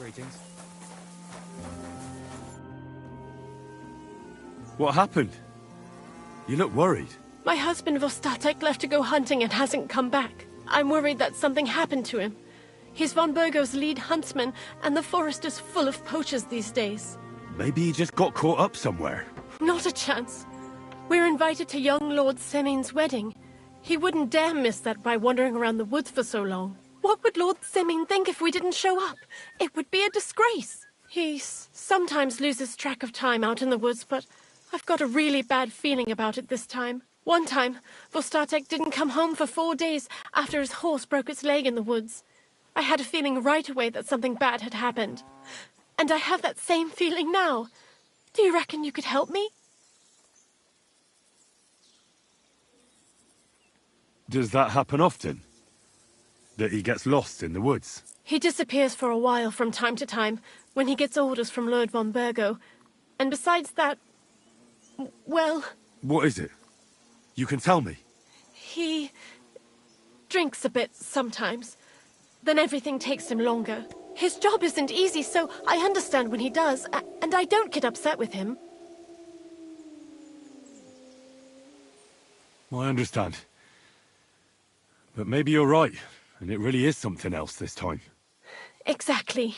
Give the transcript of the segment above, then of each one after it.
Greetings. What happened? You look worried. My husband Vostatek left to go hunting and hasn't come back. I'm worried that something happened to him. He's von Burgo's lead huntsman, and the forest is full of poachers these days. Maybe he just got caught up somewhere. Not a chance. We're invited to young Lord Semin's wedding. He wouldn't dare miss that by wandering around the woods for so long. What would Lord Semin think if we didn't show up? It would be a disgrace. He sometimes loses track of time out in the woods, but I've got a really bad feeling about it this time. One time, Vostatek didn't come home for 4 days after his horse broke its leg in the woods. I had a feeling right away that something bad had happened. And I have that same feeling now. Do you reckon you could help me? Does that happen often? That he gets lost in the woods? He disappears for a while from time to time when he gets orders from Lord von Burgo. And besides that, well... What is it? You can tell me. He drinks a bit sometimes. Then everything takes him longer. His job isn't easy, so I understand when he does, and I don't get upset with him. I understand. But maybe you're right, and it really is something else this time. Exactly.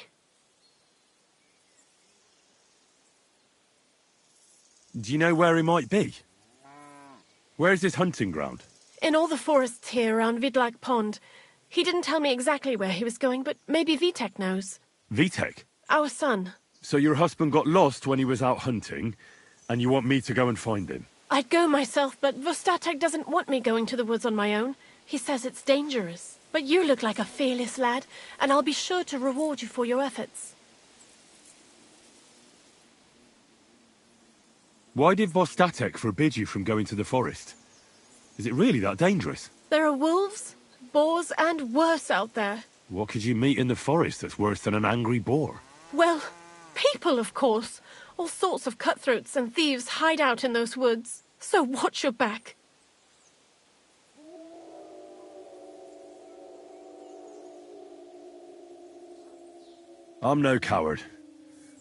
Do you know where he might be? Where's his hunting ground? In all the forests here around Vidlag Pond. He didn't tell me exactly where he was going, but maybe Vitek knows. Vitek? Our son. So your husband got lost when he was out hunting, and you want me to go and find him? I'd go myself, but Vostatek doesn't want me going to the woods on my own. He says it's dangerous. But you look like a fearless lad, and I'll be sure to reward you for your efforts. Why did Vostatek forbid you from going to the forest? Is it really that dangerous? There are wolves, boars, and worse out there. What could you meet in the forest that's worse than an angry boar? Well, people, of course. All sorts of cutthroats and thieves hide out in those woods. So watch your back. I'm no coward.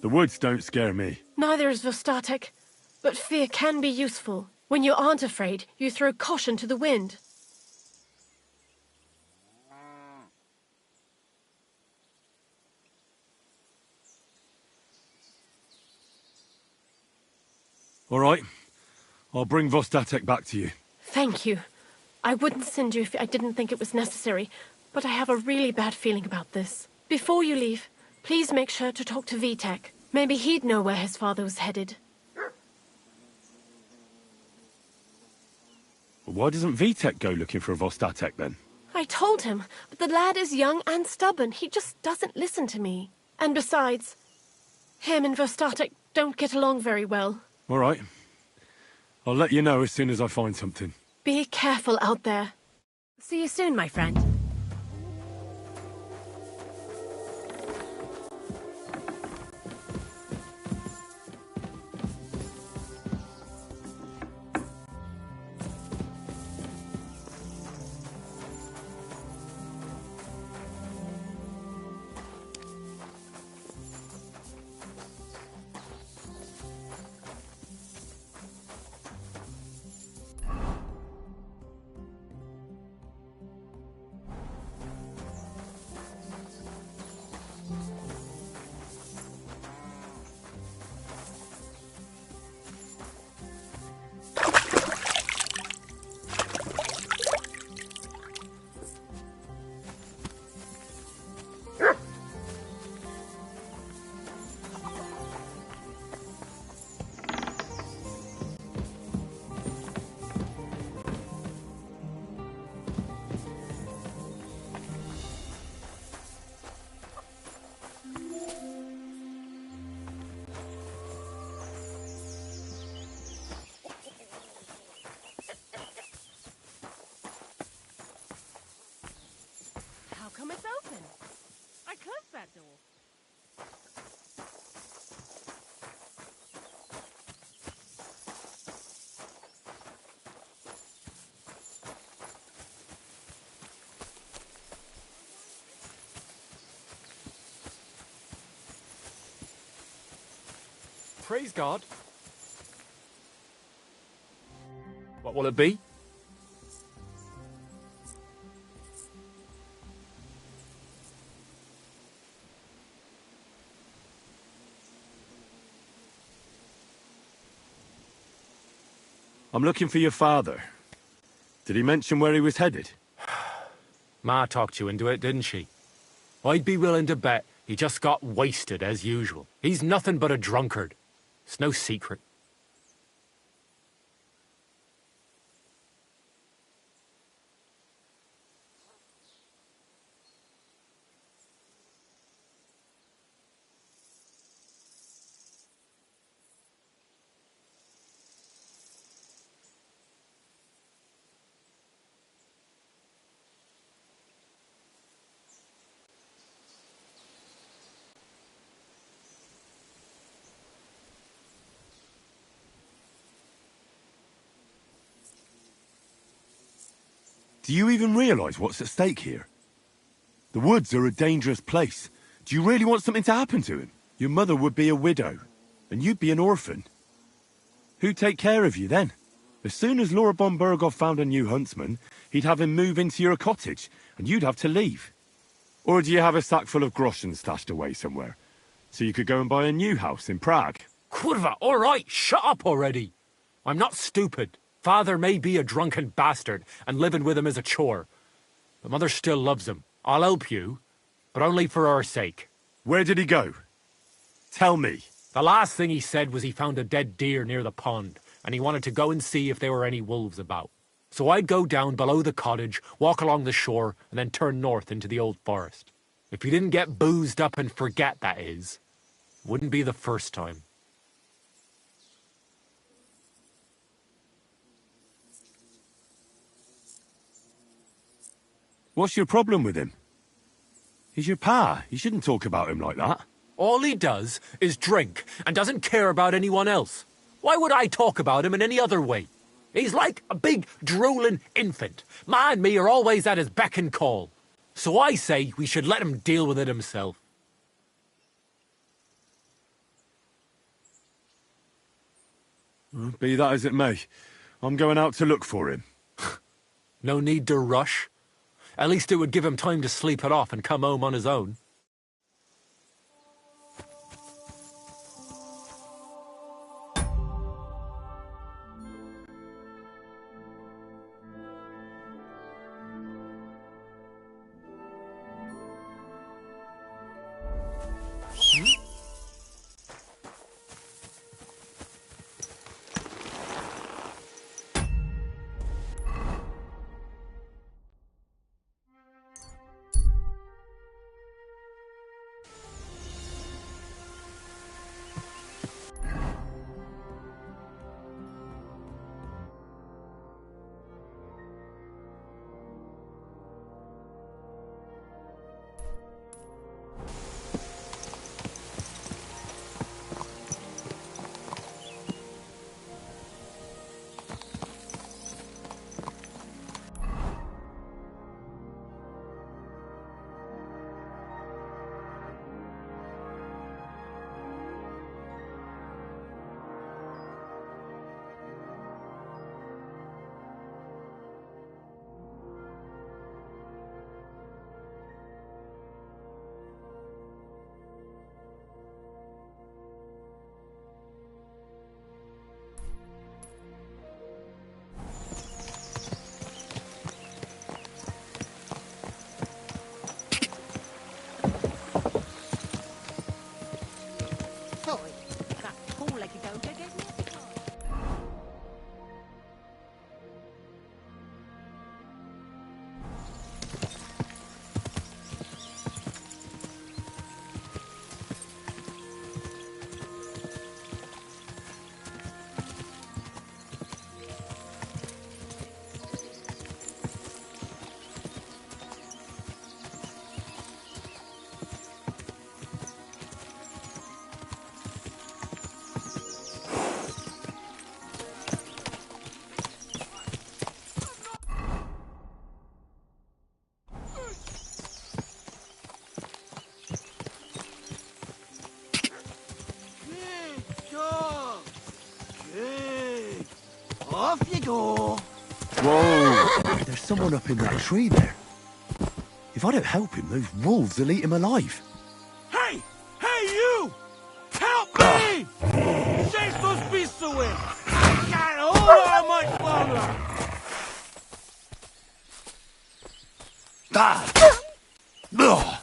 The woods don't scare me. Neither is Vostatek. But fear can be useful. When you aren't afraid, you throw caution to the wind. All right. I'll bring Vostatek back to you. Thank you. I wouldn't send you if I didn't think it was necessary, but I have a really bad feeling about this. Before you leave, please make sure to talk to Vitek. Maybe he'd know where his father was headed. Why doesn't Vitek go looking for Vostatek then? I told him, but the lad is young and stubborn. He just doesn't listen to me. And besides, him and Vostatek don't get along very well. All right. I'll let you know as soon as I find something. Be careful out there. See you soon, my friend. praise God. What will it be? I'm looking for your father. Did he mention where he was headed? Ma talked you into it, didn't she? I'd be willing to bet he just got wasted as usual. He's nothing but a drunkard. It's no secret. Do you even realise what's at stake here? The woods are a dangerous place. Do you really want something to happen to him? Your mother would be a widow, and you'd be an orphan. Who'd take care of you then? As soon as Laura von Burgov found a new huntsman, he'd have him move into your cottage, and you'd have to leave. Or do you have a sack full of groschen stashed away somewhere, so you could go and buy a new house in Prague? Kurva, all right, shut up already. I'm not stupid. Father may be a drunken bastard, and living with him is a chore. But Mother still loves him. I'll help you, but only for our sake. Where did he go? Tell me. The last thing he said was he found a dead deer near the pond, and he wanted to go and see if there were any wolves about. So I'd go down below the cottage, walk along the shore, and then turn north into the old forest. If he didn't get boozed up and forget, that is, wouldn't be the first time. What's your problem with him? He's your pa. You shouldn't talk about him like that. All he does is drink and doesn't care about anyone else. Why would I talk about him in any other way? He's like a big, drooling infant. Ma and me are always at his beck and call. So I say we should let him deal with it himself. Be that as it may, I'm going out to look for him. No need to rush. At least it would give him time to sleep it off and come home on his own. Off you go. Whoa! There's someone up in that tree there. If I don't help him, those wolves will eat him alive. Hey! Hey, you! Help me! Chase those beasts away! I can't hold on much longer! Ah! Ugh!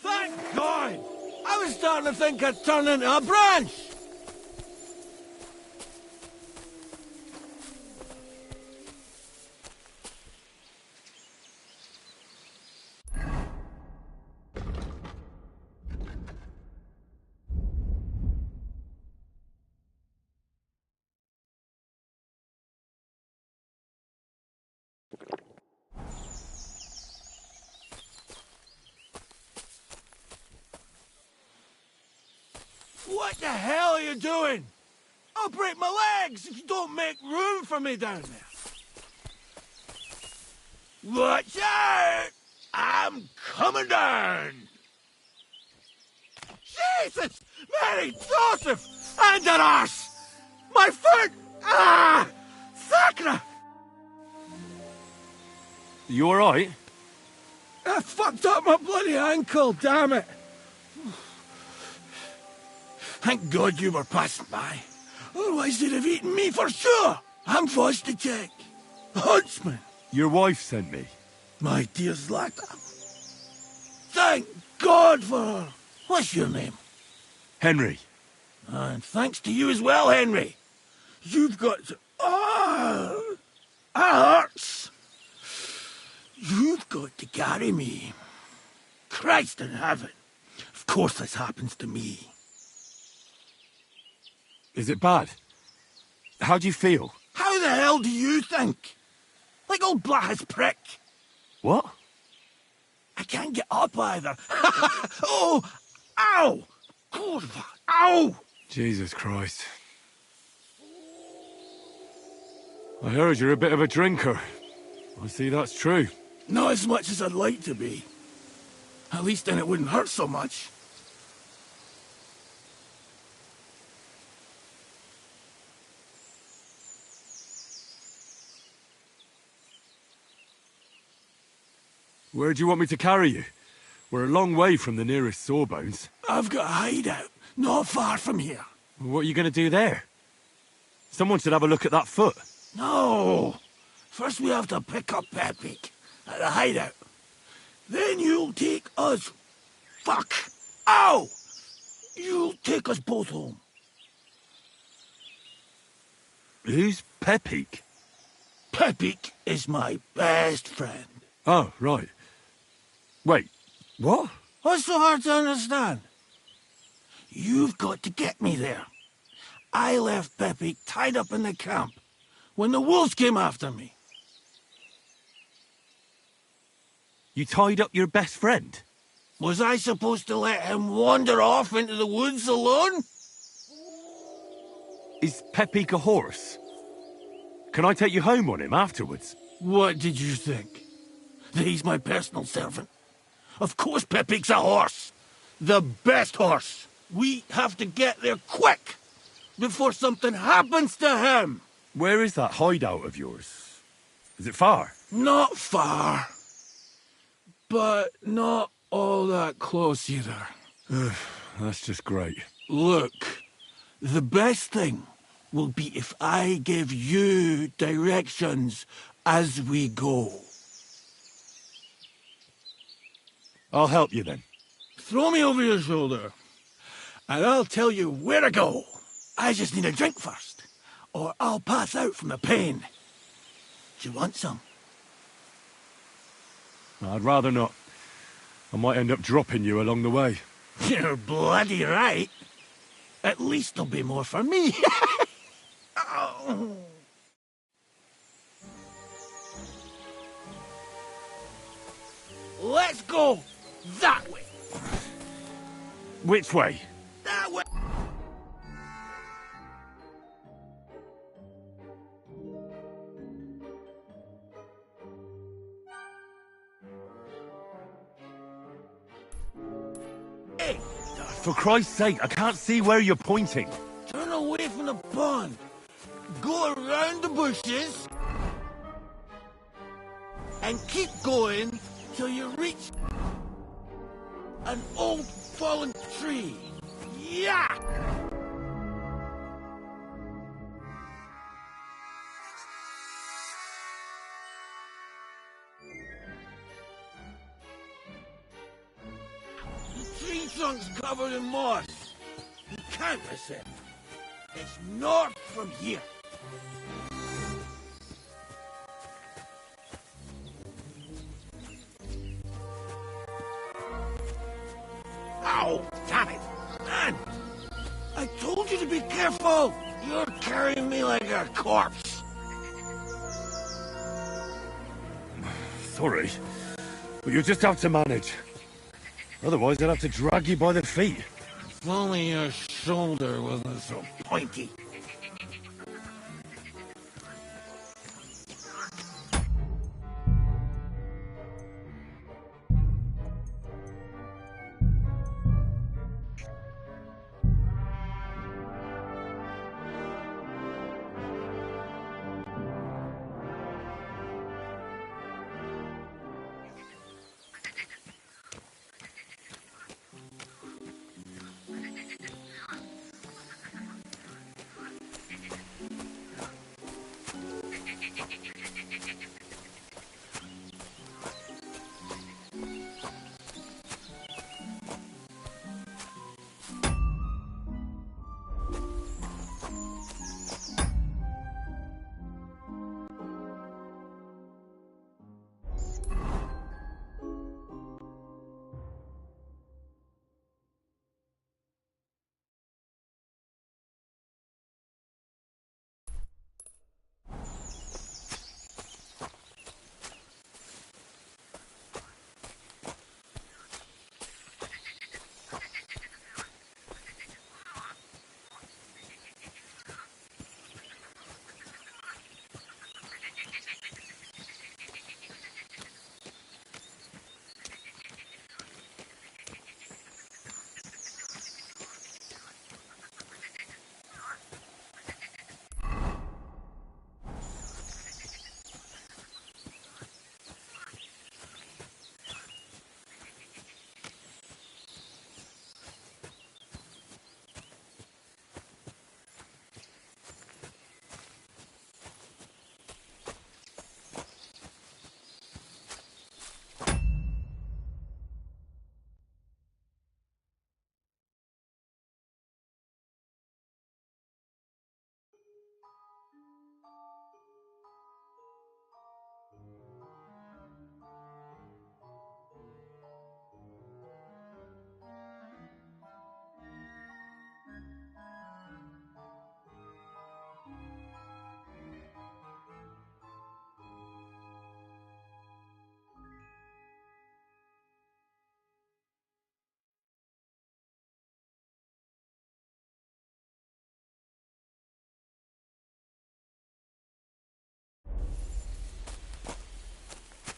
Thank God! I was starting to think I'd turn into a branch! What the hell are you doing? I'll break my legs if you don't make room for me down there. Watch out! I'm coming down! Jesus! Mary Joseph! And an arse! My foot! Ah! Sacra! You alright? I fucked up my bloody ankle, damn it! Thank God you were passing by. Otherwise they'd have eaten me for sure. I'm forced to check. Huntsman. Your wife sent me. My dear Zlata. Thank God for her. What's your name? Henry. And thanks to you as well, Henry. You've got to... Oh, that hurts. You've got to carry me. Christ in heaven. Of course this happens to me. Is it bad? How do you feel? How the hell do you think? Like old Blaha's prick. What? I can't get up either. Oh! Ow! Kurwa! Ow! Jesus Christ. I heard you're a bit of a drinker. I see that's true. Not as much as I'd like to be. At least then it wouldn't hurt so much. Where do you want me to carry you? We're a long way from the nearest sawbones. I've got a hideout, not far from here. What are you going to do there? Someone should have a look at that foot. No! First we have to pick up Pepik at the hideout. Then you'll take us... Fuck! Ow! You'll take us both home. Who's Pepik? Pepik is my best friend. Oh, right. Wait, what? What's so hard to understand? You've got to get me there. I left Pepik tied up in the camp when the wolves came after me. You tied up your best friend? Was I supposed to let him wander off into the woods alone? Is Pepik a horse? Can I take you home on him afterwards? What did you think? That he's my personal servant? Of course Pepik's a horse. The best horse. We have to get there quick before something happens to him. Where is that hideout of yours? Is it far? Not far. But not all that close either. That's just great. Look, the best thing will be if I give you directions as we go. I'll help you then. Throw me over your shoulder. And I'll tell you where to go. I just need a drink first, or I'll pass out from the pain. Do you want some? I'd rather not. I might end up dropping you along the way. You're bloody right. At least there'll be more for me. Oh. Let's go that way. Which way? That way. Hey, For Christ's sake, I can't see where you're pointing. turn away from the pond. Go around the bushes. And keep going till you reach an old fallen tree. Yeah! The tree trunk's covered in moss. You can't miss it. It's north from here. Ow! Damn it! Man! I told you to be careful! You're carrying me like a corpse! Sorry, but you'll just have to manage. Otherwise, I'd have to drag you by the feet. If only your shoulder wasn't so pointy.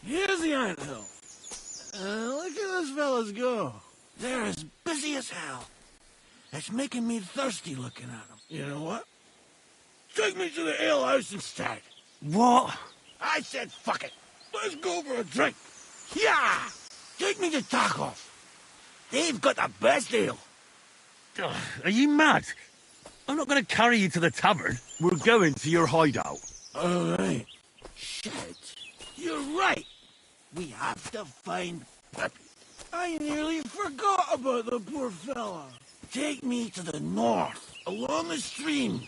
Here's the iron hill. Look at those fellas go. They're as busy as hell. It's making me thirsty looking at them. You know what? Take me to the ale house instead. What? I said fuck it. Let's go for a drink. Yeah! Take me to Tacos. They've got the best ale. Ugh, are you mad? I'm not going to carry you to the tavern. We're going to your hideout. All right. Shit. You're right. We have to find Peppy. I nearly forgot about the poor fella. Take me to the north, along the stream.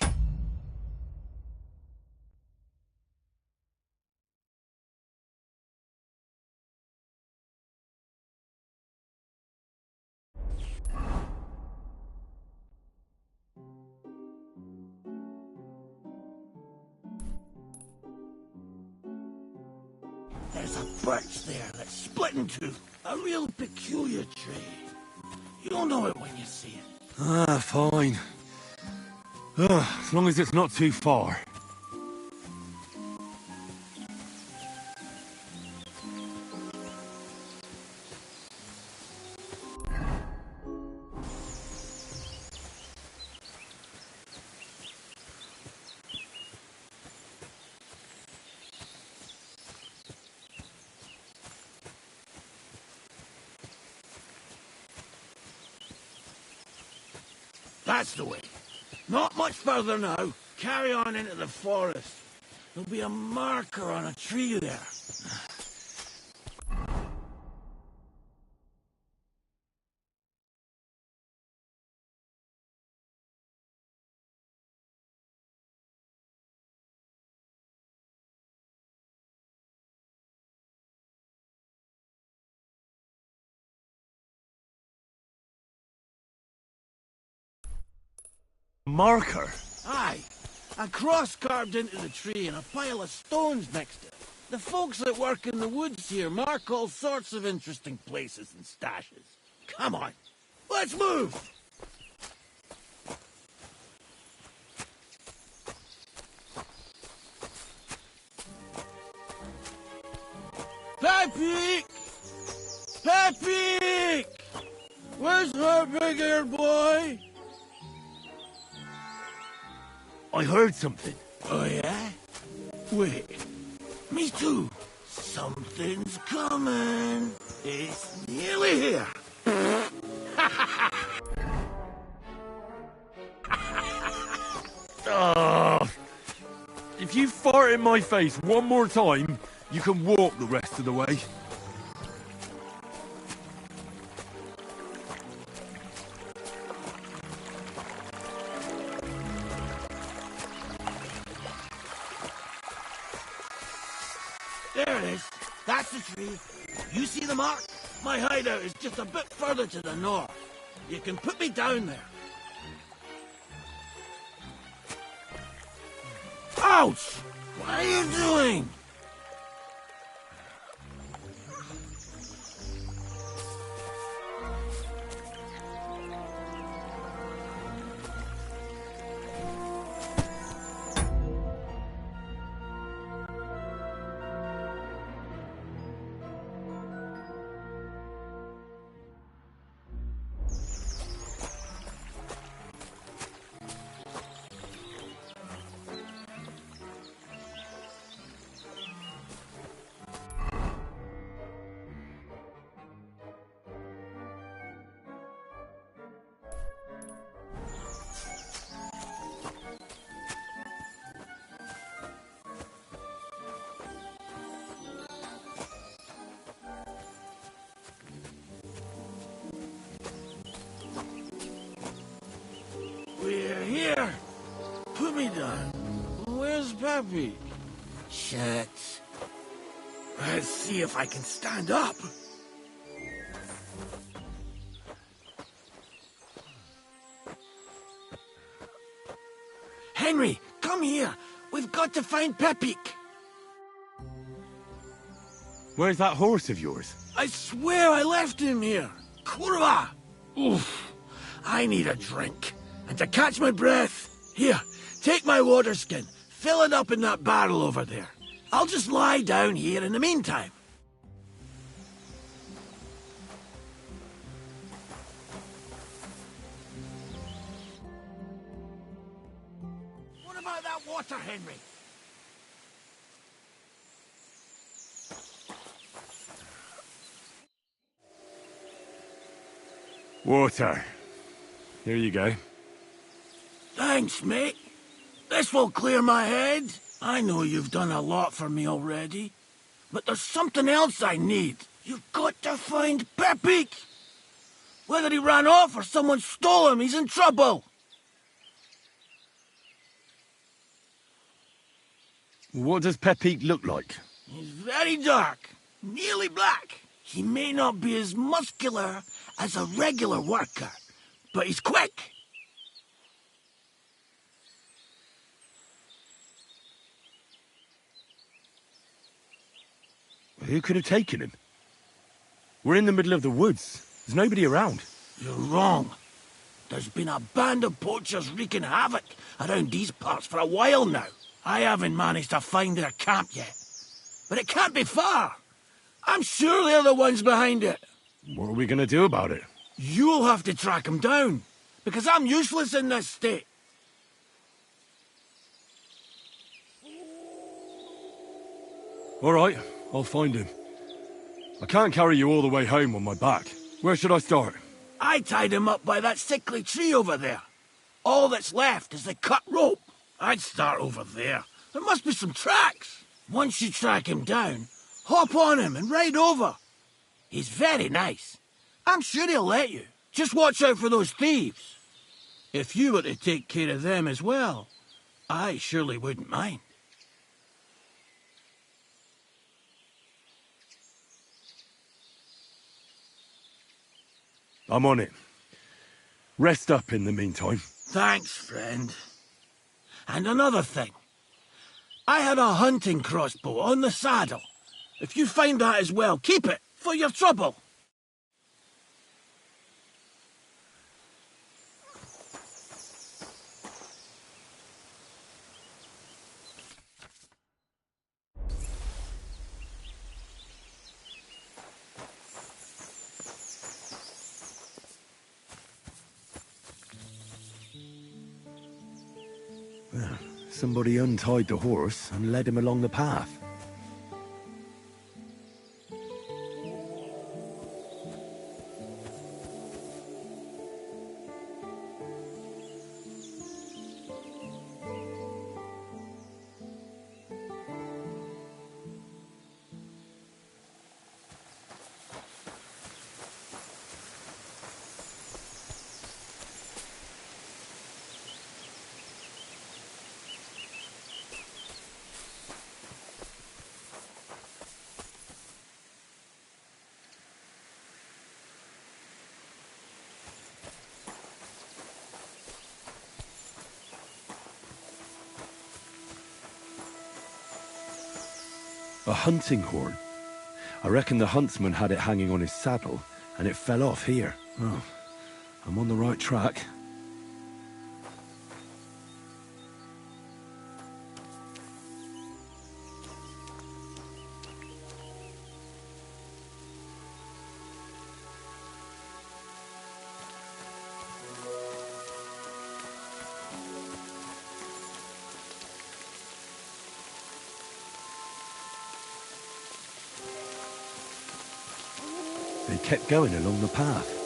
There's a birch there that's split in two. A real peculiar tree. You'll know it when you see it. Ah, fine. As long as it's not too far. That's the way. Not much further now. Carry on into the forest. There'll be a marker on a tree there. Marker? Aye. A cross carved into the tree and a pile of stones next to it. The folks that work in the woods here mark all sorts of interesting places and stashes. Come on, let's move! Peppy! Peppy! Where's my big-eared boy? I heard something. Oh, yeah? Wait. Me too. Something's coming. It's nearly here. If you fart in my face one more time, you can walk the rest of the way. There it is. That's the tree. You see the mark? My hideout is just a bit further to the north. You can put me down there. Ouch! What are you doing? We're here. Put me down. Where's Peppy? Shit. Let's see if I can stand up. Henry, come here. We've got to find Peppy. Where's that horse of yours? I swear I left him here. Kurwa! Oof. I need a drink. And to catch my breath, here, take my water skin. Fill it up in that barrel over there. I'll just lie down here in the meantime. What about that water, Henry? Water. Here you go. Thanks, mate. This will clear my head. I know you've done a lot for me already. But there's something else I need. You've got to find Peppy. Whether he ran off or someone stole him, he's in trouble. What does Pepique look like? He's very dark, nearly black. He may not be as muscular as a regular worker, but he's quick. Who could have taken him? We're in the middle of the woods. There's nobody around. You're wrong. There's been a band of poachers wreaking havoc around these parts for a while now. I haven't managed to find their camp yet, but it can't be far. I'm sure they're the ones behind it. What are we going to do about it? You'll have to track them down, because I'm useless in this state. All right, I'll find him. I can't carry you all the way home on my back. Where should I start? I tied him up by that sickly tree over there. All that's left is the cut rope. I'd start over there. There must be some tracks. Once you track him down, hop on him and ride over. He's very nice. I'm sure he'll let you. Just watch out for those thieves. If you were to take care of them as well, I surely wouldn't mind. I'm on it. Rest up in the meantime. Thanks, friend. And another thing. I had a hunting crossbow on the saddle. If you find that as well, keep it for your trouble. Somebody untied the horse and led him along the path. A hunting horn. I reckon the huntsman had it hanging on his saddle, and it fell off here. Oh, I'm on the right track. They kept going along the path.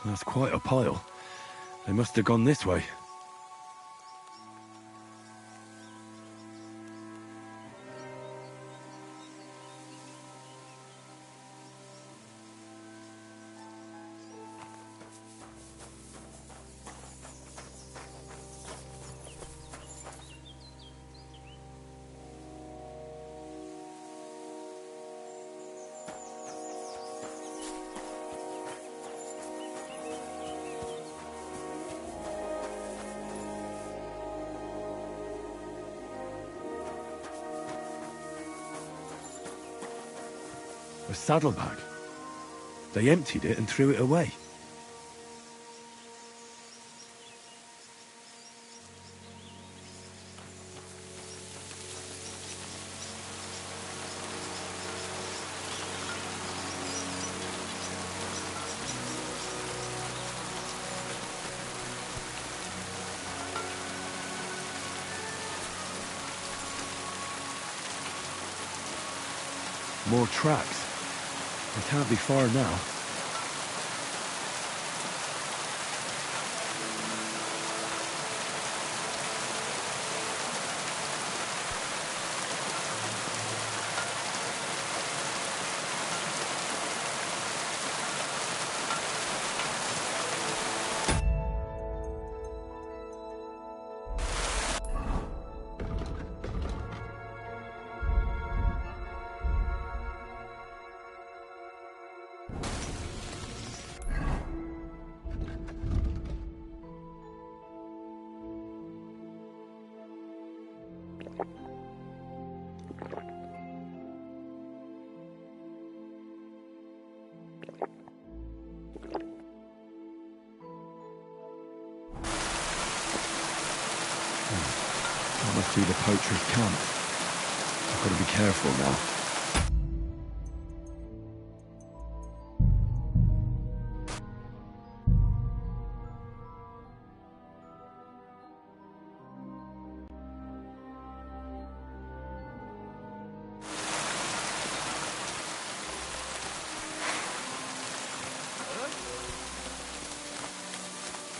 That's quite a pile. They must have gone this way. A saddlebag. They emptied it and threw it away. More tracks. They can't be far now. That must be the poacher's camp. I've got to be careful now.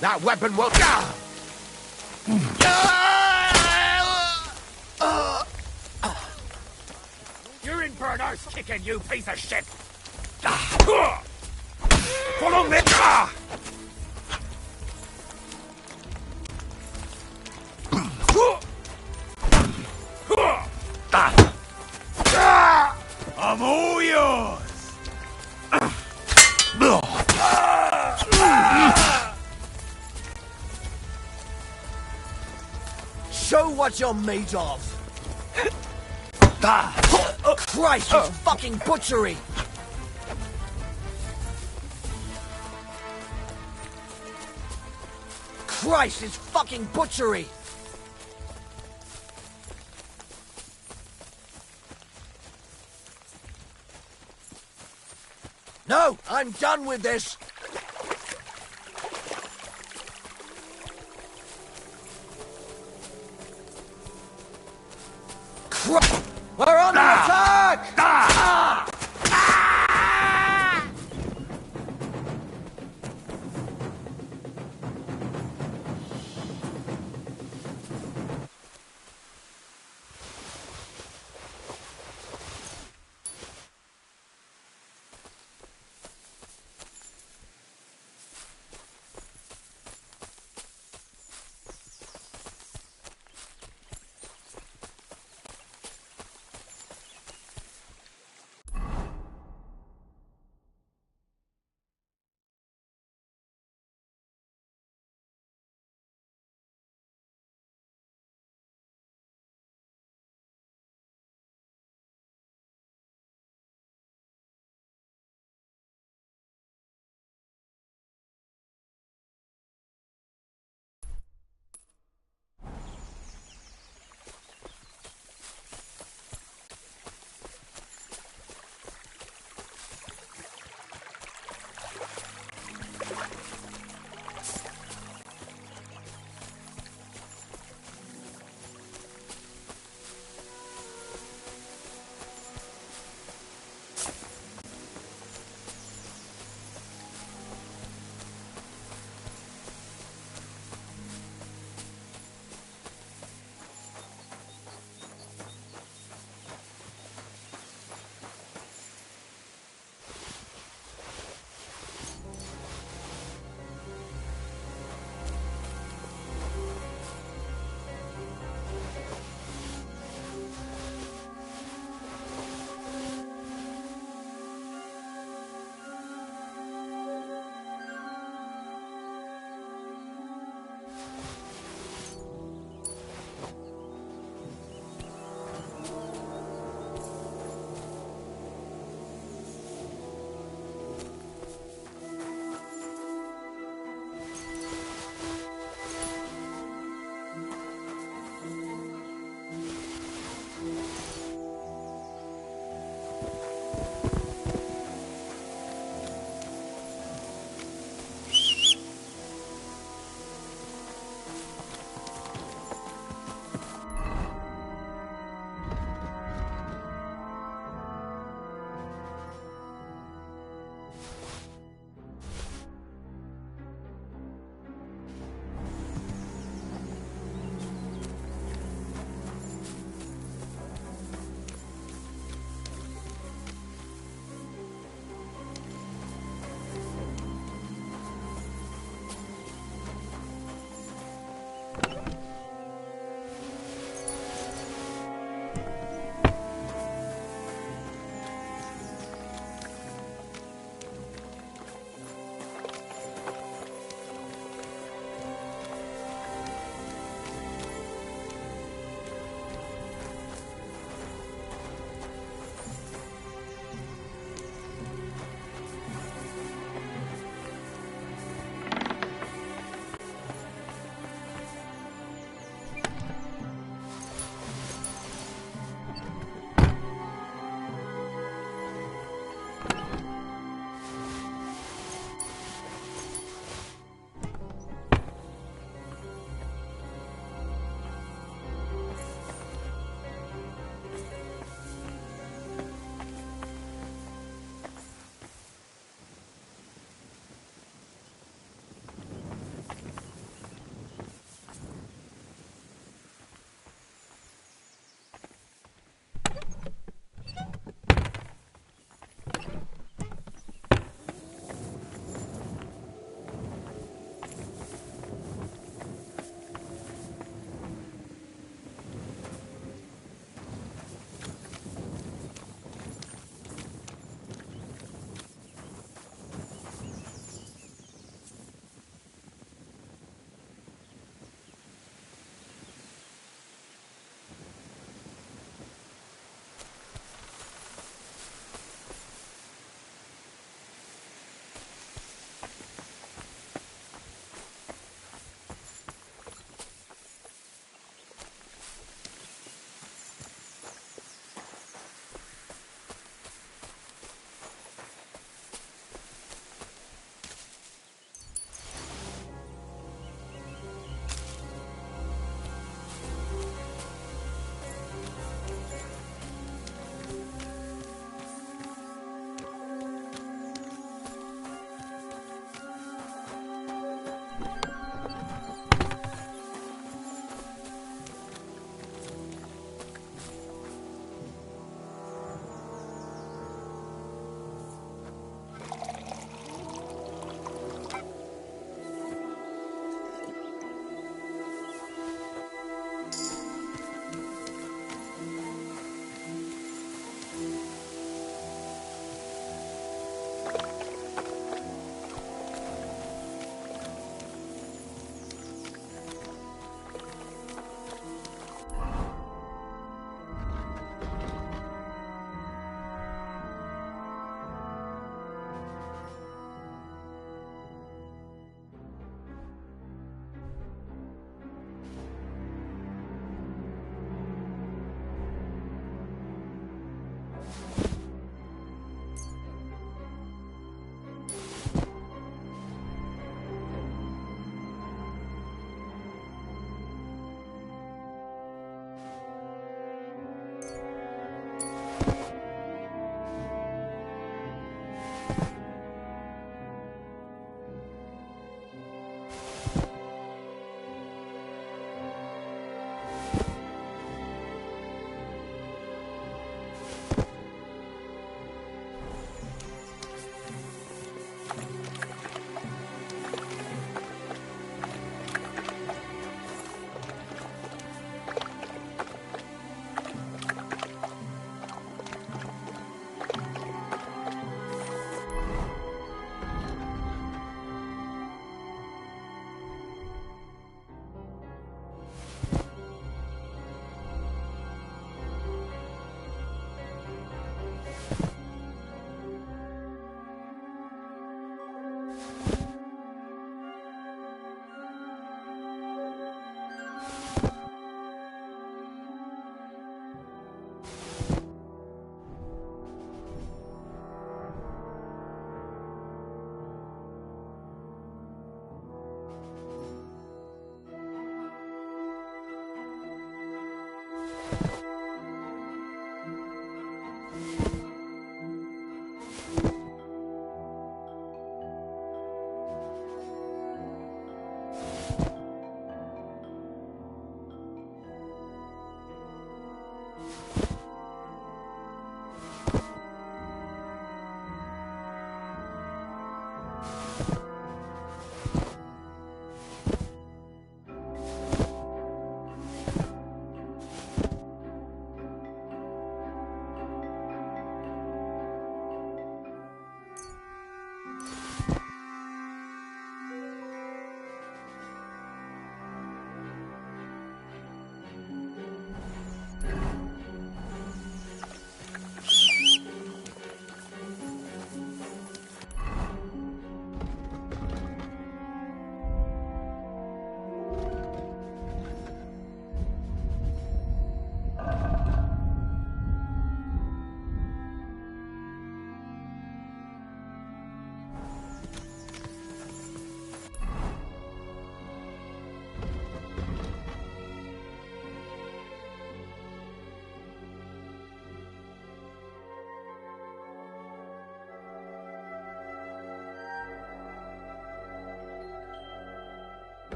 That weapon will... You're in for an arse kicking, you piece of shit! Follow me! I'm all yours! Show what you're made of! Christ, it's fucking butchery! Christ, it's fucking butchery! No, I'm done with this! We're under attack!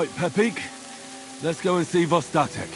Right, Pepik. Let's go and see Vostatek.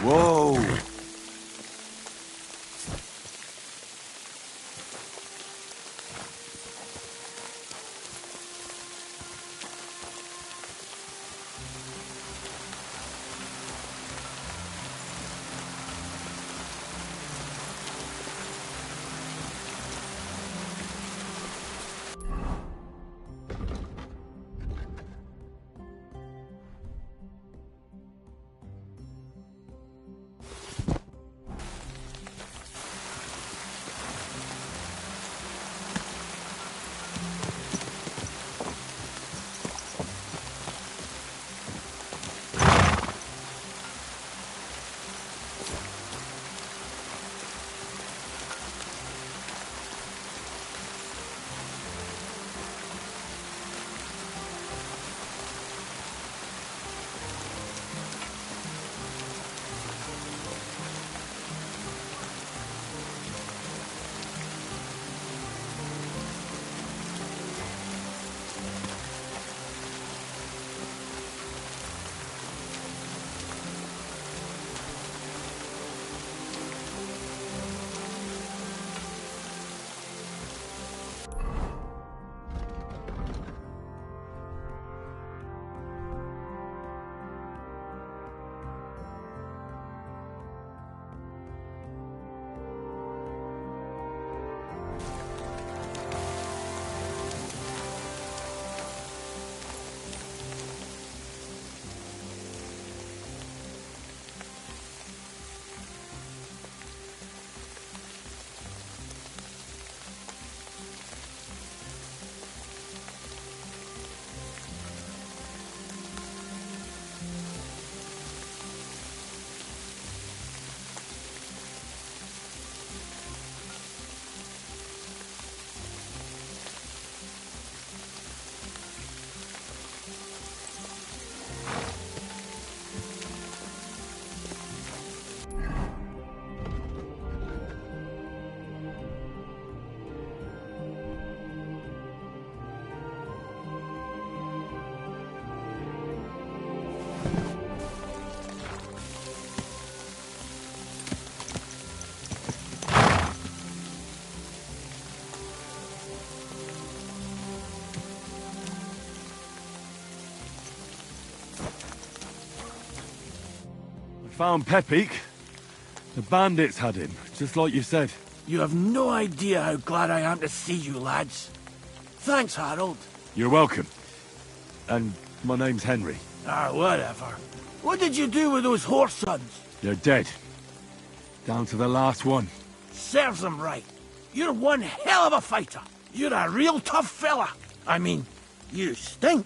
Whoa! found Pepik. The bandits had him, just like you said. You have no idea how glad I am to see you, lads. Thanks, Harold. You're welcome. And my name's Henry. Whatever. What did you do with those horse sons? They're dead. Down to the last one. Serves them right. You're one hell of a fighter. You're a real tough fella. I mean, you stink,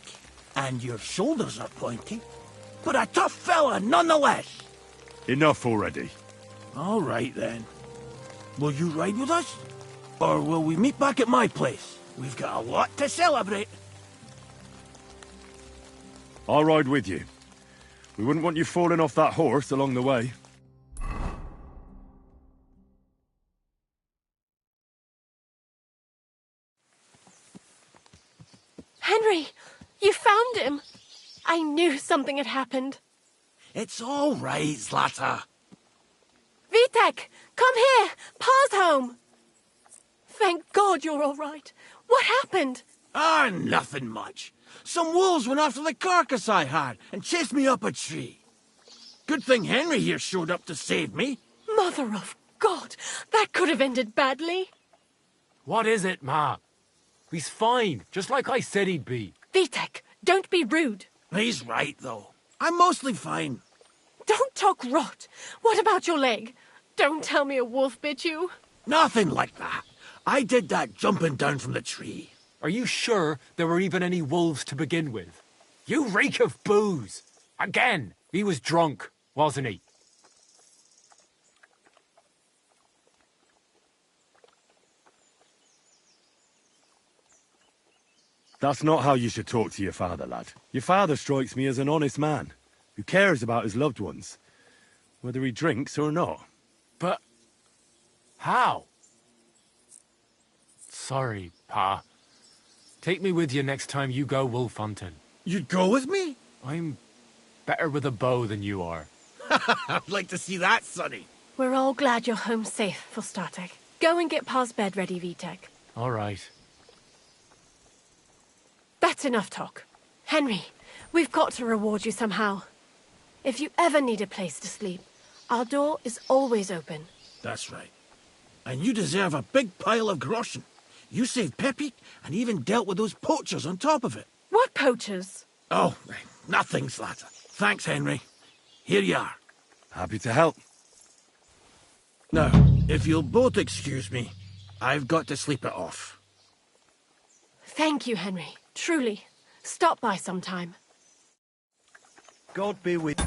and your shoulders are pointy. But a tough fella nonetheless. Enough already. All right, then. Will you ride with us? Or will we meet back at my place? We've got a lot to celebrate. I'll ride with you. We wouldn't want you falling off that horse along the way. Henry, you found him. I knew something had happened. It's all right, Zlata. Vitek, come here. Pa's home. Thank God you're all right. What happened? Nothing much. Some wolves went after the carcass I had and chased me up a tree. Good thing Henry here showed up to save me. Mother of God, that could have ended badly. What is it, Ma? He's fine, just like I said he'd be. Vitek, don't be rude. He's right, though. I'm mostly fine. Don't talk rot. What about your leg? Don't tell me a wolf bit you. Nothing like that. I did that jumping down from the tree. Are you sure there were even any wolves to begin with? You reek of booze! Again, he was drunk, wasn't he? That's not how you should talk to your father, lad. Your father strikes me as an honest man, who cares about his loved ones, whether he drinks or not. But... how? Sorry, Pa. Take me with you next time you go wolf hunting. You'd go with me? I'm better with a bow than you are. I'd like to see that, Sonny. We're all glad you're home safe, for starting. Go and get Pa's bed ready, Vitek. All right. That's enough talk. Henry, we've got to reward you somehow. If you ever need a place to sleep, our door is always open. That's right. And you deserve a big pile of groschen. You saved Pepik and even dealt with those poachers on top of it. What poachers? Oh, nothing, Zlata. Thanks, Henry. Here you are. Happy to help. Now, if you'll both excuse me, I've got to sleep it off. Thank you, Henry. Truly. Stop by sometime. God be with you.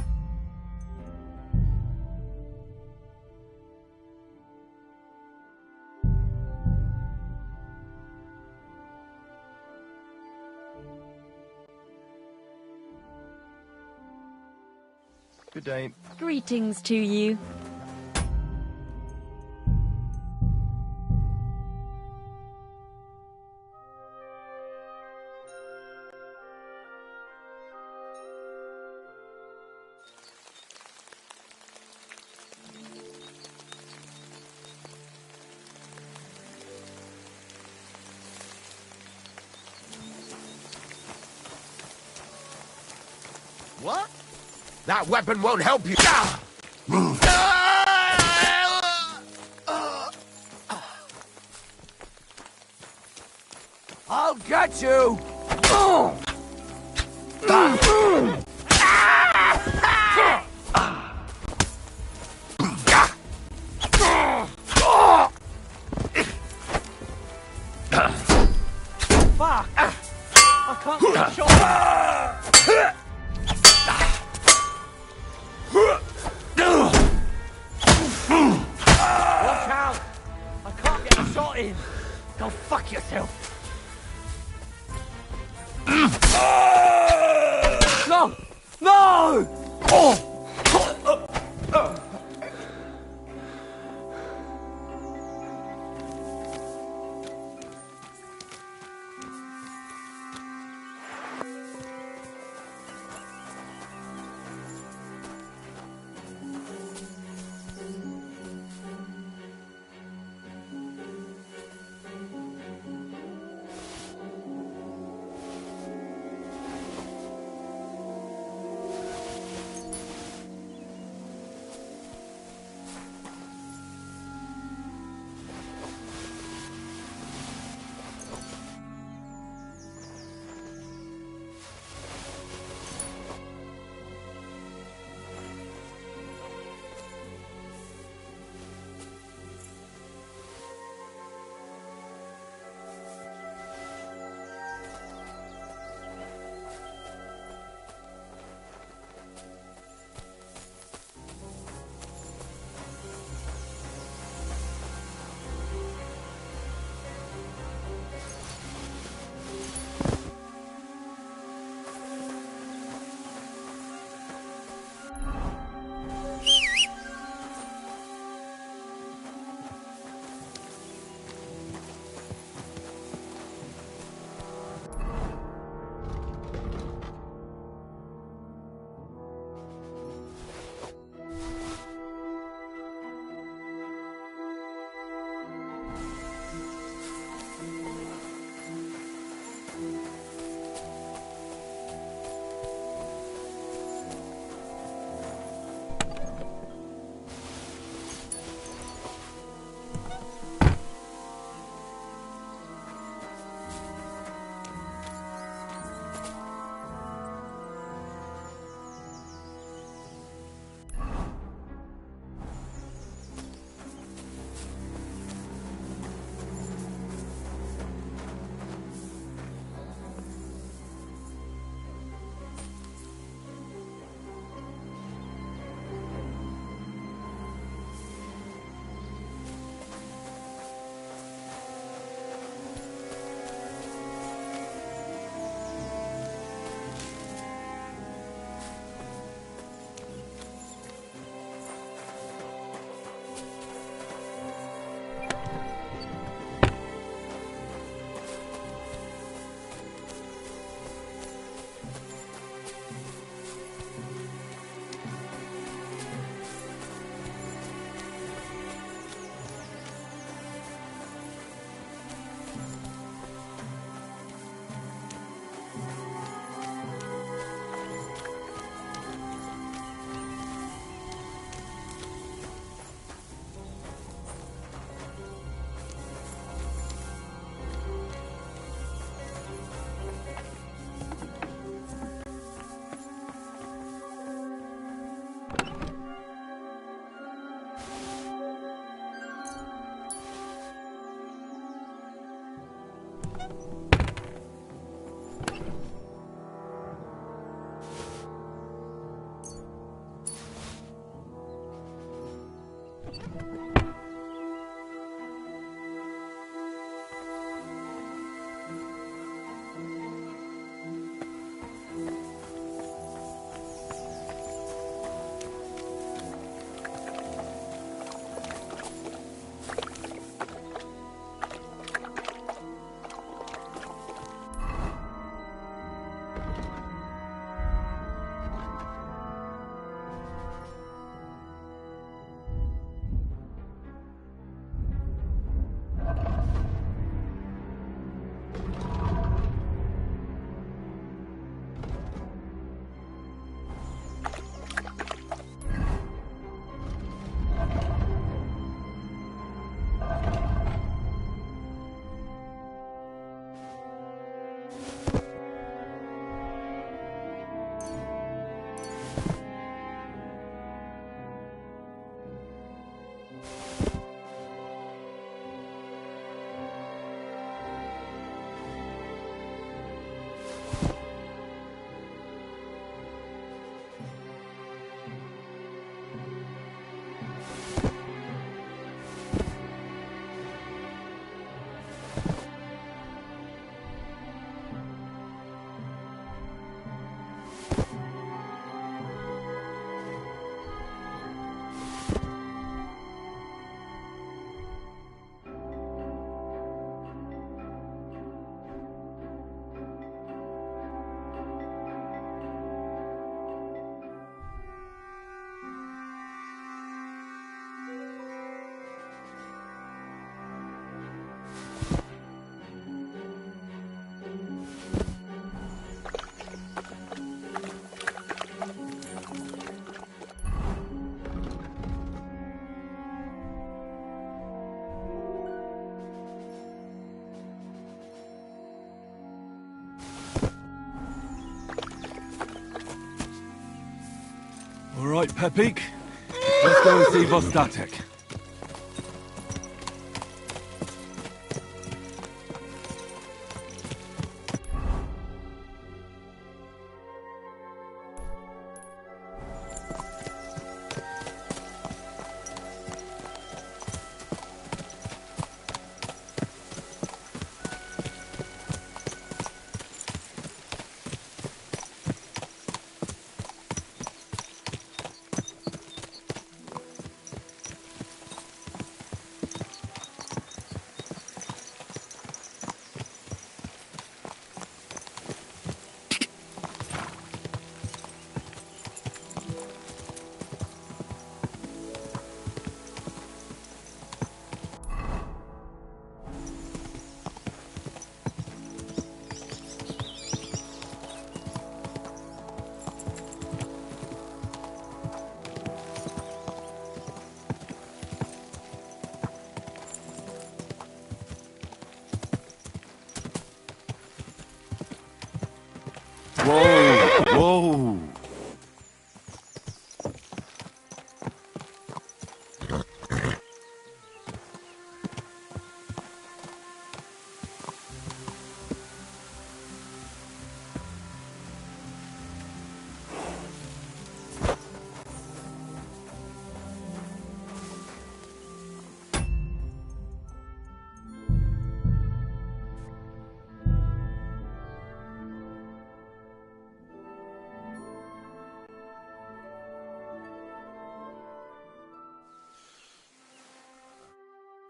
Good day. Greetings to you. What? That weapon won't help you. I'll get you. Fuck! I can't get a shot. Watch out! I can't get a shot in. Go fuck yourself. No! No! Oh! Right, Pepik. Let's go and see Vostatek. Whoa! Whoa!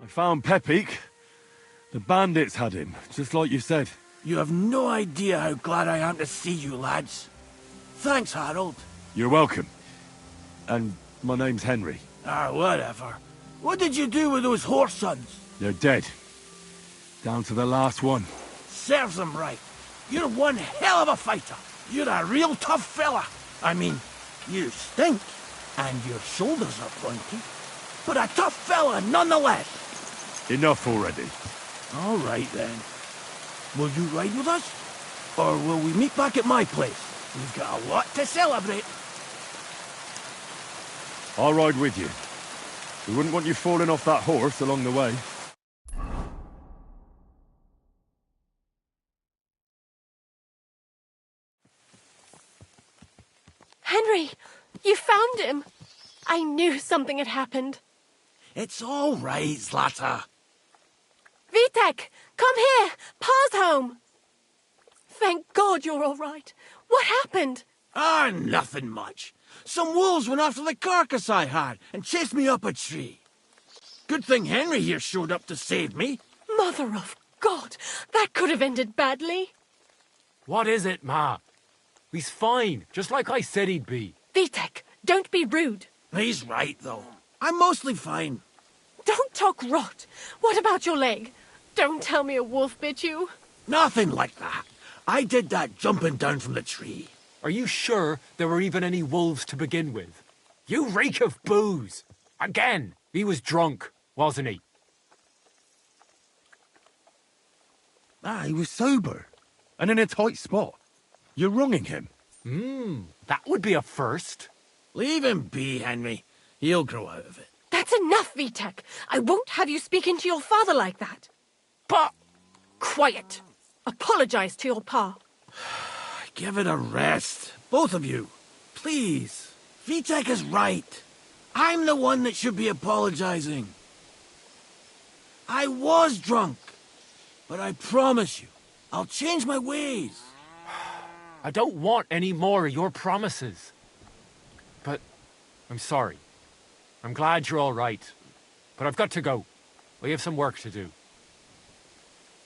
I found Pepik. The bandits had him, just like you said. You have no idea how glad I am to see you, lads. Thanks, Harold. You're welcome. And my name's Henry. Ah, whatever. What did you do with those horse sons? They're dead. Down to the last one. Serves them right. You're one hell of a fighter. You're a real tough fella. I mean, you stink, and your shoulders are pointy. But a tough fella nonetheless. Enough already. All right, then. Will you ride with us? Or will we meet back at my place? We've got a lot to celebrate. I'll ride with you. We wouldn't want you falling off that horse along the way. Henry, you found him. I knew something had happened. It's all right, Zlata. Vitek, come here. Pa's home. Thank God you're all right. What happened? Ah, nothing much. Some wolves went after the carcass I had and chased me up a tree. Good thing Henry here showed up to save me. Mother of God, that could have ended badly. What is it, Ma? He's fine, just like I said he'd be. Vitek, don't be rude. He's right, though. I'm mostly fine. Don't talk rot. What about your leg? Don't tell me a wolf bit you. Nothing like that. I did that jumping down from the tree. Are you sure there were even any wolves to begin with? You reek of booze! Again, he was drunk, wasn't he? Ah, he was sober. And in a tight spot. You're wronging him. That would be a first. Leave him be, Henry. He'll grow out of it. That's enough, Vitek. I won't have you speaking to your father like that. But Quiet. Apologize to your pa. Give it a rest. Both of you. Please. Vitek is right. I'm the one that should be apologizing. I was drunk. But I promise you, I'll change my ways. I don't want any more of your promises. But I'm sorry. I'm glad you're all right. But I've got to go. We have some work to do.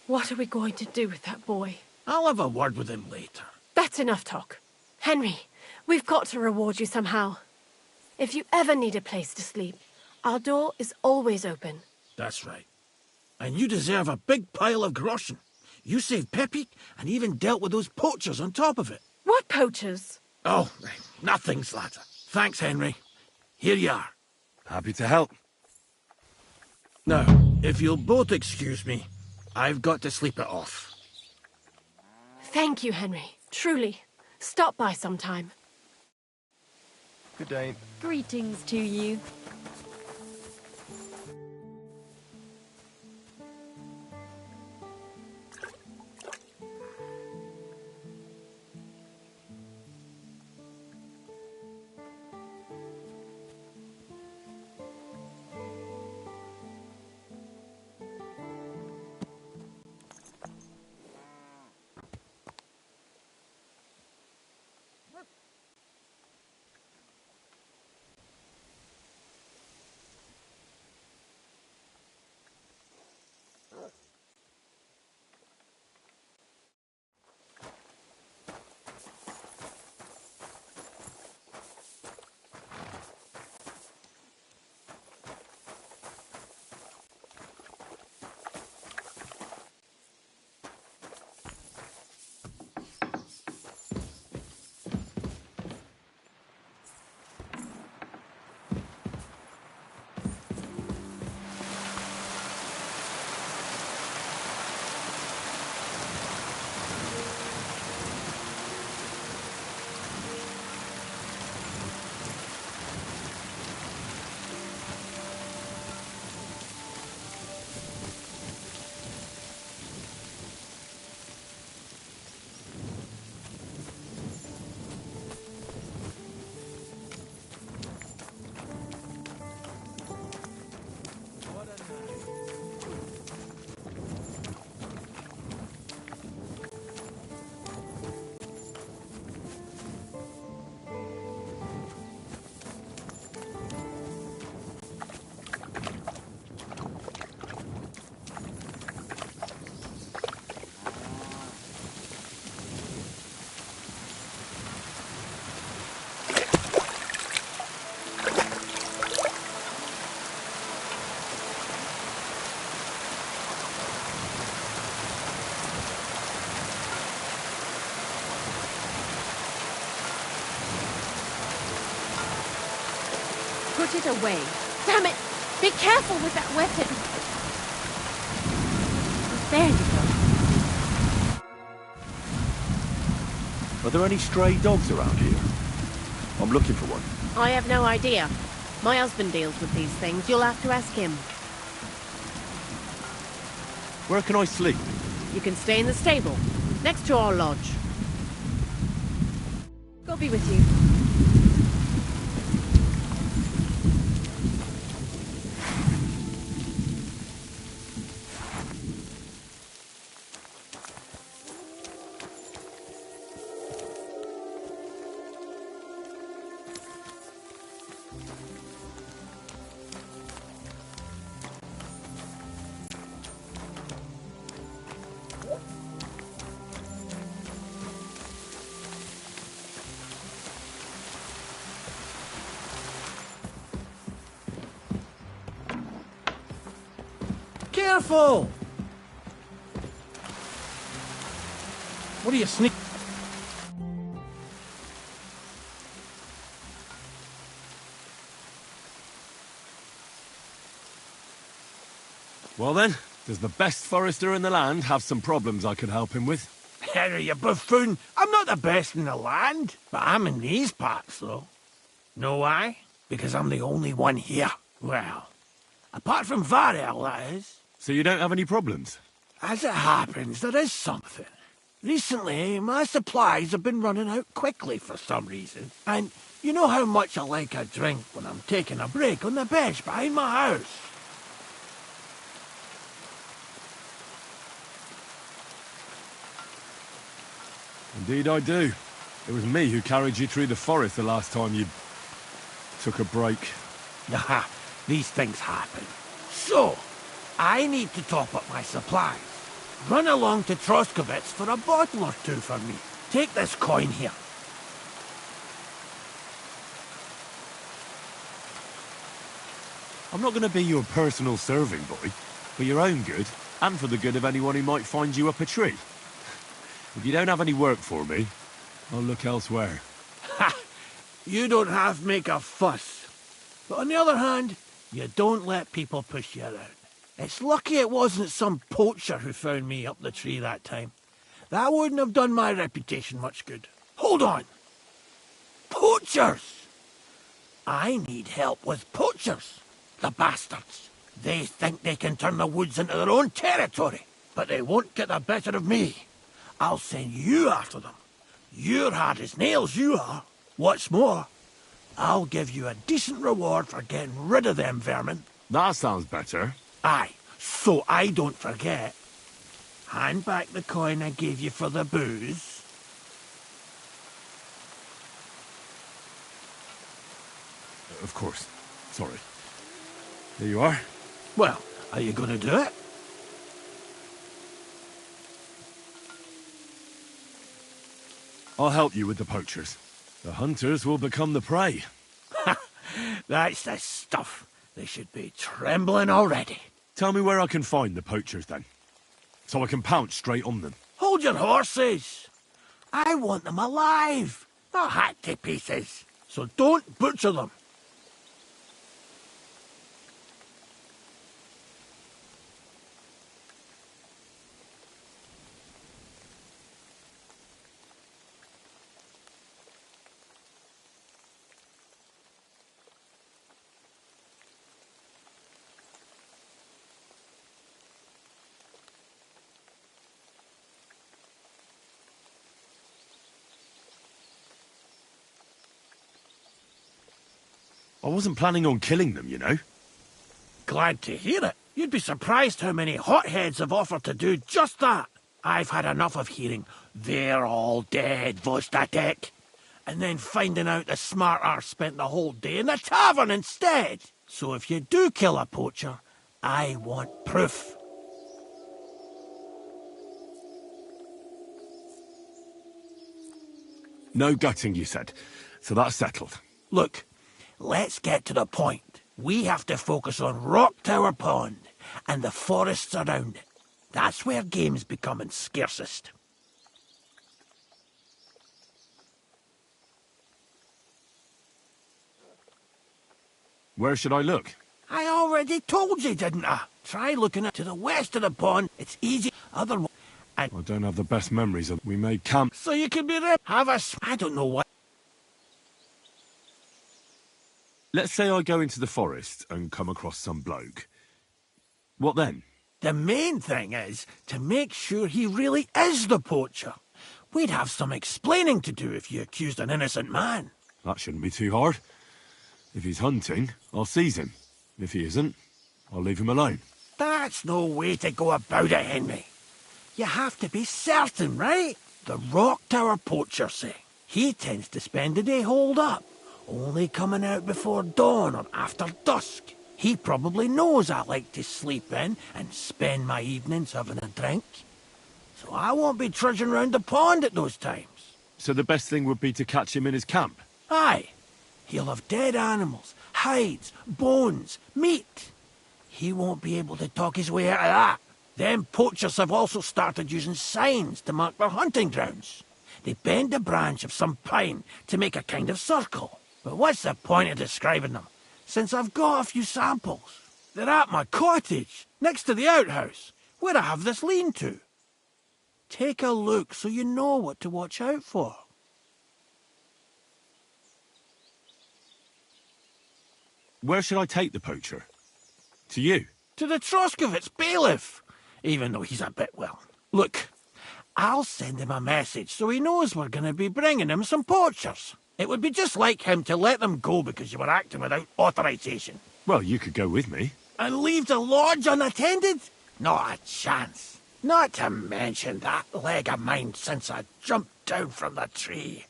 What are we going to do with that boy? I'll have a word with him later. That's enough talk. Henry, we've got to reward you somehow. If you ever need a place to sleep, our door is always open. That's right. And you deserve a big pile of groschen. You saved Pepik and even dealt with those poachers on top of it. What poachers? Oh, nothing, Zlata. Thanks, Henry. Here you are. Happy to help. Now, if you'll both excuse me, I've got to sleep it off. Thank you, Henry. Truly. Stop by sometime. Good day. Greetings to you. Put it away. Damn it! Be careful with that weapon. There you go. Are there any stray dogs around here? I'm looking for one. I have no idea. My husband deals with these things. You'll have to ask him. Where can I sleep? You can stay in the stable, next to our lodge. God be with you. Careful! What are you sneak? Well then, does the best forester in the land have some problems I could help him with? Henry, you buffoon. I'm not the best in the land, but I'm in these parts, though. Know why? Because I'm the only one here. Well, apart from Varel, that is. So you don't have any problems? As it happens, there is something. Recently, my supplies have been running out quickly for some reason. And you know how much I like a drink when I'm taking a break on the bench behind my house. Indeed I do. It was me who carried you through the forest the last time you took a break. Aha, these things happen. So, I need to top up my supplies. Run along to Troskovitz for a bottle or two for me. Take this coin here. I'm not going to be your personal serving boy, for your own good, and for the good of anyone who might find you up a tree. If you don't have any work for me, I'll look elsewhere. Ha! You don't have to make a fuss. But on the other hand, you don't let people push you around. It's lucky it wasn't some poacher who found me up the tree that time. That wouldn't have done my reputation much good. Hold on! Poachers! I need help with poachers. The bastards. They think they can turn the woods into their own territory, but they won't get the better of me. I'll send you after them. You're hard as nails, you are. What's more, I'll give you a decent reward for getting rid of them vermin. That sounds better. Aye, so I don't forget. Hand back the coin I gave you for the booze. Of course. Sorry. There you are. Well, are you going to do it? I'll help you with the poachers. The hunters will become the prey. That's the stuff. They should be trembling already. Tell me where I can find the poachers, then. So I can pounce straight on them. Hold your horses. I want them alive, not hacked to pieces. So don't butcher them. I wasn't planning on killing them, you know. Glad to hear it. You'd be surprised how many hotheads have offered to do just that. I've had enough of hearing, "They're all dead, Vostatek," and then finding out the smart arse spent the whole day in the tavern instead. So if you do kill a poacher, I want proof. No gutting, you said. So that's settled. Look, let's get to the point. We have to focus on Rock Tower Pond and the forests around it. That's where game's becoming scarcest. Where should I look? I already told you, didn't I? Try looking to the west of the pond. It's easy. Otherwise, I don't have the best memories of... We made camp... so you can be there. Have a... I don't know what. Let's say I go into the forest and come across some bloke. What then? The main thing is to make sure he really is the poacher. We'd have some explaining to do if you accused an innocent man. That shouldn't be too hard. If he's hunting, I'll seize him. If he isn't, I'll leave him alone. That's no way to go about it, Henry. You have to be certain, right? The Rock Tower poacher, say. He tends to spend the day holed up, only coming out before dawn or after dusk. He probably knows I like to sleep in and spend my evenings having a drink. So I won't be trudging round the pond at those times. So the best thing would be to catch him in his camp? Aye. He'll have dead animals, hides, bones, meat. He won't be able to talk his way out of that. Them poachers have also started using signs to mark their hunting grounds. They bend a branch of some pine to make a kind of circle. But what's the point of describing them, since I've got a few samples? They're at my cottage, next to the outhouse, where I have this lean-to. Take a look so you know what to watch out for. Where should I take the poacher? To you? To the Troskovitz bailiff, even though he's a bit, well... Look, I'll send him a message so he knows we're going to be bringing him some poachers. It would be just like him to let them go because you were acting without authorization. Well, you could go with me. And leave the lodge unattended? Not a chance. Not to mention that leg of mine since I jumped down from the tree.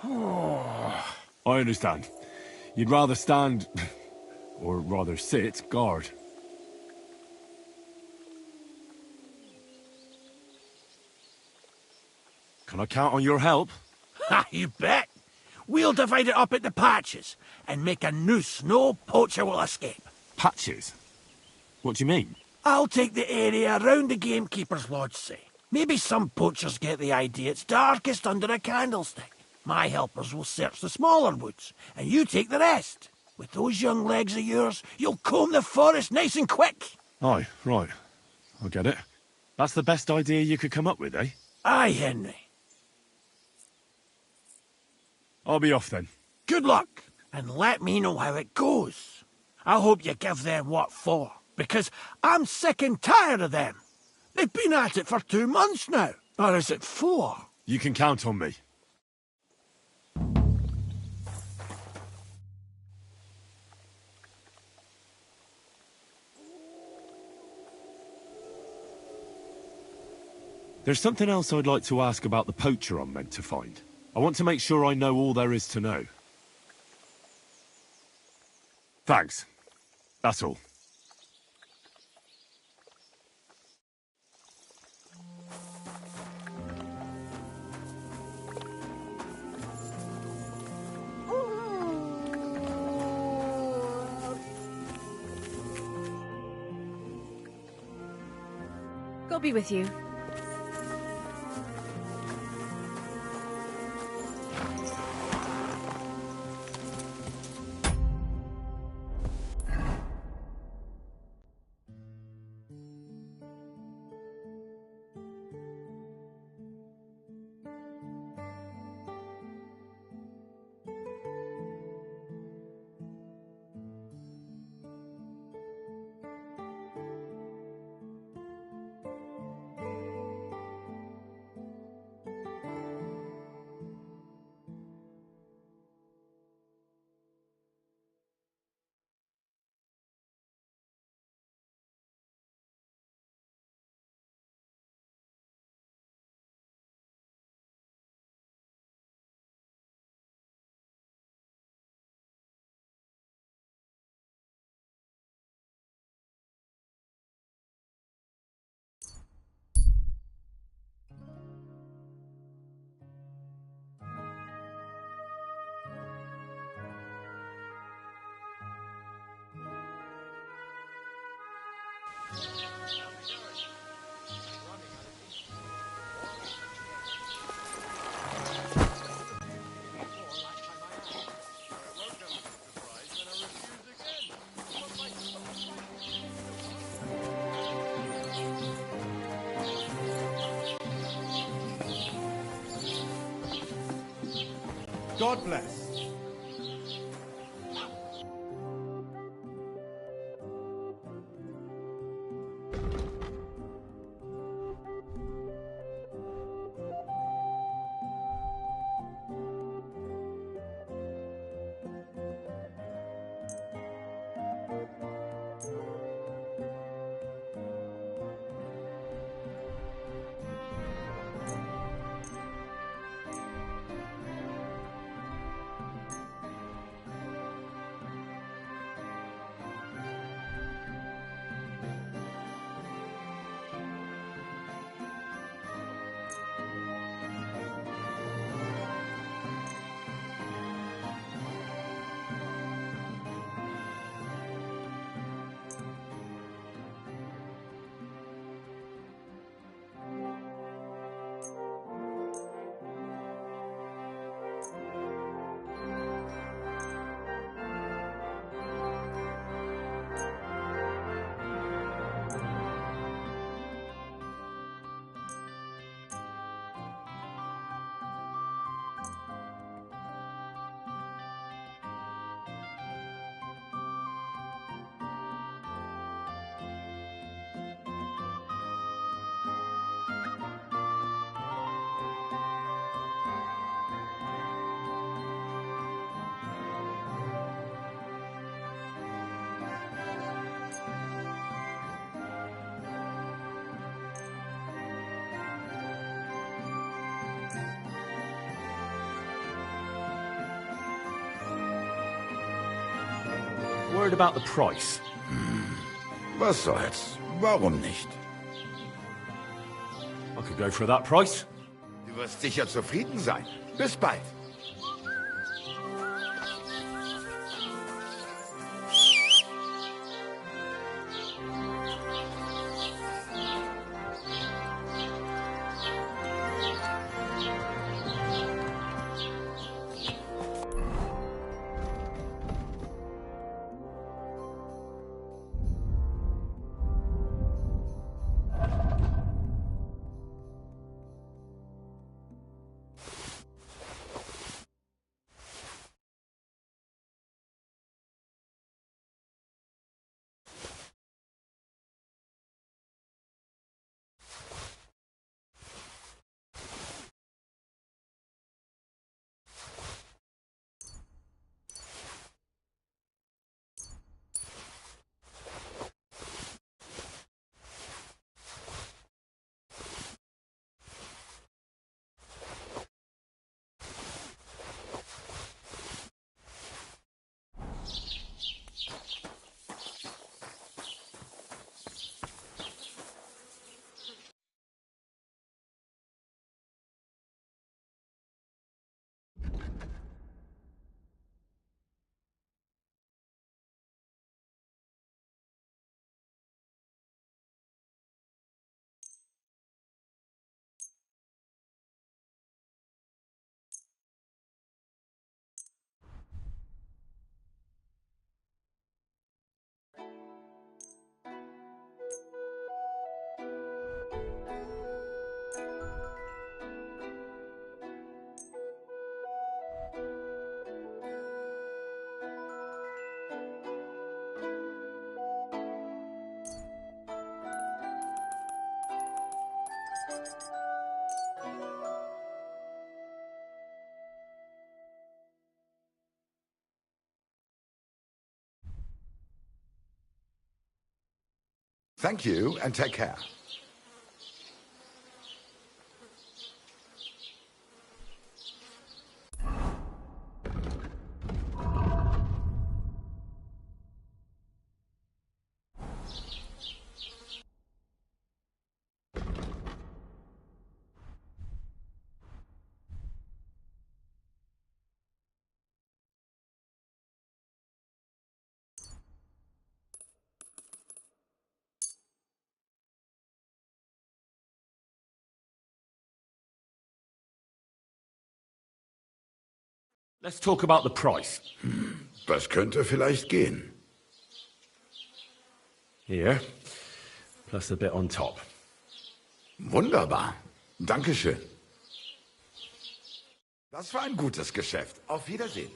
I understand. You'd rather stand... or rather sit guard. Can I count on your help? Ha, you bet. We'll divide it up into patches and make a noose no poacher will escape. Patches? What do you mean? I'll take the area around the gamekeeper's lodge, say. Maybe some poachers get the idea it's darkest under a candlestick. My helpers will search the smaller woods, and you take the rest. With those young legs of yours, you'll comb the forest nice and quick. Aye, right. I get it. That's the best idea you could come up with, eh? Aye, Henry. I'll be off then. Good luck, and let me know how it goes. I hope you give them what for, because I'm sick and tired of them. They've been at it for 2 months now. Or is it 4? You can count on me. There's something else I'd like to ask about the poacher I'm meant to find. I want to make sure I know all there is to know. Thanks. That's all. God be with you. God bless. Worried about the price? Was soll's? Warum nicht? I could go for that price. Du wirst sicher zufrieden sein. Bis bald. Thank you, and take care. Let's talk about the price. Das könnte vielleicht gehen. Here, plus a bit on top. Wunderbar. Dankeschön. Das war ein gutes Geschäft. Auf Wiedersehen.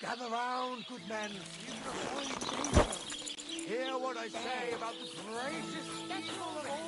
Gather round, good men. You shall find danger. Hear what I say about the greatest spectacle of all.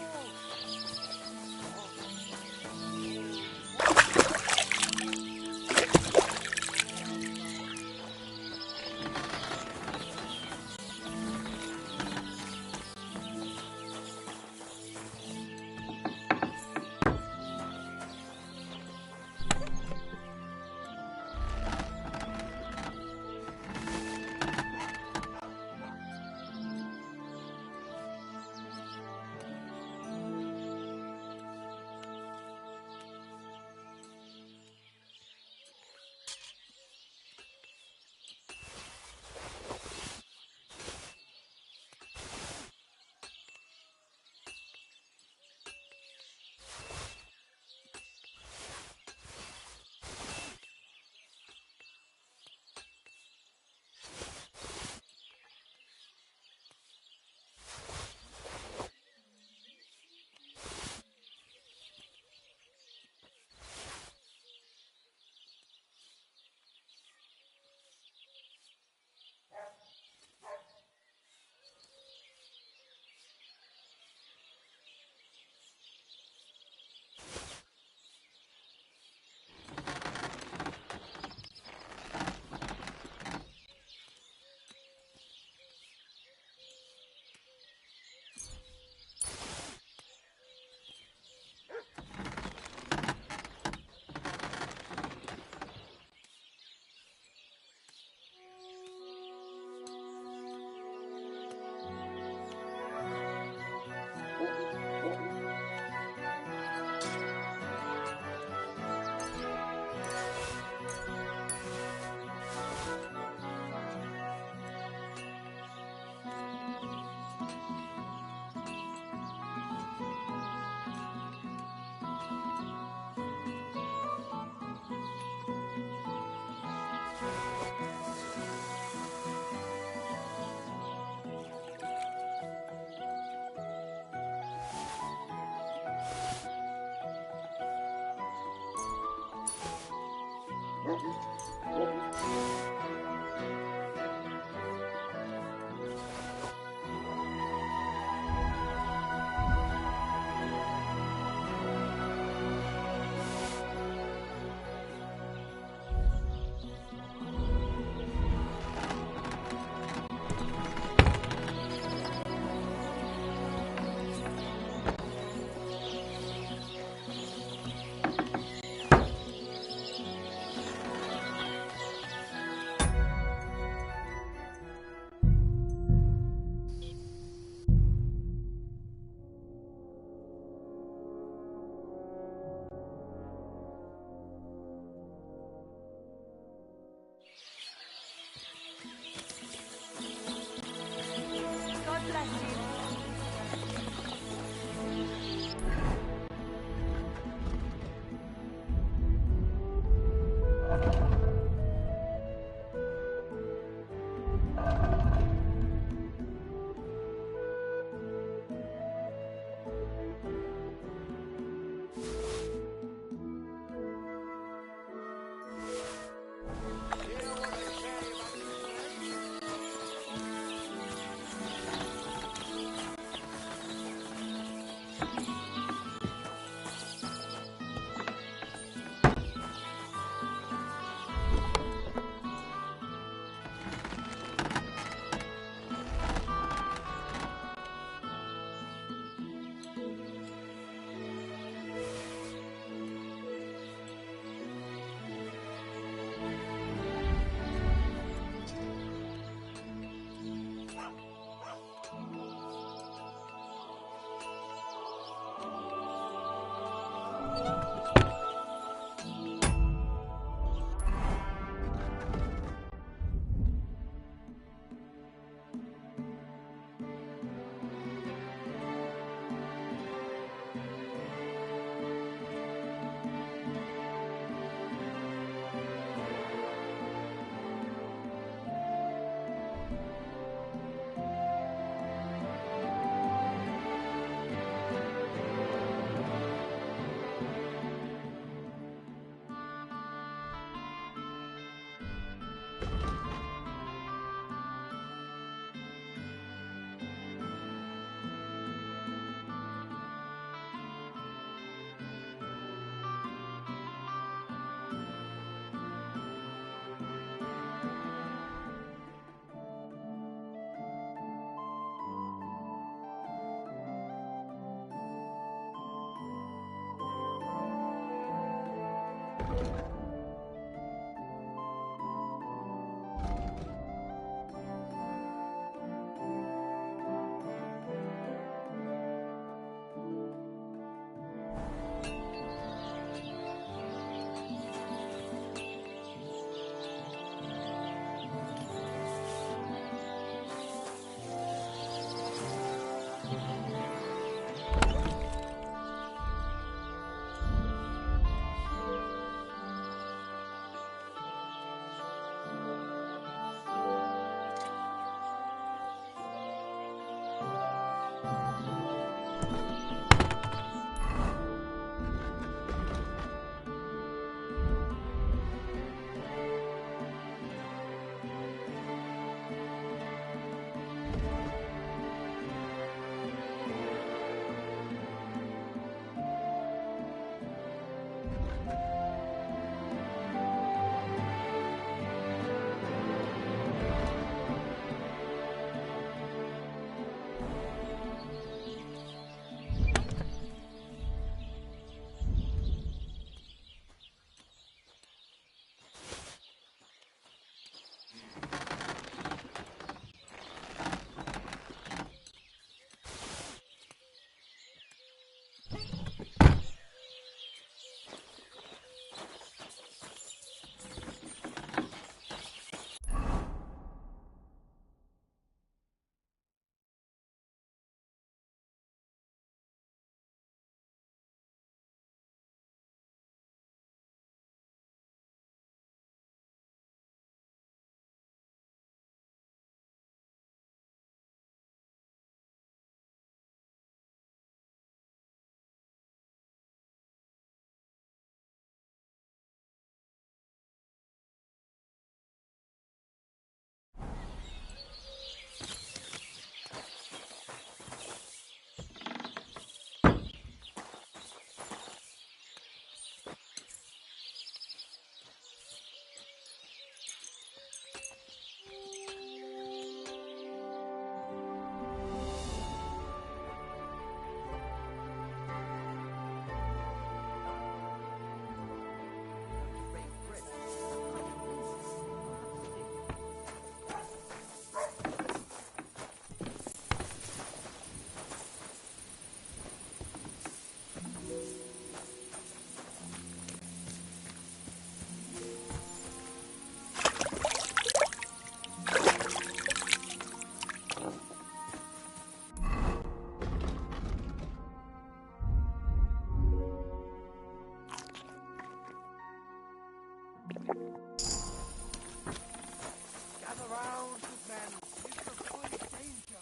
Gather round, good men. It's a great danger.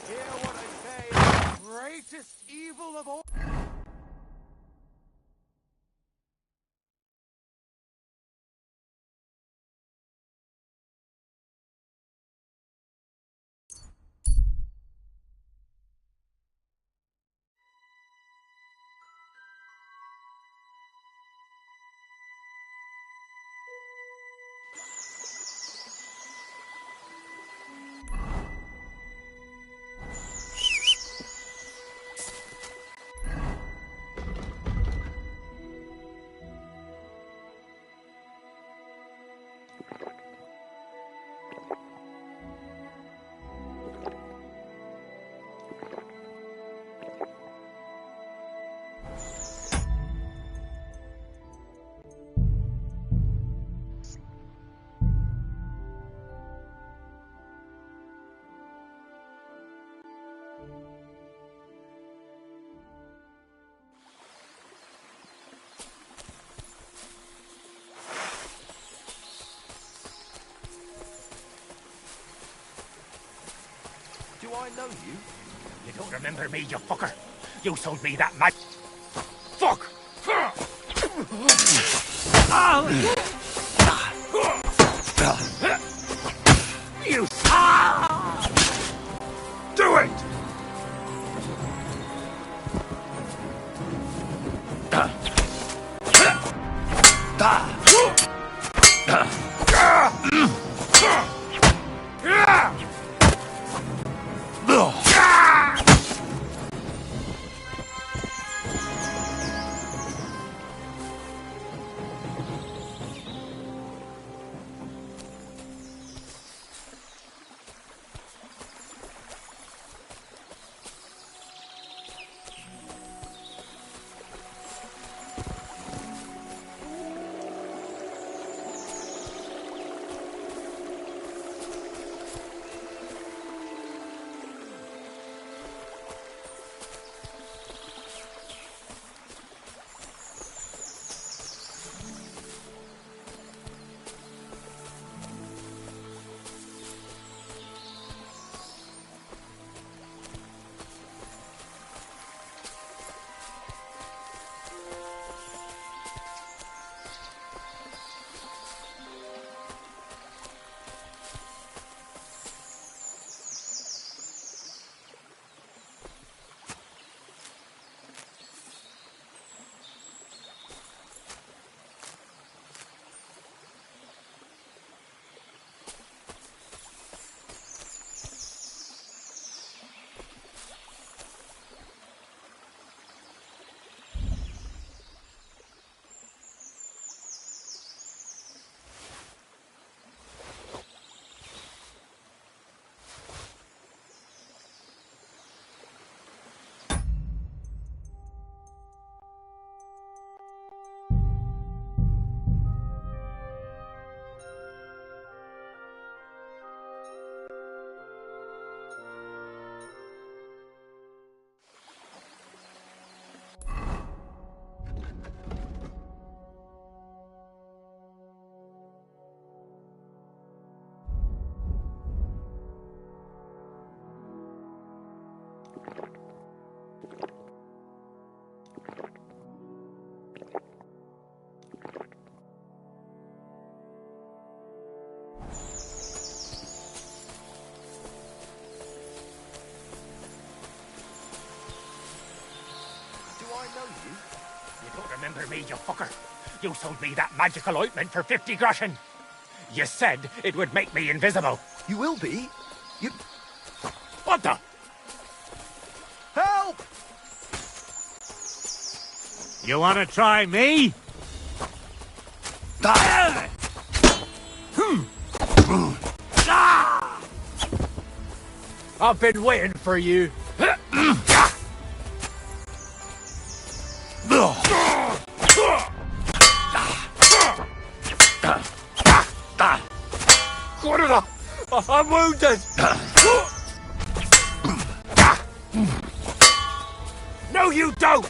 Hear what I say. Greatest evil of all. Do I know you? You don't remember me, you fucker. You sold me that match. Fuck! You... Do it! You don't remember me, you fucker. You sold me that magical ointment for 50 groschen. You said it would make me invisible. You will be. You... What the? Help! You want to try me? I've been waiting for you. I'm wounded. No, you don't.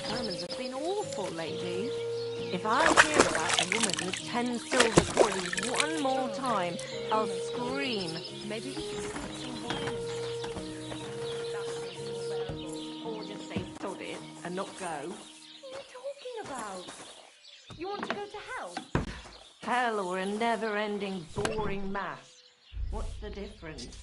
Sermons have been awful lately. If I hear about a woman with 10 silver coins one more time, I'll scream. Maybe we should start some violence. Or just say sod it and not go. What are you talking about? You want to go to hell? Hell or a never-ending boring mass. What's the difference?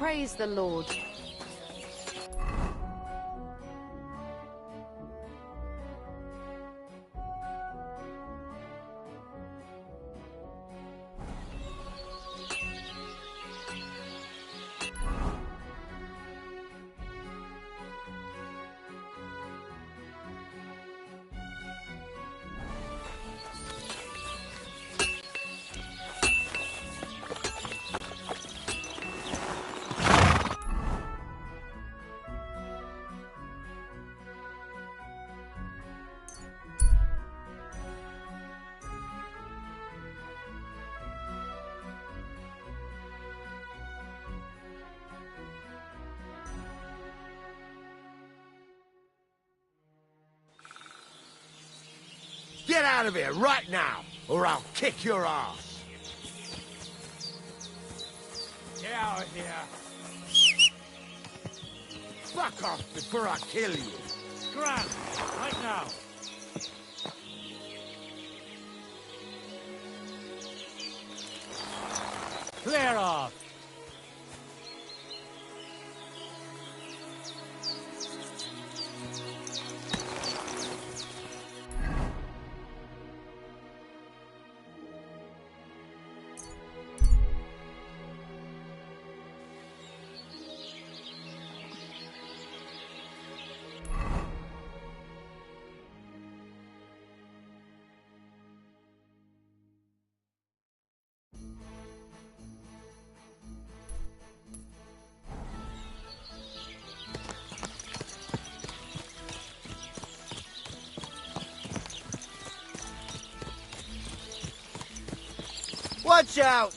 Praise the Lord. Get out of here right now, or I'll kick your ass. Get out of here. Fuck off before I kill you. Grant, right now. Clear off. Watch out!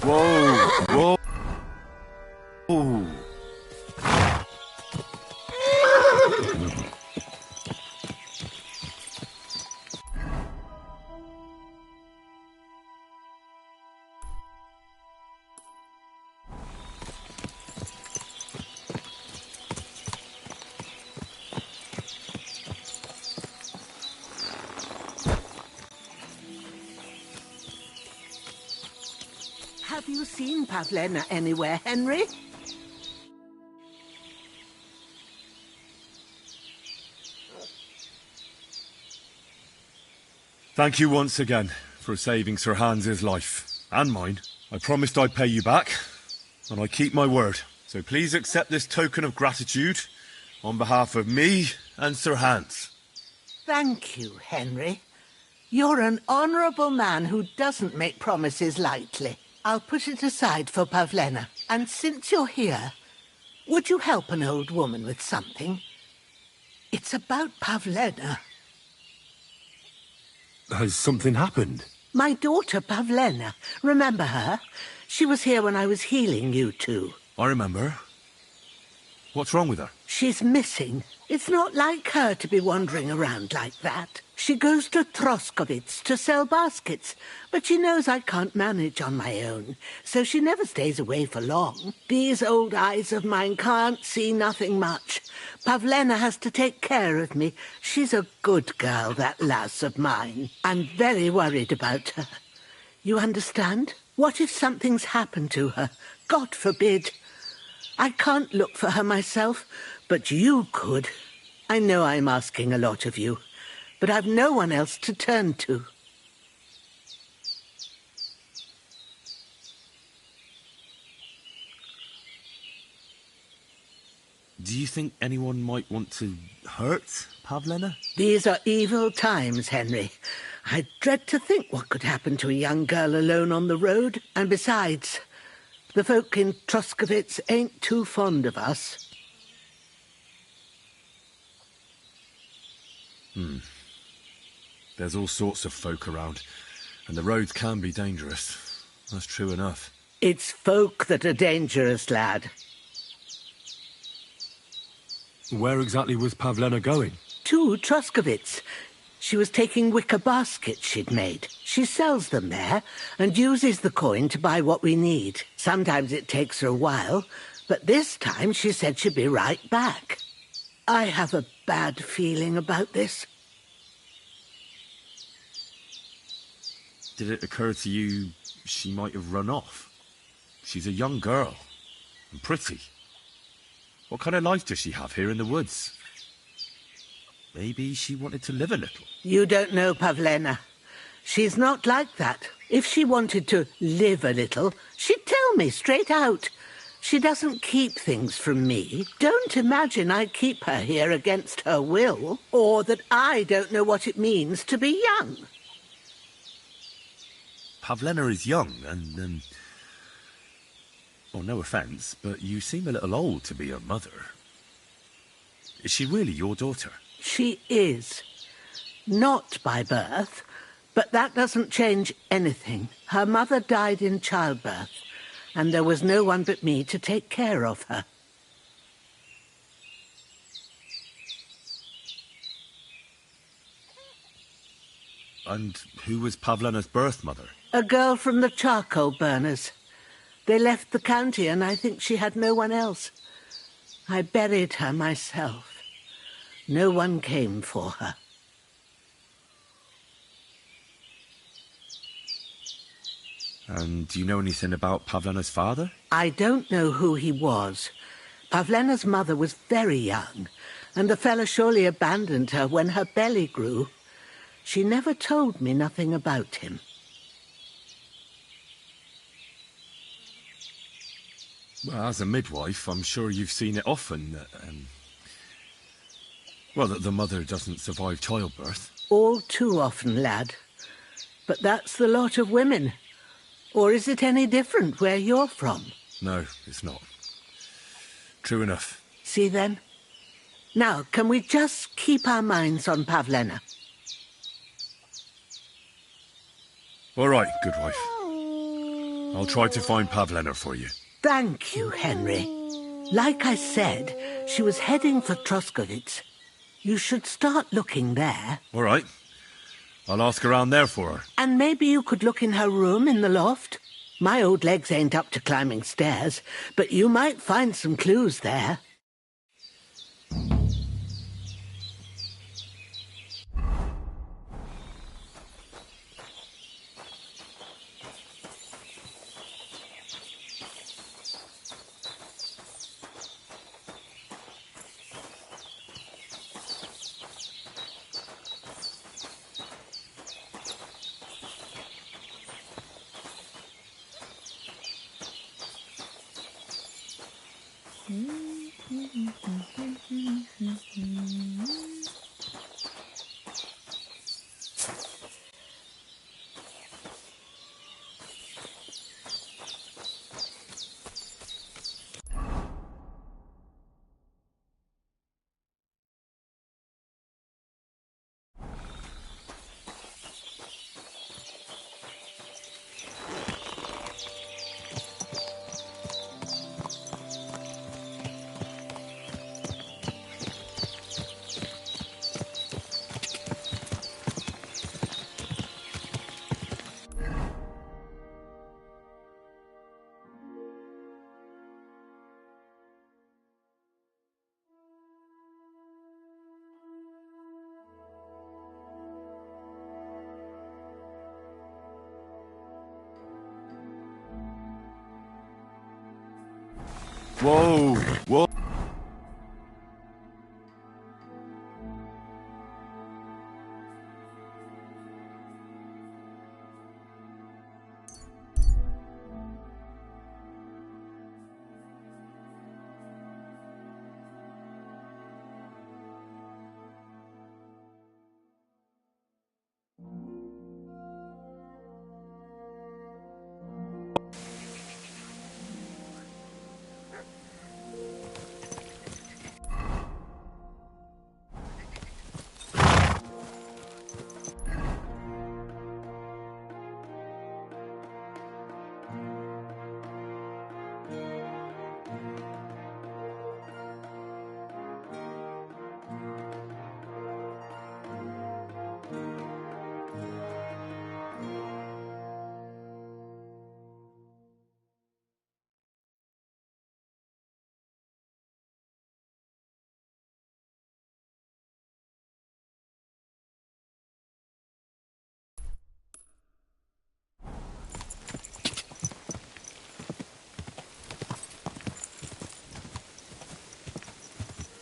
Whoa, whoa. seen Pavlena anywhere, Henry? Thank you once again for saving Sir Hans's life. And mine. I promised I'd pay you back, and I keep my word. So please accept this token of gratitude on behalf of me and Sir Hans. Thank you, Henry. You're an honourable man who doesn't make promises lightly. I'll put it aside for Pavlena. And since you're here, would you help an old woman with something? It's about Pavlena. Has something happened? My daughter, Pavlena. Remember her? She was here when I was healing you two. I remember. What's wrong with her? She's missing. It's not like her to be wandering around like that. She goes to Troskovitz to sell baskets, but she knows I can't manage on my own, so she never stays away for long. These old eyes of mine can't see nothing much. Pavlena has to take care of me. She's a good girl, that lass of mine. I'm very worried about her. You understand? What if something's happened to her? God forbid. I can't look for her myself, but you could. I know I'm asking a lot of you, but I've no one else to turn to. Do you think anyone might want to hurt Pavlena? These are evil times, Henry. I dread to think what could happen to a young girl alone on the road. And besides, the folk in Troskovitz ain't too fond of us. There's all sorts of folk around, and the roads can be dangerous. That's true enough. It's folk that are dangerous, lad. Where exactly was Pavlena going? To Troskovitz. She was taking wicker baskets she'd made. She sells them there and uses the coin to buy what we need. Sometimes it takes her a while, but this time she said she'd be right back. I have a bad feeling about this. Did it occur to you she might have run off? She's a young girl, and pretty. What kind of life does she have here in the woods? Maybe she wanted to live a little. You don't know Pavlena. She's not like that. If she wanted to live a little, she'd tell me straight out. She doesn't keep things from me. Don't imagine I keep her here against her will, or that I don't know what it means to be young. Pavlena is young, and, well, no offence, but you seem a little old to be her mother. Is she really your daughter? She is. Not by birth, but that doesn't change anything. Her mother died in childbirth, and there was no one but me to take care of her. And who was Pavlena's birth mother? A girl from the charcoal burners. They left the county, and I think she had no one else. I buried her myself. No one came for her. And do you know anything about Pavlena's father? I don't know who he was. Pavlena's mother was very young, and the fella surely abandoned her when her belly grew. She never told me nothing about him. Well, as a midwife, I'm sure you've seen it often that, well, that the mother doesn't survive childbirth. All too often, lad. But that's the lot of women. Or is it any different where you're from? No, it's not. True enough. See then? Now, can we just keep our minds on Pavlena? All right, good wife. I'll try to find Pavlena for you. Thank you, Henry. Like I said, she was heading for Troskovitz. You should start looking there. All right. I'll ask around there for her. And maybe you could look in her room in the loft. My old legs ain't up to climbing stairs, but you might find some clues there. Whoa, whoa.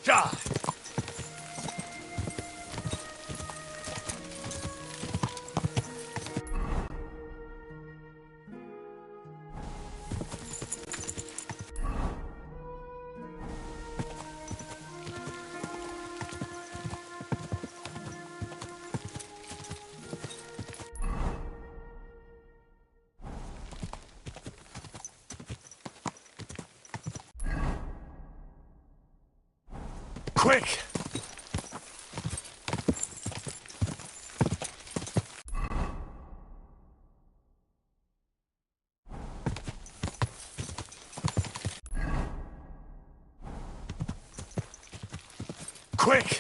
Ja! Quick! Quick!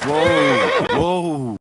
Whoa, whoa.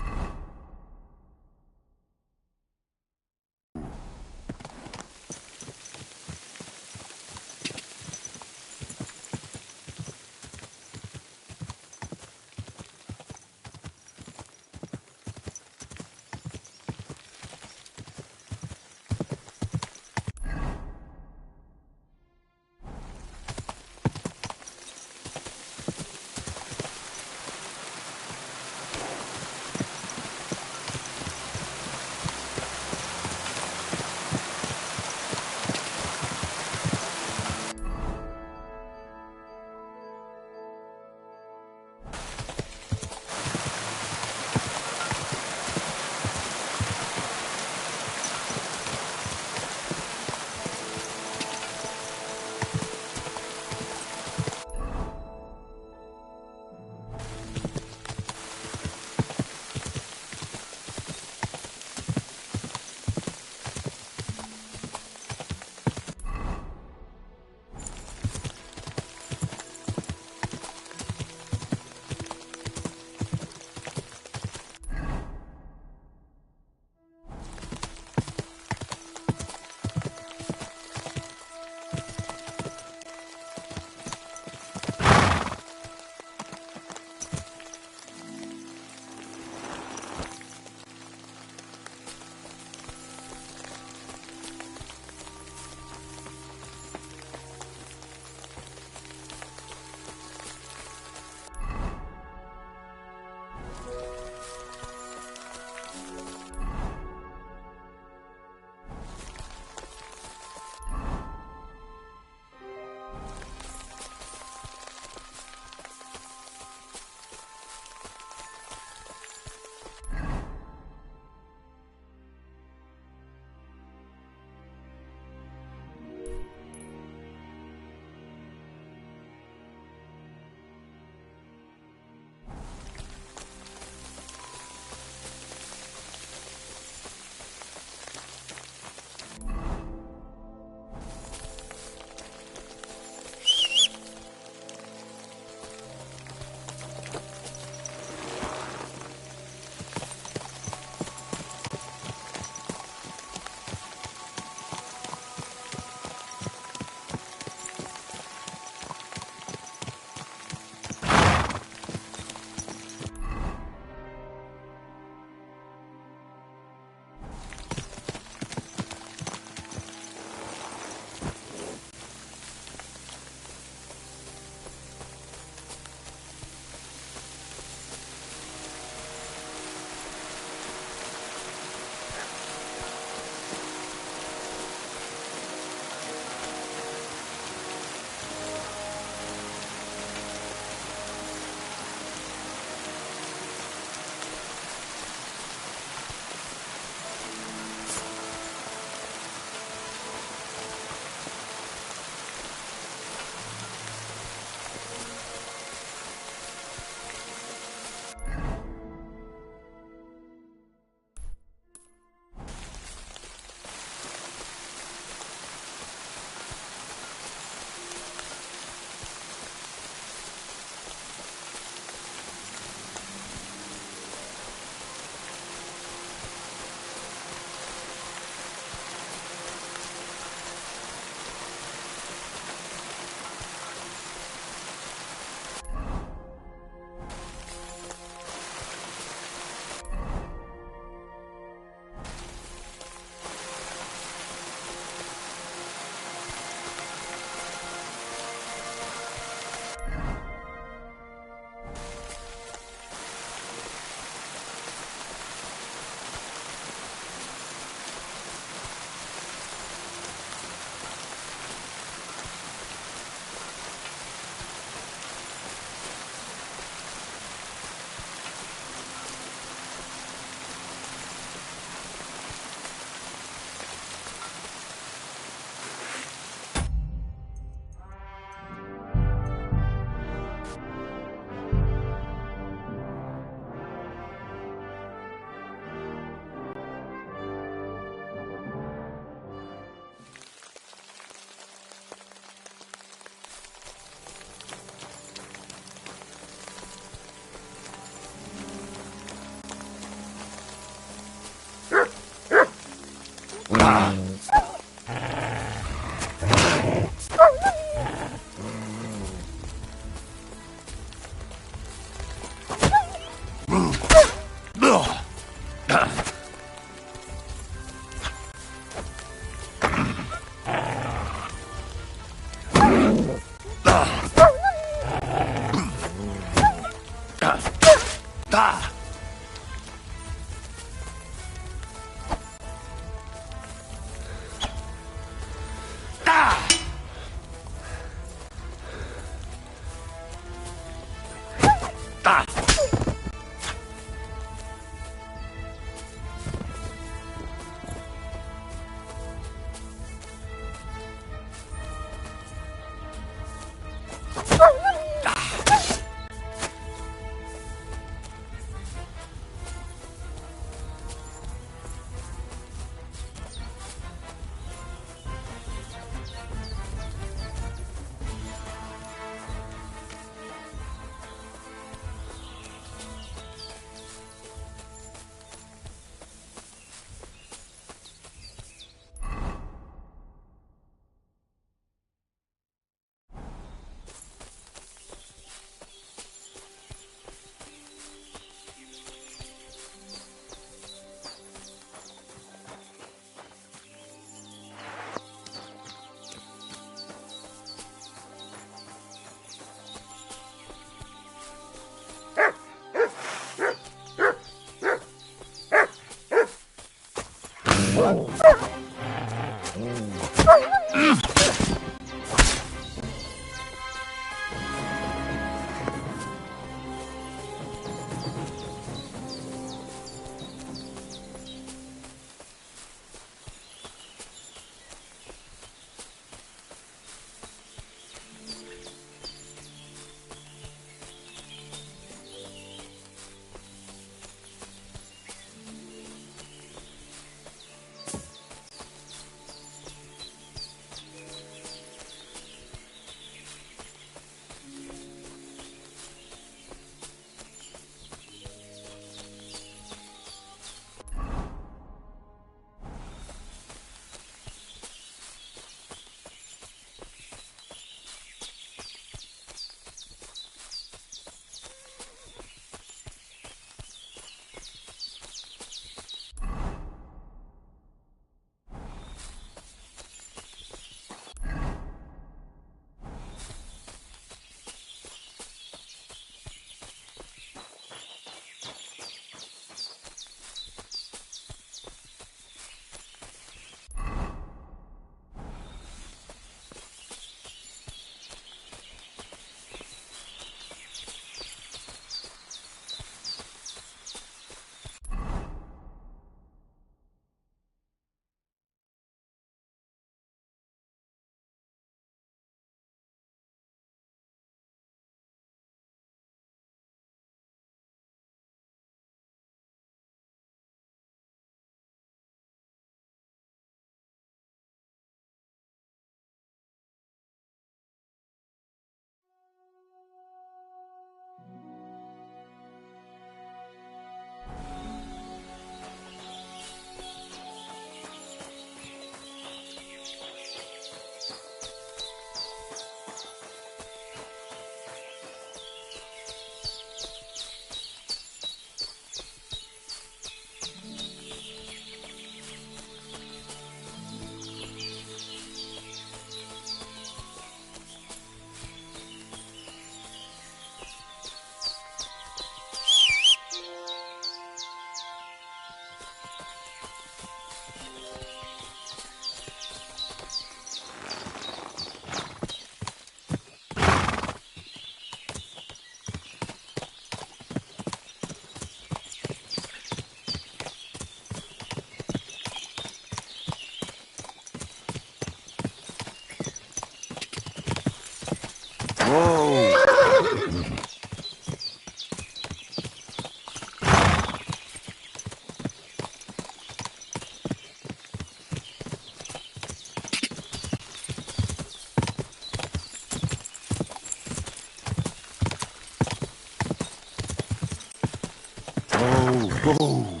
Whoa.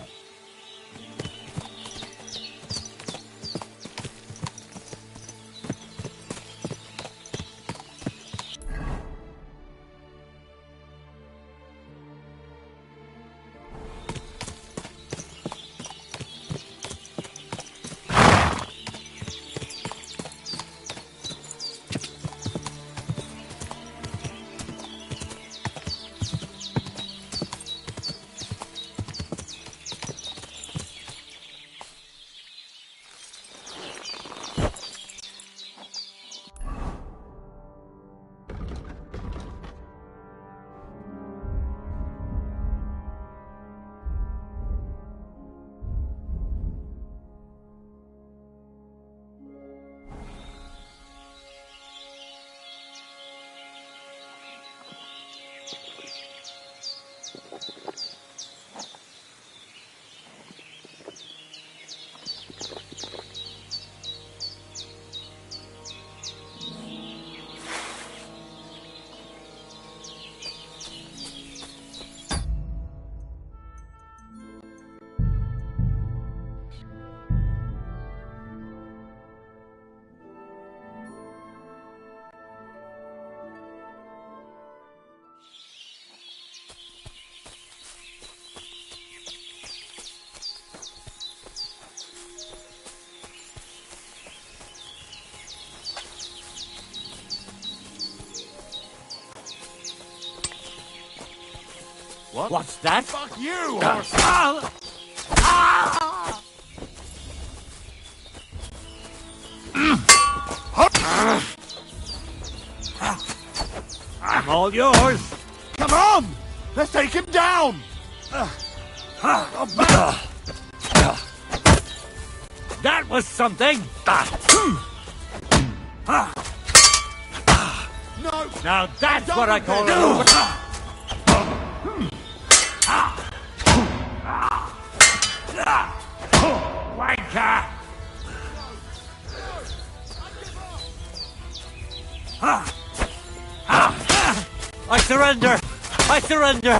What? What's that? Fuck you, horse! I'm all yours. Come on! Let's take him down! That was something. No! Now that's what I call wanker. I surrender. I surrender.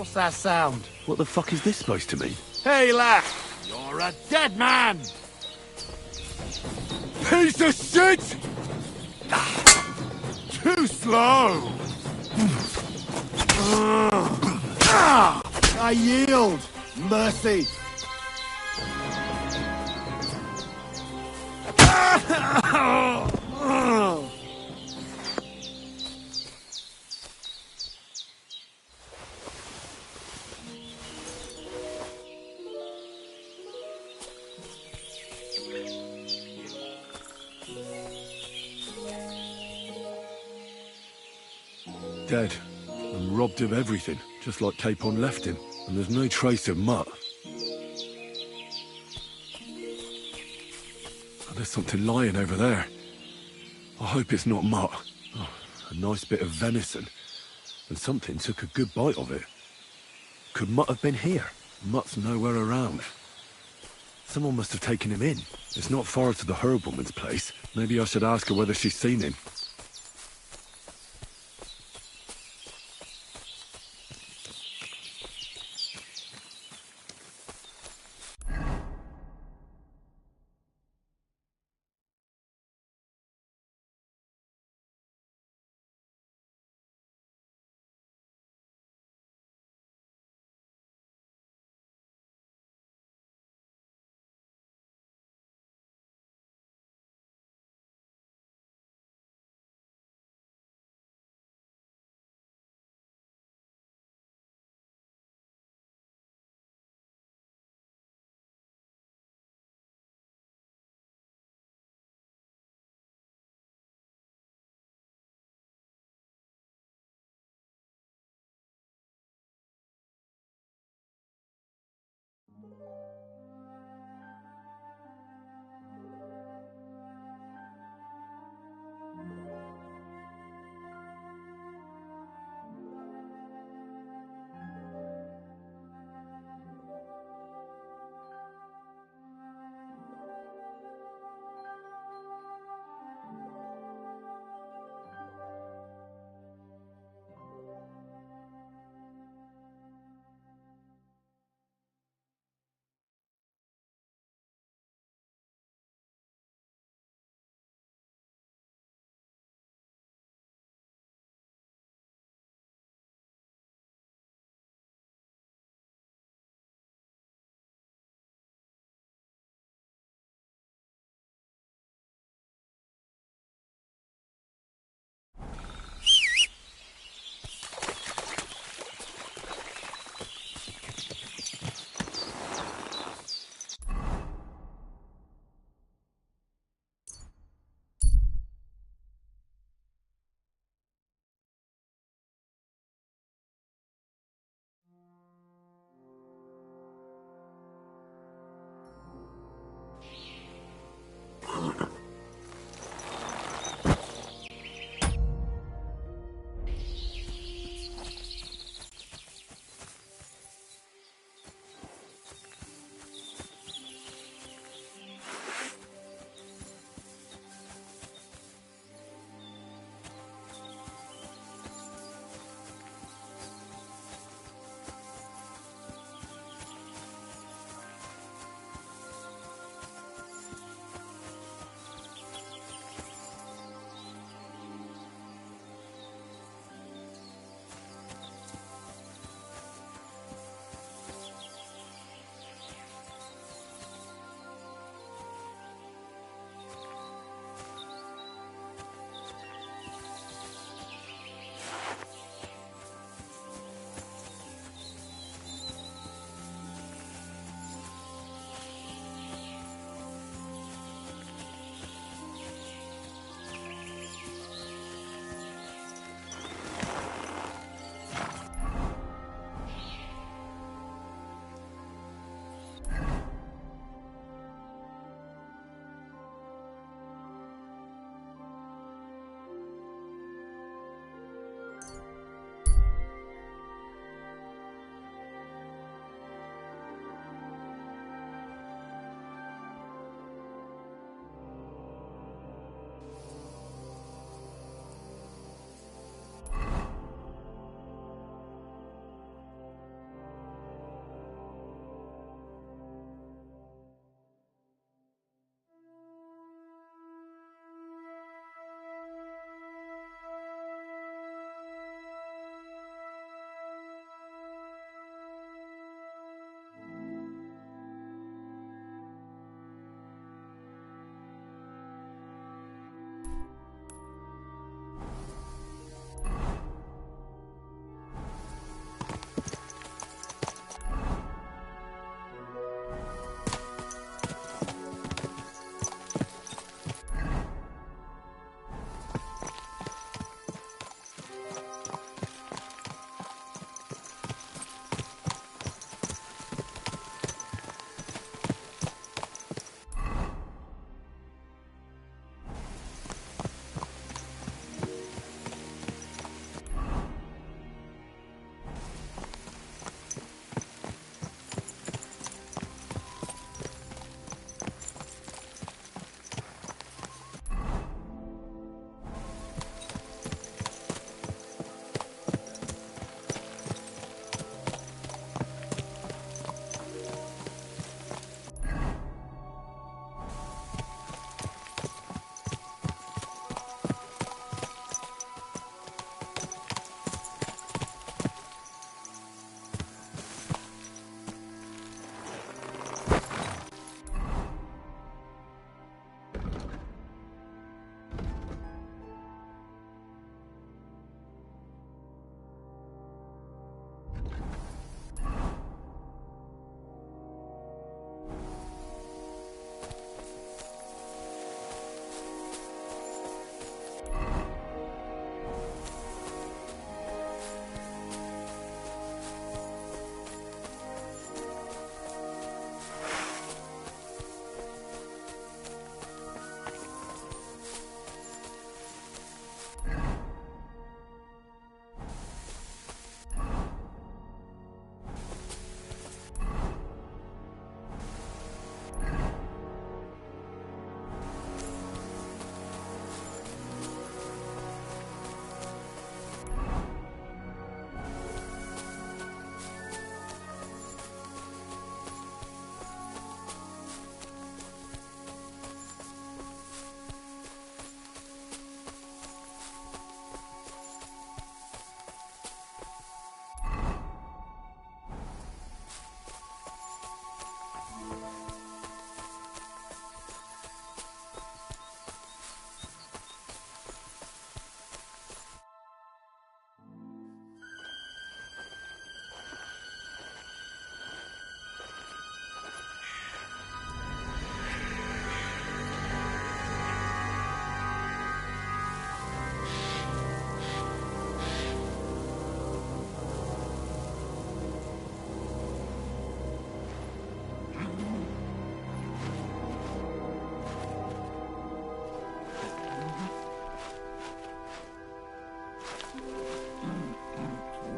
What's that sound? What the fuck is this supposed to mean? Hey, lad! You're a dead man! Piece of shit! Too slow! I yield! Mercy! Dead. And robbed of everything, just like Capon left him. And there's no trace of Mutt. Oh, there's something lying over there. I hope it's not Mutt. Oh, a nice bit of venison. And something took a good bite of it. Could Mutt have been here? Mutt's nowhere around. Someone must have taken him in. It's not far to the herb woman's place. Maybe I should ask her whether she's seen him.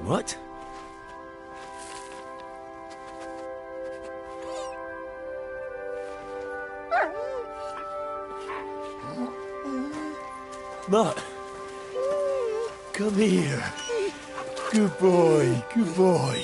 What? Mutt, come here. Good boy, good boy.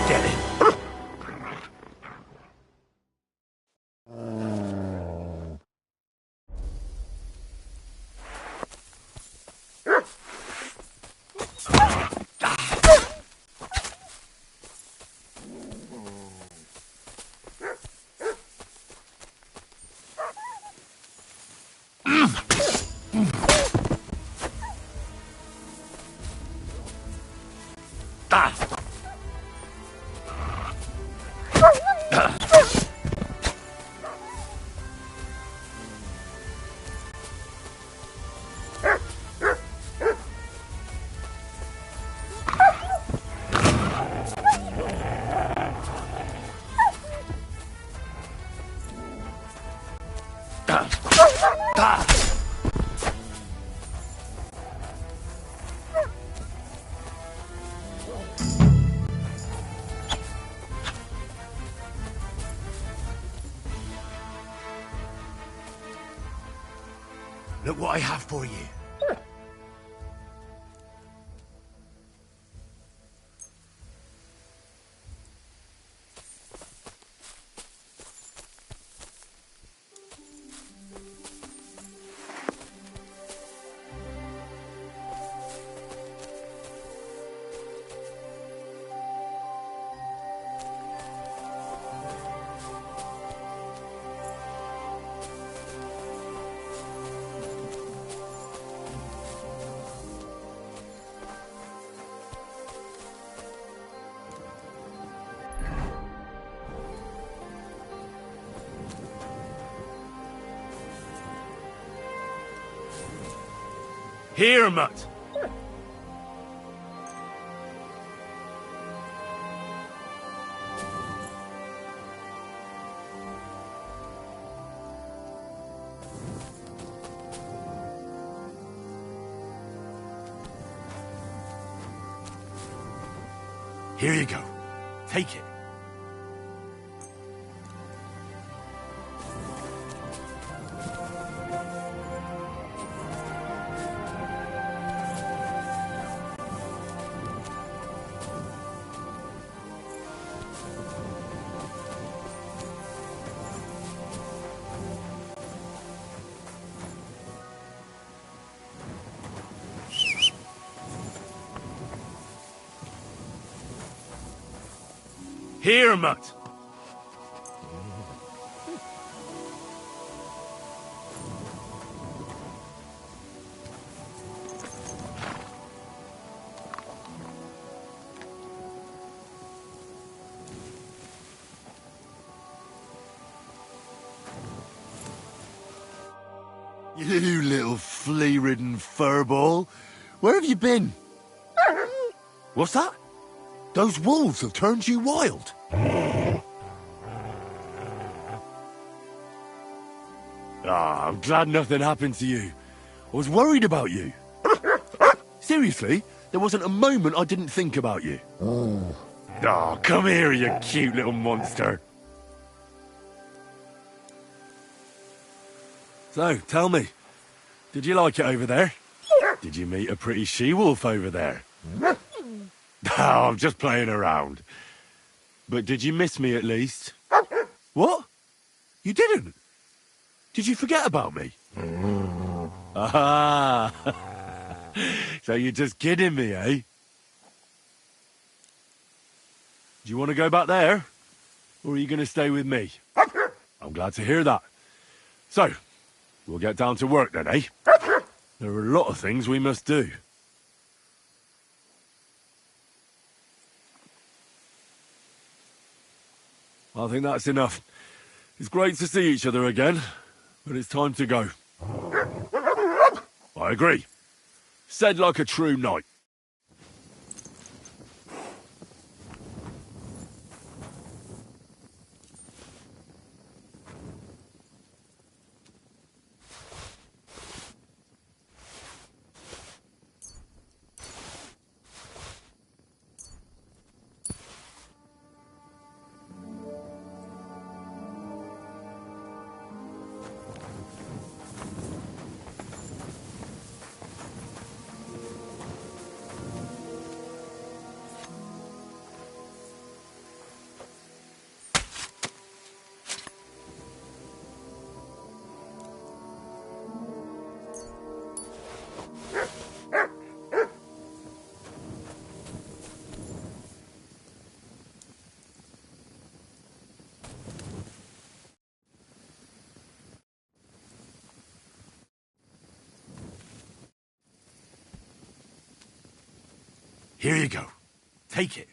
Get it. Look what I have for you. Here, Mutt. Here you go. Take it. Here, Mutt. You little flea-ridden furball. Where have you been? What's that? Those wolves have turned you wild. Ah, I'm glad nothing happened to you. I was worried about you. Seriously, there wasn't a moment I didn't think about you. Oh, come here, you cute little monster. So, tell me, did you like it over there? Did you meet a pretty she-wolf over there? Oh, I'm just playing around. But did you miss me at least? What? You didn't? Did you forget about me? Ah, so you're just kidding me, eh? Do you want to go back there? Or are you going to stay with me? I'm glad to hear that. So, we'll get down to work then, eh? There are a lot of things we must do. I think that's enough. It's great to see each other again, but it's time to go. I agree. Said like a true knight. Here you go. Take it.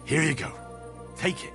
Here you go. Take it.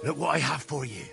Look what I have for you.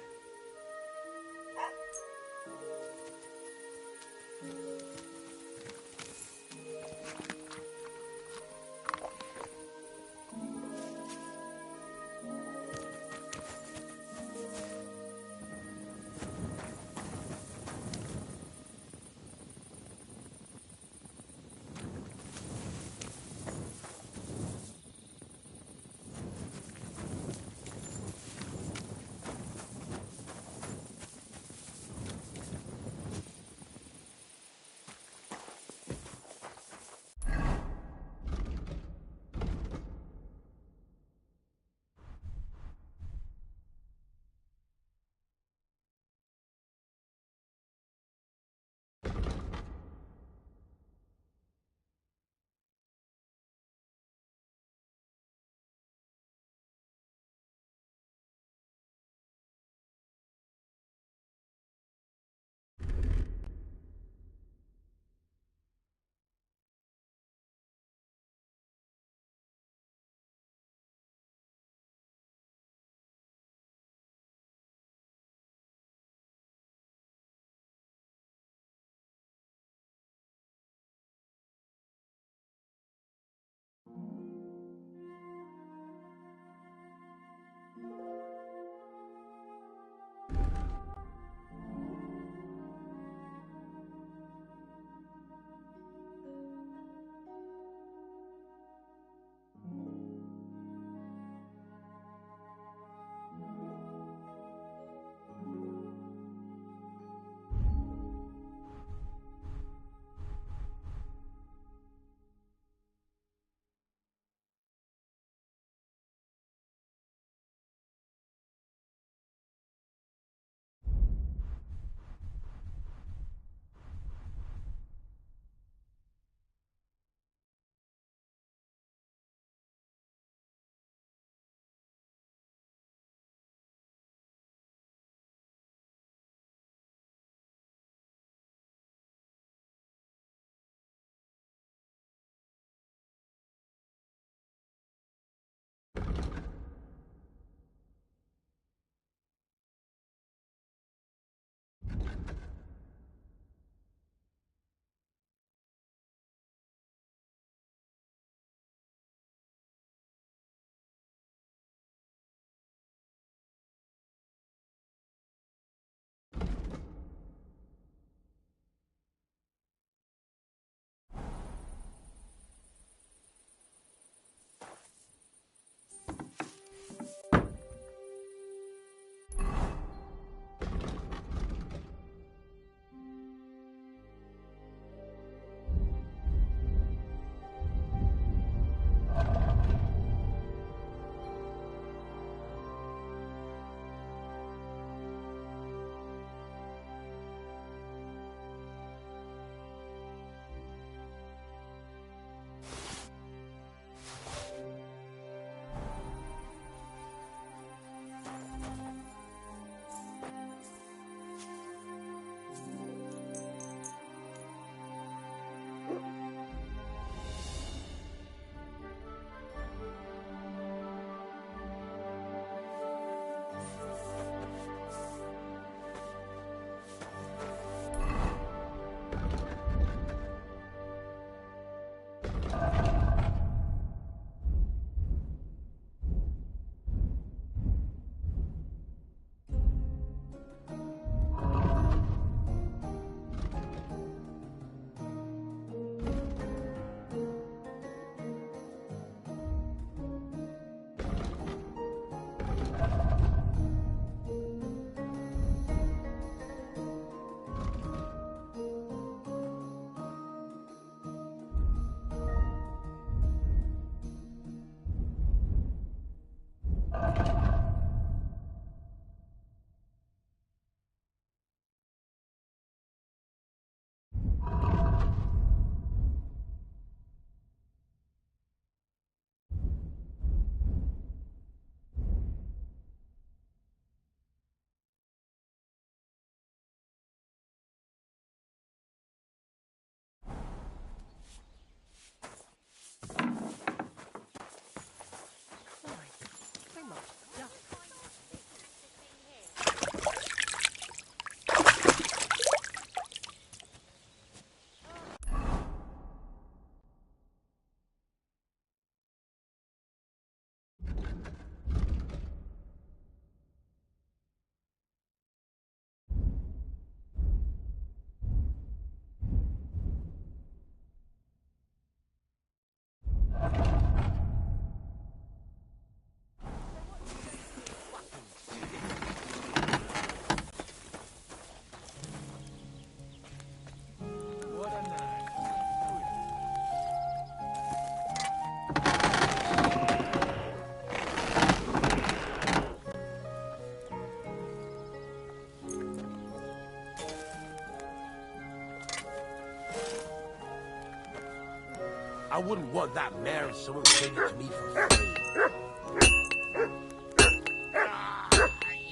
I wouldn't want that mare if someone gave it to me for free.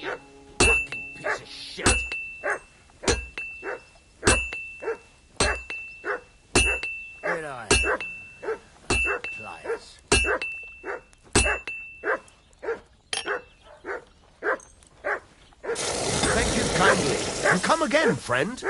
You fucking piece of shit. Good eye. Pliers. Thank you kindly. And come again, friend.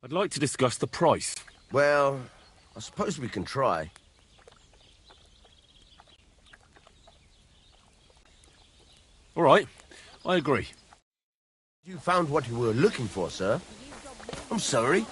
I'd like to discuss the price. Well, I suppose we can try. All right, I agree. You found what you were looking for, sir. I'm sorry.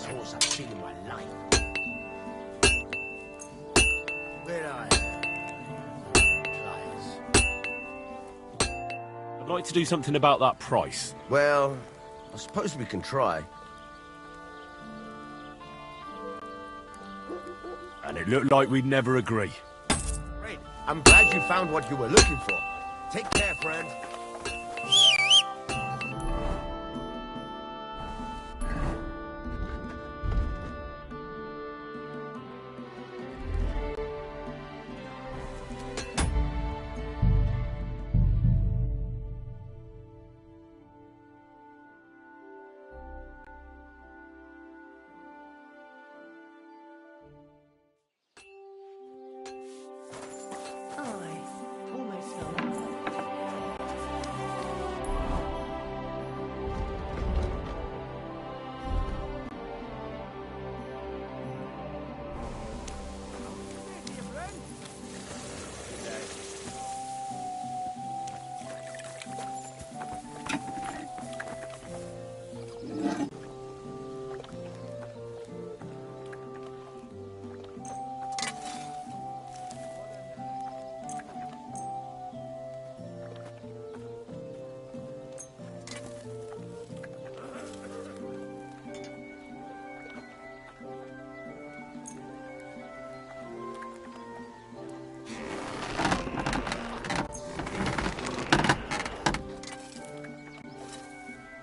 fastest horse I've seen in my life. Where are you? I'd like to do something about that price. Well, I suppose we can try. And it looked like we'd never agree. Great. I'm glad you found what you were looking for. Take care, friend. Almost done.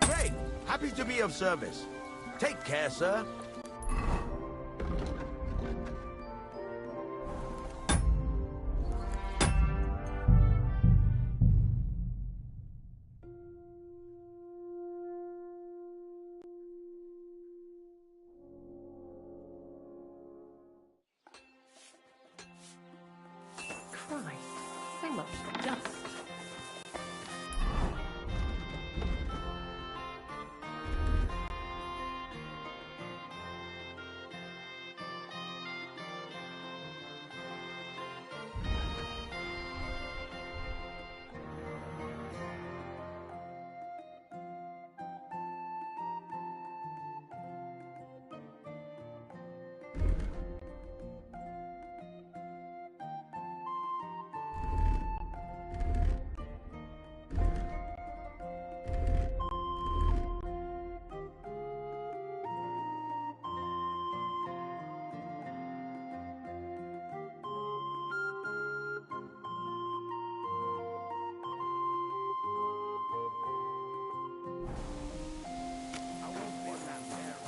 Great. Happy to be of service. Take care, sir. Christ, so much dust.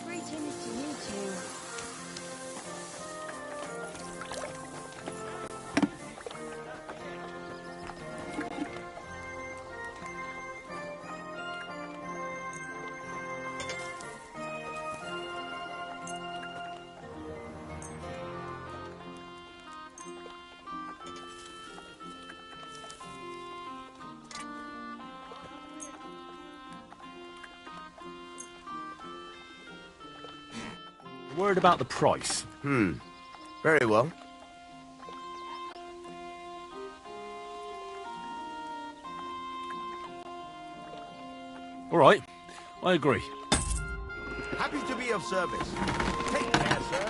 Greetings to you too. A word about the price. Very well. All right, I agree. Happy to be of service. Take care, sir.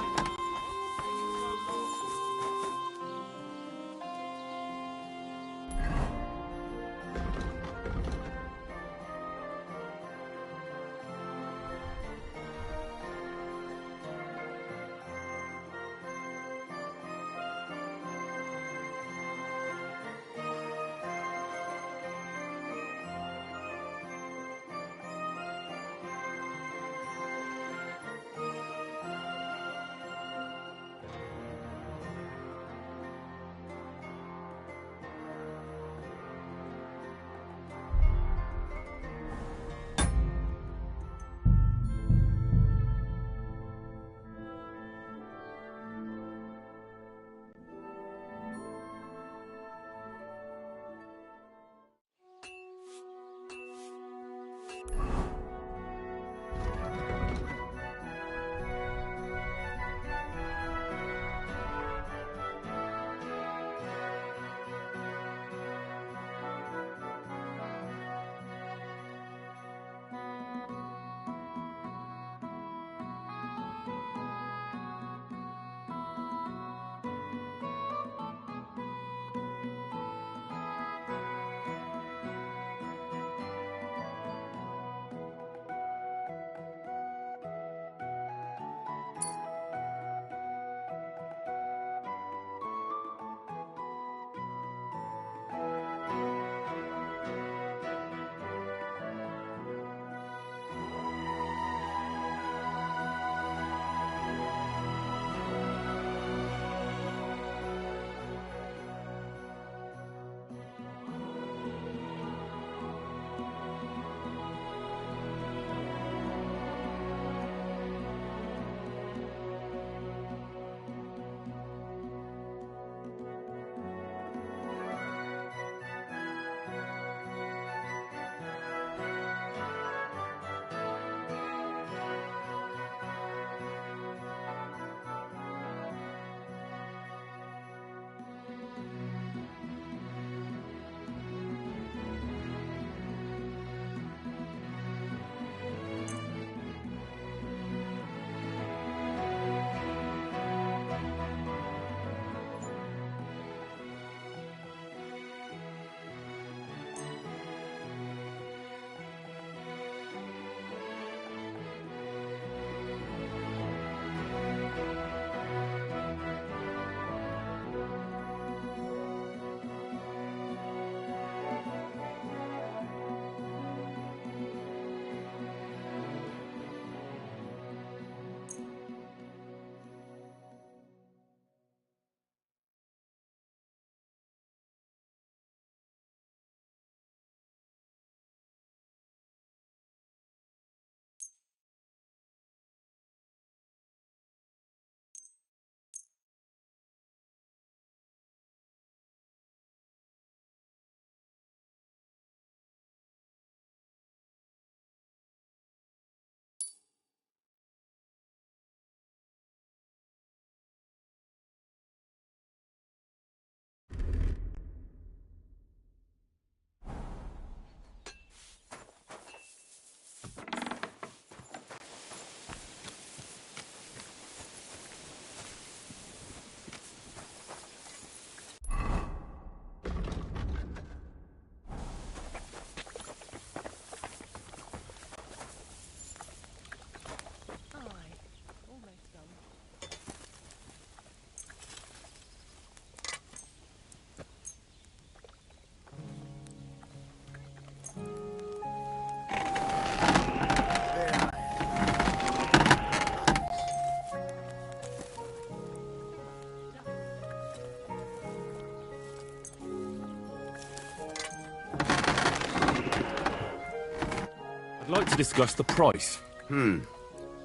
like to discuss the price.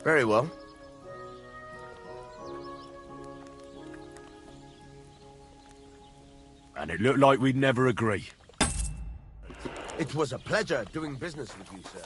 Very well. And it looked like we'd never agree. It was a pleasure doing business with you, sir.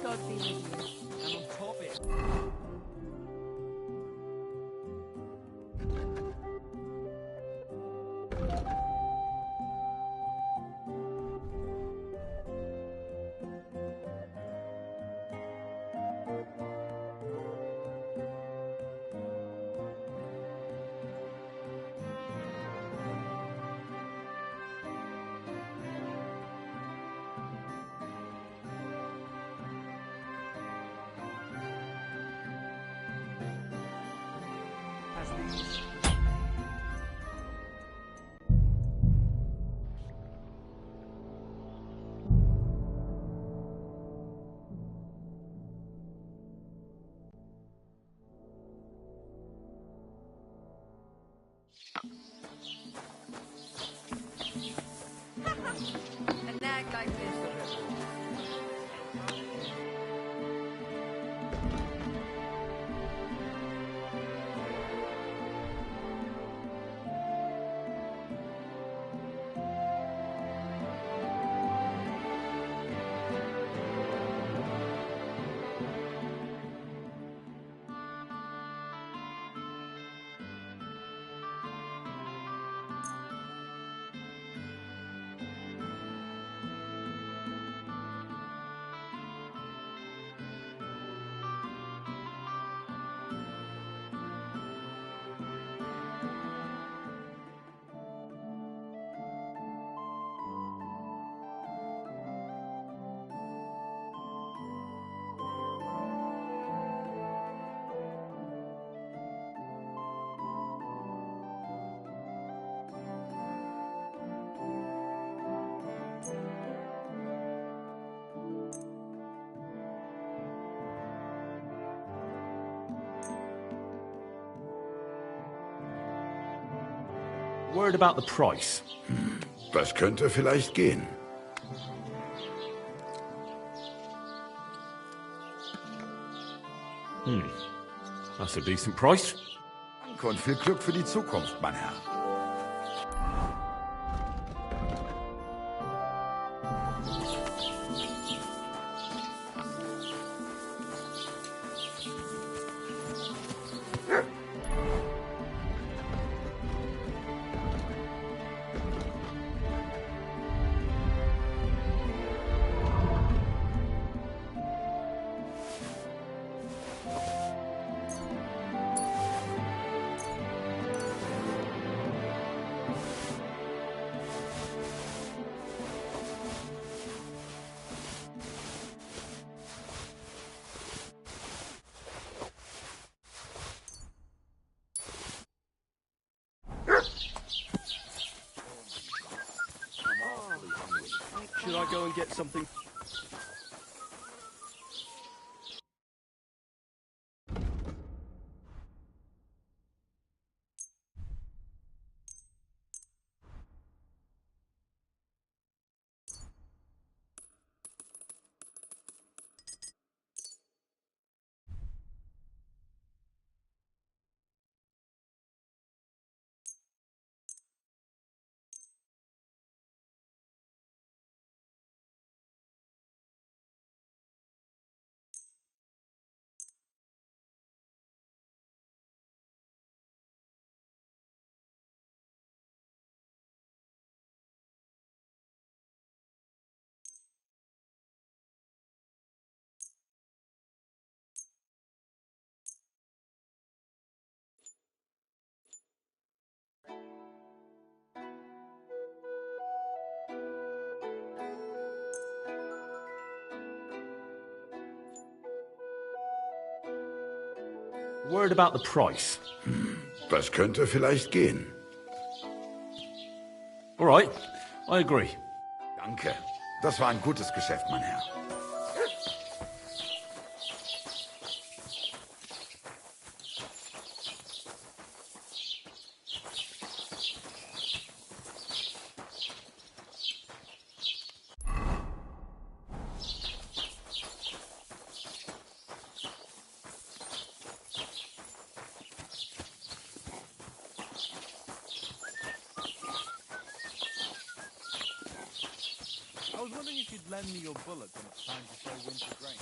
God be with you. And on top of it. As these. A nag like this. Word about the price. Das könnte vielleicht gehen. That's a decent price. Danke und viel Glück für die Zukunft, mein Herr. Should I go and get something? Word about the price. Das könnte vielleicht gehen. All right, I agree. Danke. Das war ein gutes Geschäft, mein Herr. I was wondering if you'd lend me your bullets when it's time to sow winter grain.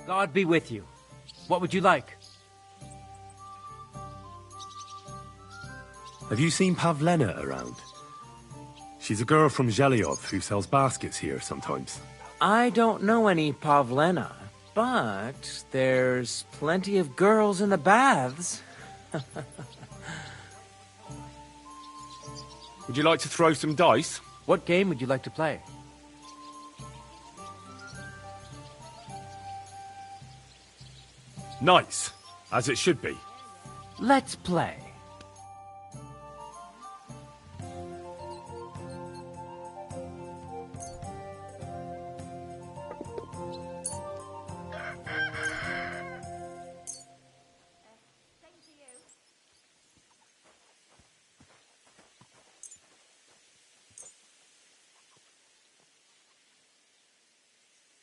God be with you. What would you like? Have you seen Pavlena around? She's a girl from Zhelyov who sells baskets here sometimes. I don't know any Pavlena, but there's plenty of girls in the baths. Would you like to throw some dice? What game would you like to play? Nice, as it should be. Let's play.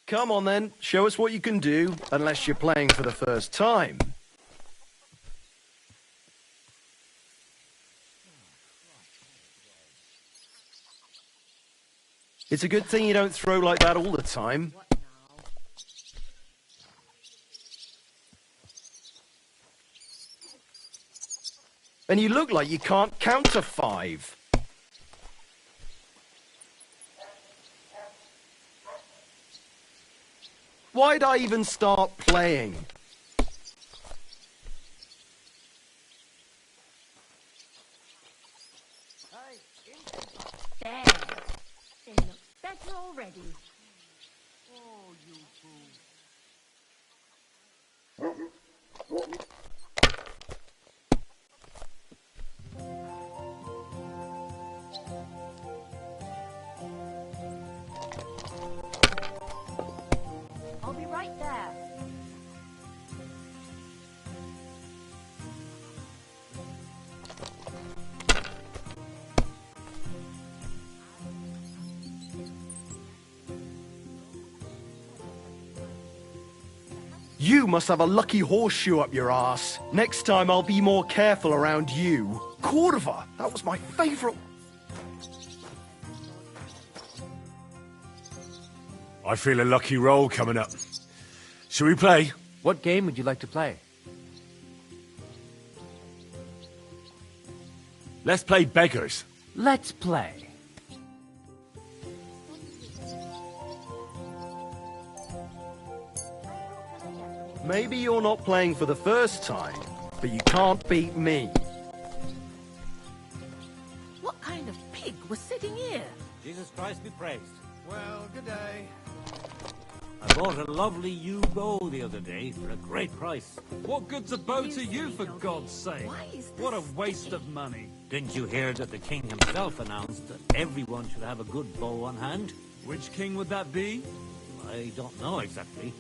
Come on then, show us what you can do, unless you're playing for the first time. It's a good thing you don't throw like that all the time. And you look like you can't count to 5. Why'd I even start playing? There. It looks better already. Oh, you fool. I'll be right there. You must have a lucky horseshoe up your ass. Next time I'll be more careful around you. Cordova, that was my favorite. I feel a lucky roll coming up. Shall we play? What game would you like to play? Let's play beggars. Let's play. Maybe you're not playing for the first time, but you can't beat me. What kind of pig was sitting here? Jesus Christ be praised. Well, good day. I bought a lovely yew bow the other day for a great price. What good's a bow to you, for God's sake? What a waste of money. Didn't you hear that the king himself announced that everyone should have a good bow on hand? Which king would that be? I don't know exactly.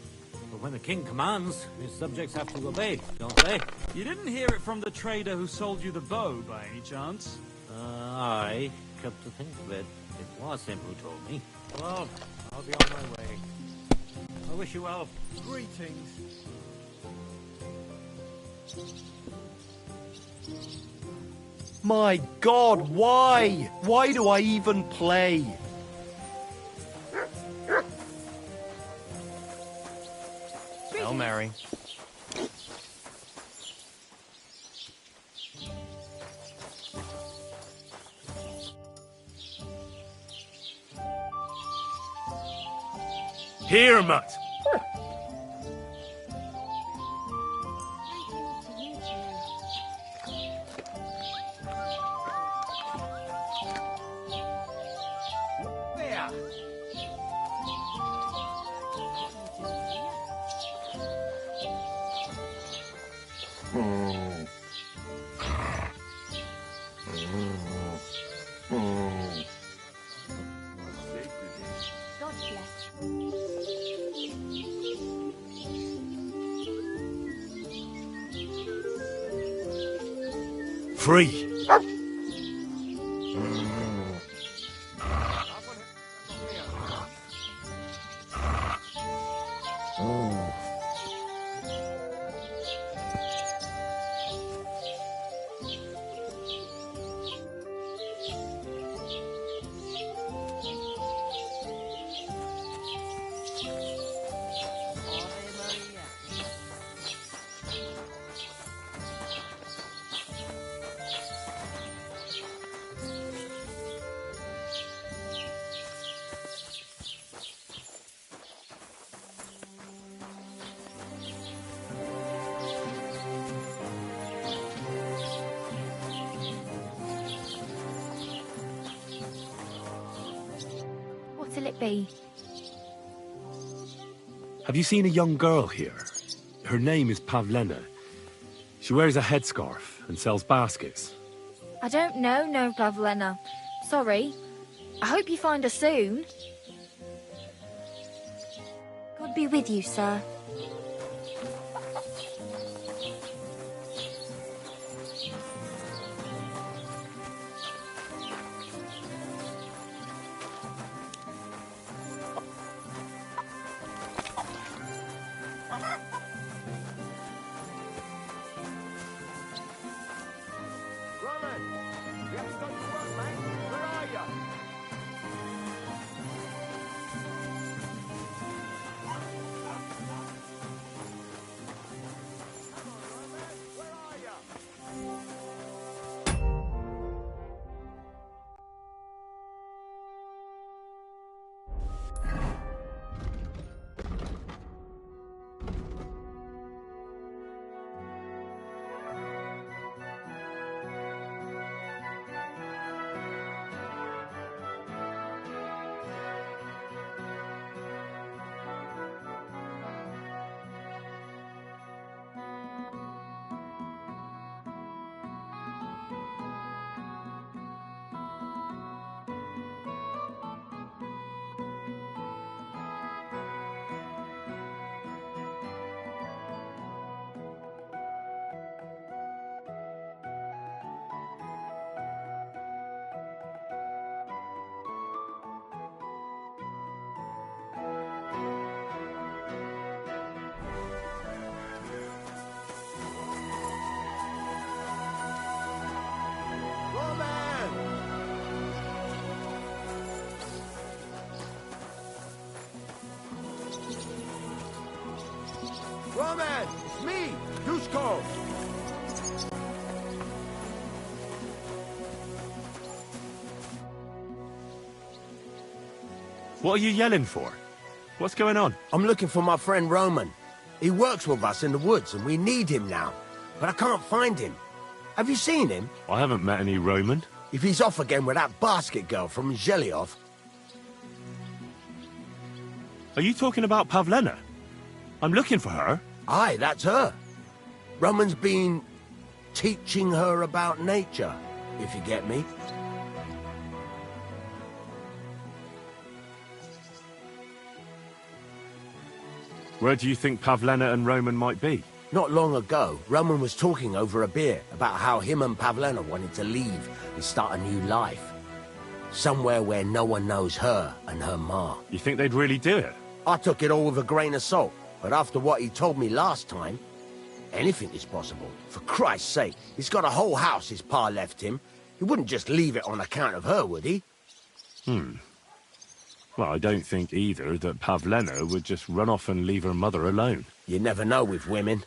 But when the king commands, his subjects have to obey, don't they? You didn't hear it from the trader who sold you the bow, by any chance? I come to think of it, it was him who told me. Well, I'll be on my way. I wish you well. Greetings. My God, why? Why do I even play? Hail Mary. Here, Mutt. There. God bless. Free. What'll it be? Have you seen a young girl here? Her name is Pavlena. She wears a headscarf and sells baskets. I don't know, no, Pavlena. Sorry. I hope you find her soon. God be with you, sir. Roman, you haven't got to work, mate. Where are you? Roman, it's me, Dushko. What are you yelling for? What's going on? I'm looking for my friend Roman. He works with us in the woods and we need him now. But I can't find him. Have you seen him? I haven't met any Roman. If he's off again with that basket girl from Zhelyov. Are you talking about Pavlena? I'm looking for her. Aye, that's her. Roman's been teaching her about nature, if you get me. Where do you think Pavlena and Roman might be? Not long ago, Roman was talking over a beer about how him and Pavlena wanted to leave and start a new life. Somewhere where no one knows her and her ma. You think they'd really do it? I took it all with a grain of salt, but after what he told me last time, anything is possible. For Christ's sake, he's got a whole house his pa left him. He wouldn't just leave it on account of her, would he? Well, I don't think either that Pavlena would just run off and leave her mother alone. You never know with women.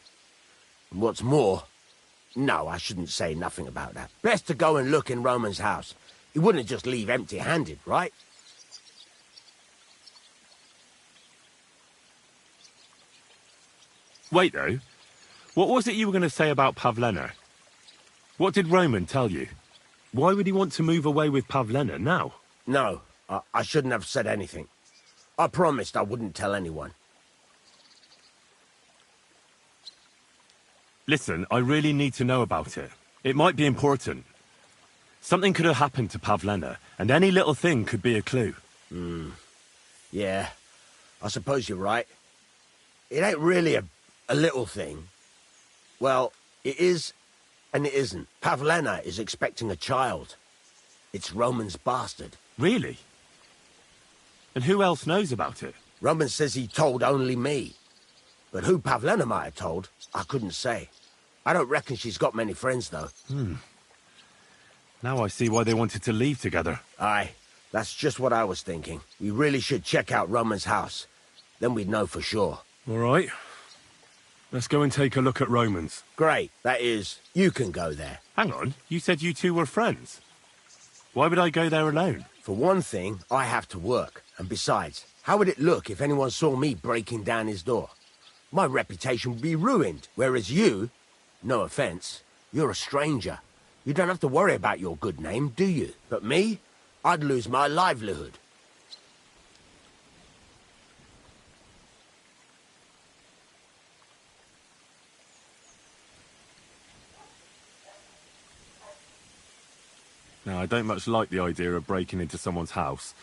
And what's more... No, I shouldn't say nothing about that. Best to go and look in Roman's house. He wouldn't just leave empty-handed, right? Wait, though. What was it you were going to say about Pavlena? What did Roman tell you? Why would he want to move away with Pavlena now? No, I shouldn't have said anything. I promised I wouldn't tell anyone. Listen, I really need to know about it. It might be important. Something could have happened to Pavlena, and any little thing could be a clue. Yeah, I suppose you're right. It ain't really a little thing. Well, it is and it isn't. Pavlena is expecting a child. It's Roman's bastard. Really? And who else knows about it? Roman says he told only me. But who Pavlena might have told, I couldn't say. I don't reckon she's got many friends, though. Now I see why they wanted to leave together. Aye, that's just what I was thinking. We really should check out Roman's house. Then we'd know for sure. All right. Let's go and take a look at Roman's. Great. That is, you can go there. Hang on, you said you two were friends. Why would I go there alone? For one thing, I have to work. And besides, how would it look if anyone saw me breaking down his door? My reputation would be ruined, whereas you, no offense, you're a stranger. You don't have to worry about your good name, do you? But me, I'd lose my livelihood. No, I don't much like the idea of breaking into someone's house.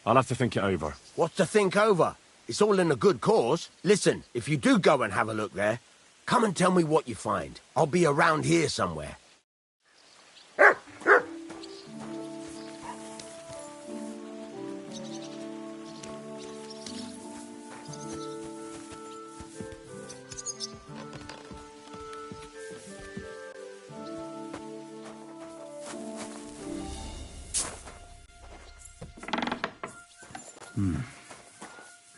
I'll have to think it over. What's to think over? It's all in a good cause. Listen, if you do go and have a look there, come and tell me what you find. I'll be around here somewhere.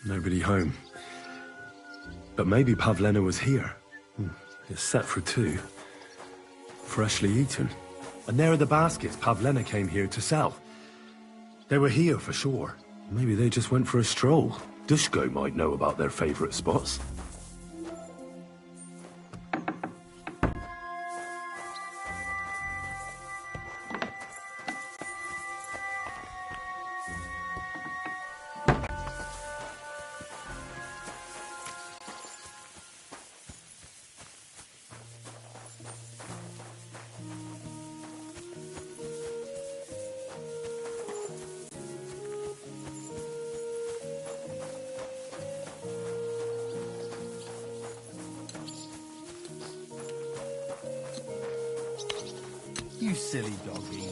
Nobody home. But maybe Pavlena was here. It's set for 2. Freshly eaten. And there are the baskets Pavlena came here to sell. They were here for sure. Maybe they just went for a stroll. Dushko might know about their favourite spots. You silly doggy.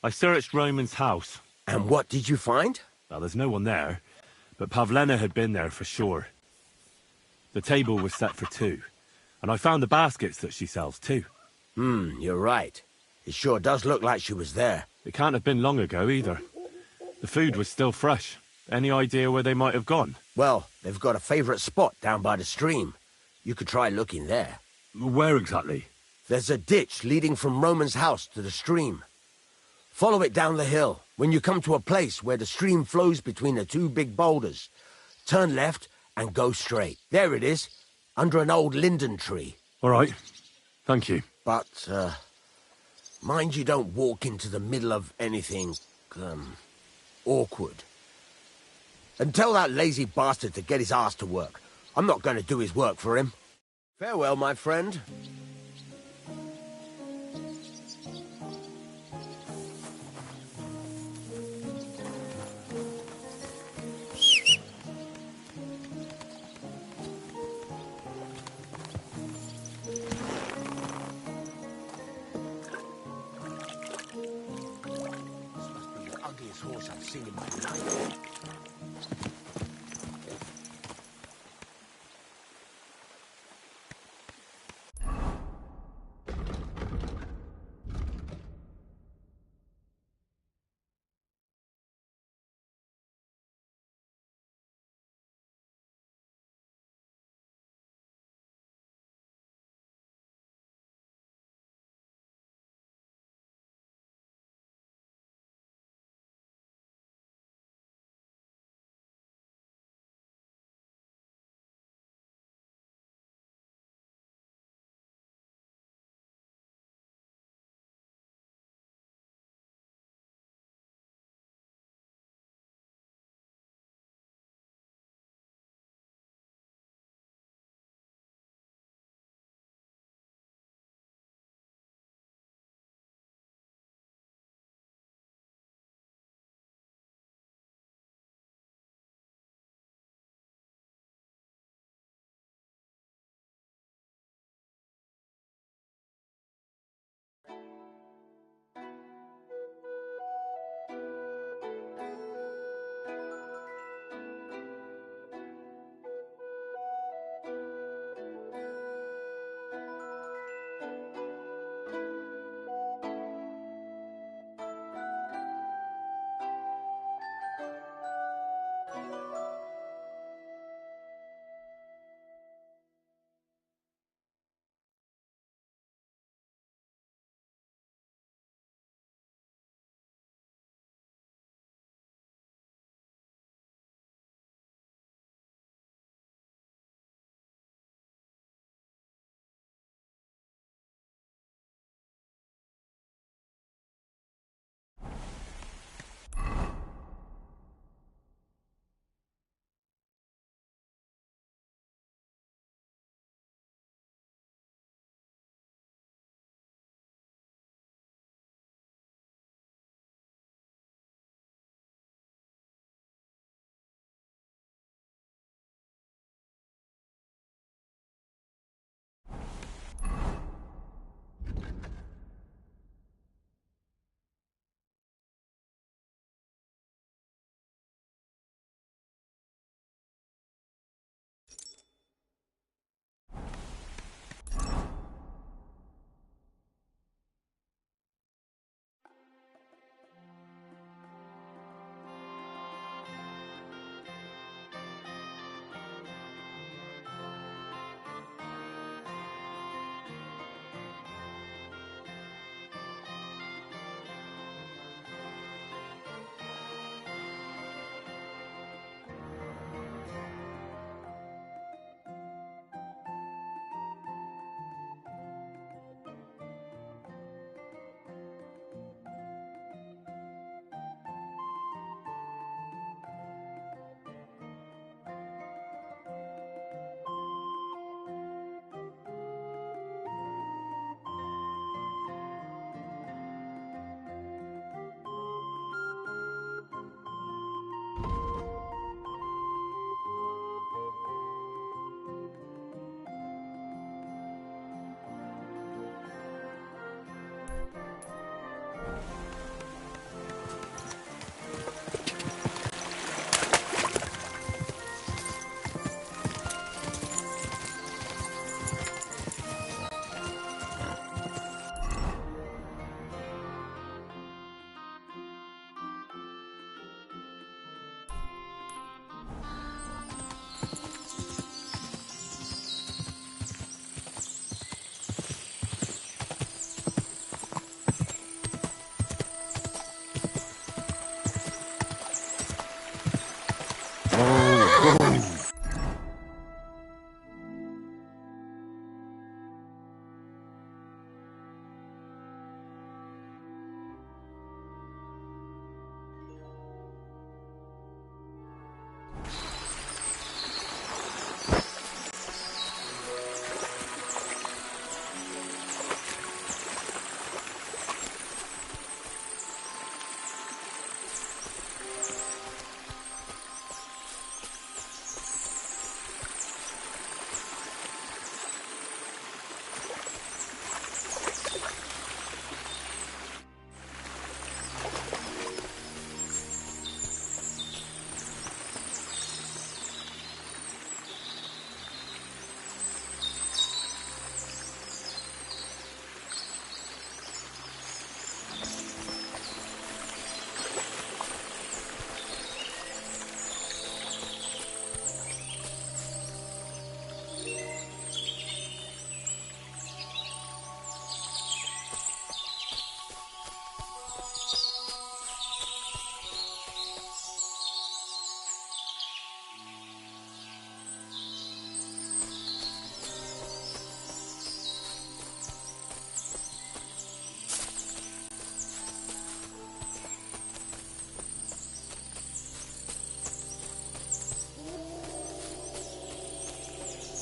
I searched Roman's house. And what did you find? Well, there's no one there, but Pavlena had been there for sure. The table was set for 2, and I found the baskets that she sells too. You're right. It sure does look like she was there. It can't have been long ago either. The food was still fresh. Any idea where they might have gone? Well, they've got a favourite spot down by the stream. You could try looking there. Where exactly? There's a ditch leading from Roman's house to the stream. Follow it down the hill. When you come to a place where the stream flows between the 2 big boulders, turn left and go straight. There it is, under an old linden tree. All right. Thank you. But, mind you don't walk into the middle of anything, awkward. And tell that lazy bastard to get his ass to work. I'm not going to do his work for him. Farewell, my friend. seen in my life.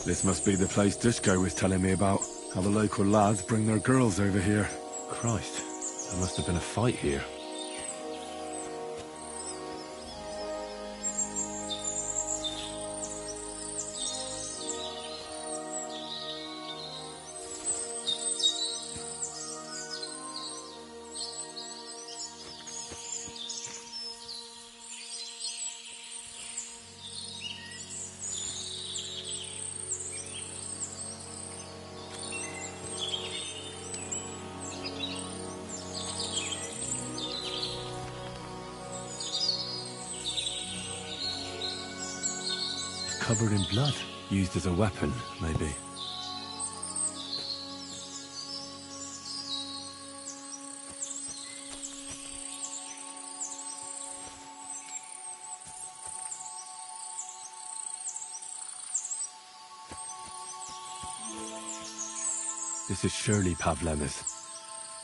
This must be the place Dushko was telling me about. How the local lads bring their girls over here. Christ, there must have been a fight here. Covered in blood. Used as a weapon, maybe. This is surely Pavlena's.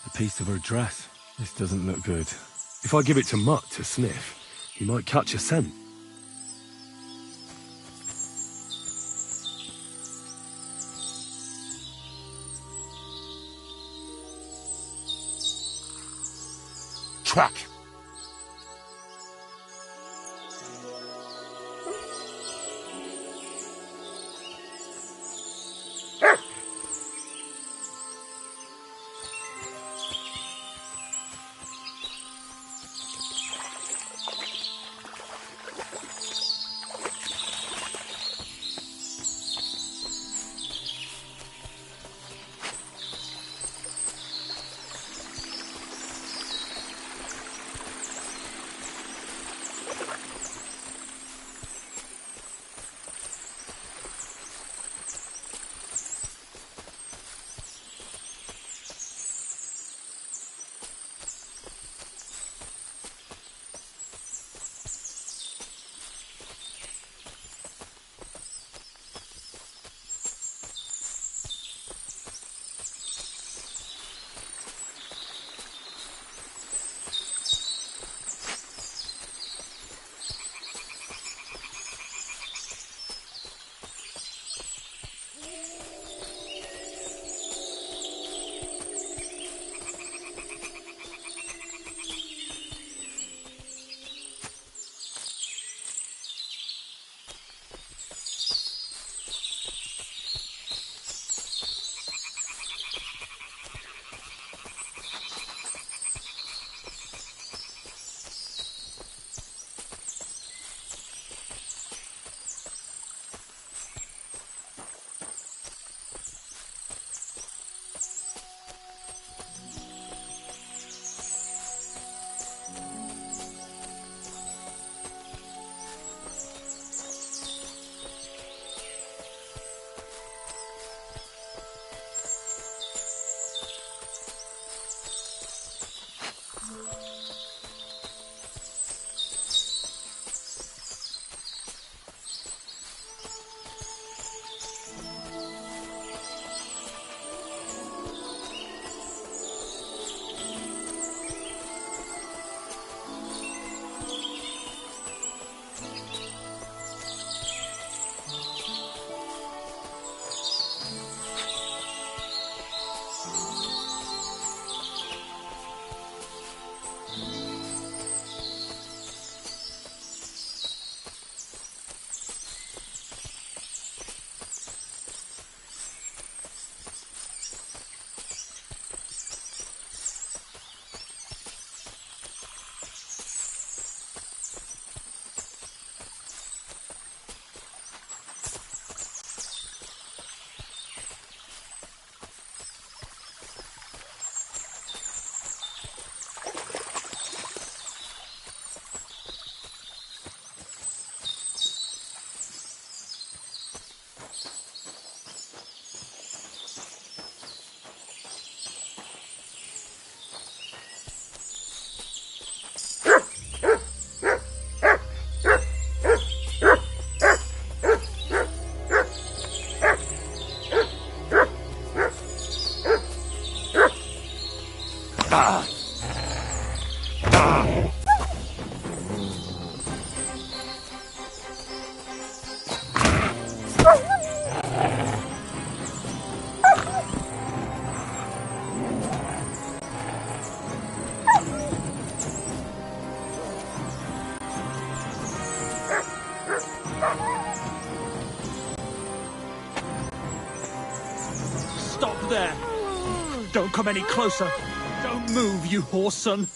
A piece of her dress. This doesn't look good. If I give it to Mutt to sniff, he might catch a scent. Track. Stop there! Don't come any closer! Don't move, you horse son!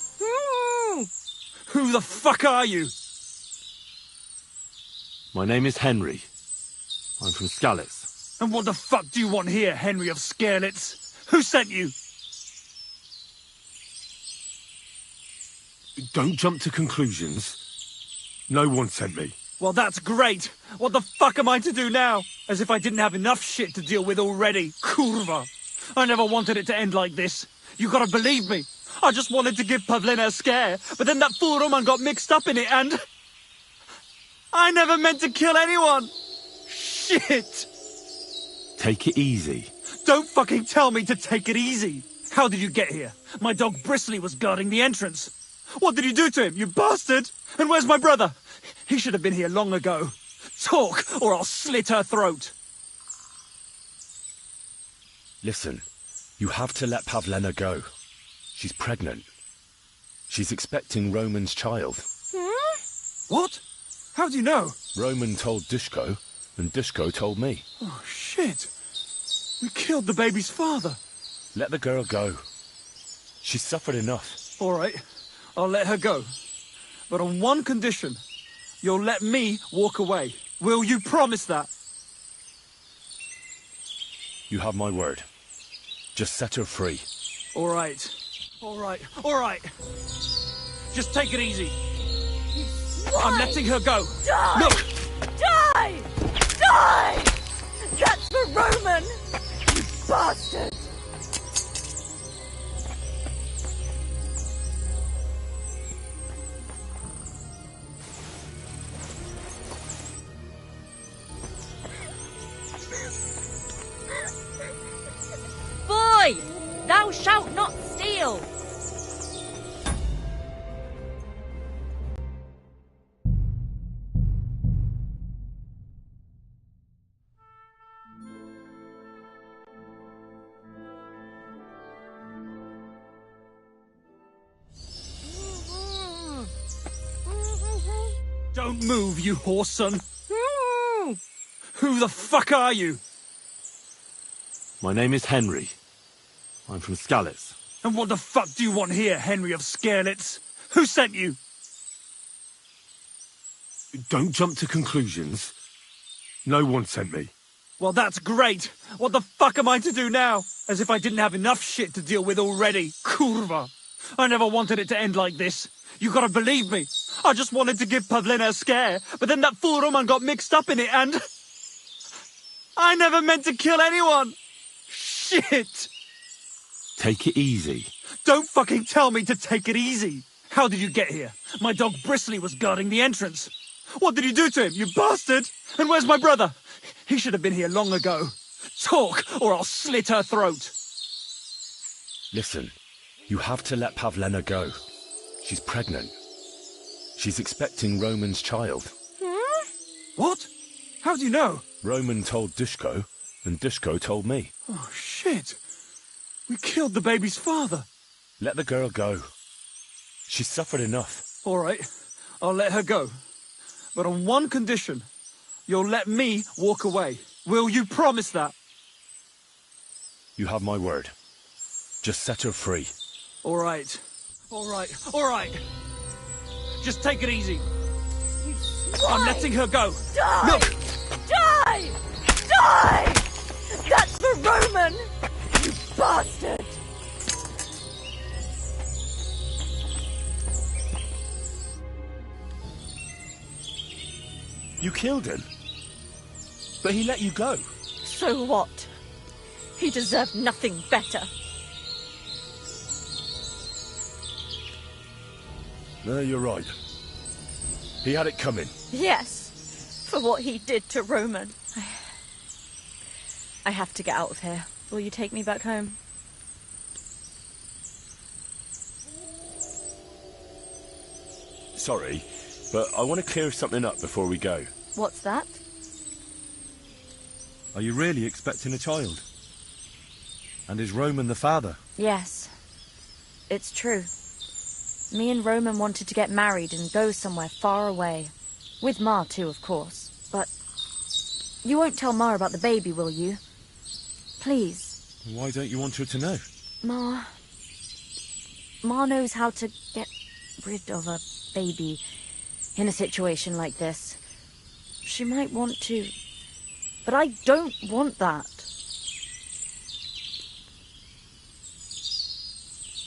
Who the fuck are you? My name is Henry. I'm from Skalitz. And what the fuck do you want here, Henry of Skalitz? Who sent you? Don't jump to conclusions. No one sent me. Well, that's great. What the fuck am I to do now? As if I didn't have enough shit to deal with already. Kurva. I never wanted it to end like this. You gotta believe me. I just wanted to give Pavlina a scare, but then that fool Roman got mixed up in it and... I never meant to kill anyone! Shit! Take it easy. Don't fucking tell me to take it easy! How did you get here? My dog Bristly was guarding the entrance. What did you do to him, you bastard? And where's my brother? He should have been here long ago. Talk, or I'll slit her throat. Listen, you have to let Pavlena go. She's pregnant. She's expecting Roman's child. What? How do you know? Roman told Dushko, and Dushko told me. Oh, shit. We killed the baby's father. Let the girl go. She's suffered enough. All right, I'll let her go. But on one condition. You'll let me walk away. Will you promise that? You have my word. Just set her free. All right. All right. All right. Just take it easy. I'm letting her go. Die! Look! Die! Die! That's for Roman! You bastard! Boy! Thou shalt not steal! Don't move, you horse son. Who the fuck are you? My name is Henry. I'm from Skalitz. And what the fuck do you want here, Henry of Skalitz? Who sent you? Don't jump to conclusions. No one sent me. Well, that's great. What the fuck am I to do now? As if I didn't have enough shit to deal with already. Kurva. I never wanted it to end like this. You gotta believe me. I just wanted to give Pavlina a scare, but then that fool Roman got mixed up in it and... I never meant to kill anyone. Shit. Take it easy. Don't fucking tell me to take it easy. How did you get here? My dog Bristly was guarding the entrance. What did you do to him, you bastard? And where's my brother? He should have been here long ago. Talk, or I'll slit her throat. Listen, you have to let Pavlena go. She's pregnant. She's expecting Roman's child. What? How do you know? Roman told Dushko, and Dushko told me. Oh, shit. We killed the baby's father. Let the girl go. She's suffered enough. All right, I'll let her go. But on one condition. You'll let me walk away. Will you promise that? You have my word. Just set her free. All right. All right. All right. Just take it easy. I'm letting her go. Die! Look! Die! Die! That's for Roman! You bastard! You killed him. But he let you go. So what? He deserved nothing better. No, you're right. He had it coming. Yes, for what he did to Roman. I have to get out of here. Will you take me back home? Sorry, but I want to clear something up before we go. What's that? Are you really expecting a child? And is Roman the father? Yes, it's true. Me and Roman wanted to get married and go somewhere far away. With Ma too, of course. But you won't tell Ma about the baby, will you? Please. Why don't you want her to know? Ma knows how to get rid of a baby in a situation like this. She might want to, but I don't want that.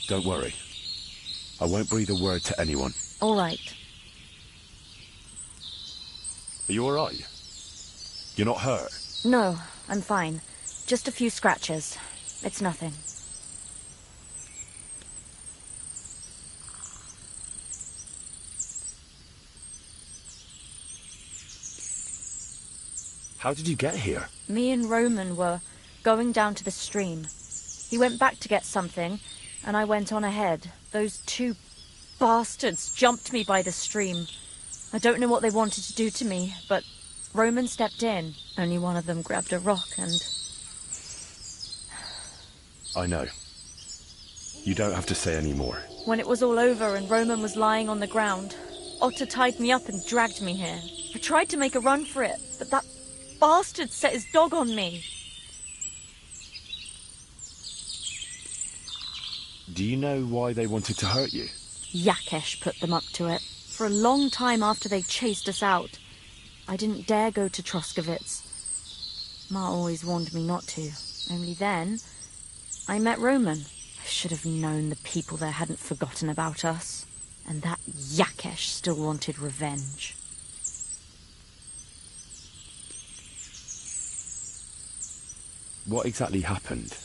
Don't worry. I won't breathe a word to anyone. All right. Are you all right? You're not hurt? No, I'm fine. Just a few scratches. It's nothing. How did you get here? Me and Roman were going down to the stream. He went back to get something, and I went on ahead. Those two bastards jumped me by the stream. I don't know what they wanted to do to me, but Roman stepped in. Only one of them grabbed a rock and... I know. You don't have to say any more. When it was all over and Roman was lying on the ground, Otter tied me up and dragged me here. I tried to make a run for it, but that bastard set his dog on me. Do you know why they wanted to hurt you? Yakesh put them up to it. For a long time after they chased us out, I didn't dare go to Troskovitz. Ma always warned me not to. Only then, I met Roman. I should have known the people there hadn't forgotten about us. And that Yakesh still wanted revenge. What exactly happened?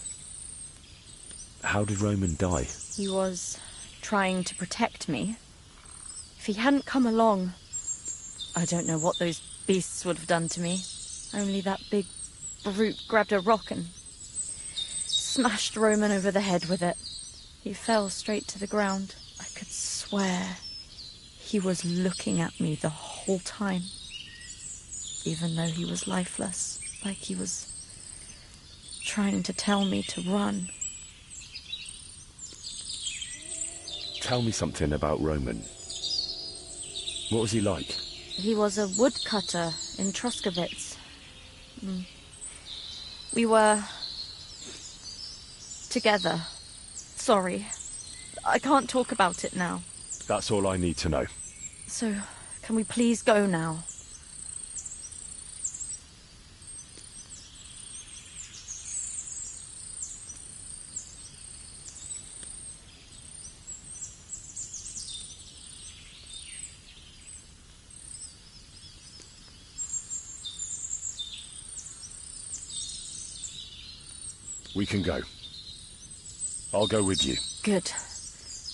How did Roman die? He was trying to protect me. If he hadn't come along, I don't know what those beasts would have done to me. Only that big brute grabbed a rock and smashed Roman over the head with it. He fell straight to the ground. I could swear he was looking at me the whole time, even though he was lifeless, like he was trying to tell me to run. Tell me something about Roman. What was he like? He was a woodcutter in Troskovitz. We were together. Sorry. I can't talk about it now. That's all I need to know. So, can we please go now? We can go. I'll go with you. Good.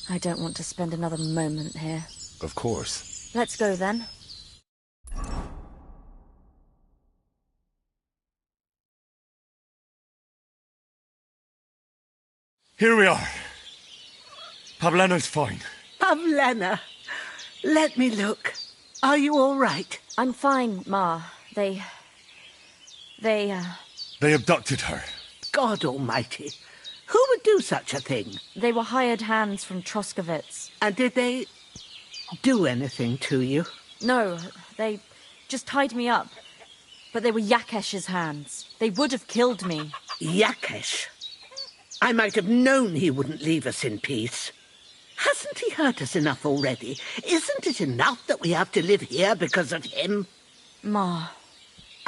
I don't want to spend another moment here. Of course. Let's go then. Here we are. Pavlena's fine. Pavlena, let me look. Are you all right? I'm fine, Ma. They abducted her. God almighty. Who would do such a thing? They were hired hands from Troskovitz. And did they do anything to you? No, they just tied me up. But they were Yakesh's hands. They would have killed me. Yakesh? I might have known he wouldn't leave us in peace. Hasn't he hurt us enough already? Isn't it enough that we have to live here because of him? Ma.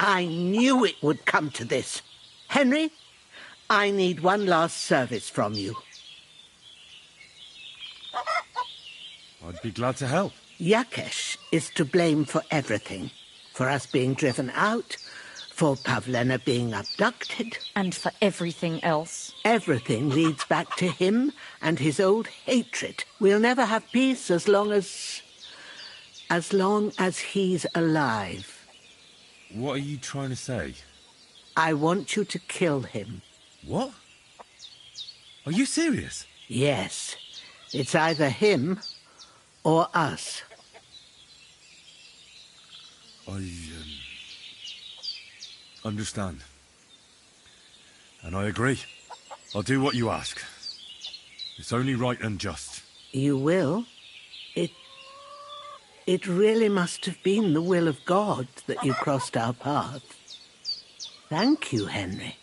I knew it would come to this. Henry, I need one last service from you. I'd be glad to help. Yakesh is to blame for everything. For us being driven out, for Pavlena being abducted. And for everything else. Everything leads back to him and his old hatred. We'll never have peace as long as he's alive. What are you trying to say? I want you to kill him. What? Are you serious? Yes. It's either him or us. I understand. And I agree. I'll do what you ask. It's only right and just. You will? It really must have been the will of God that you crossed our path. Thank you, Henry.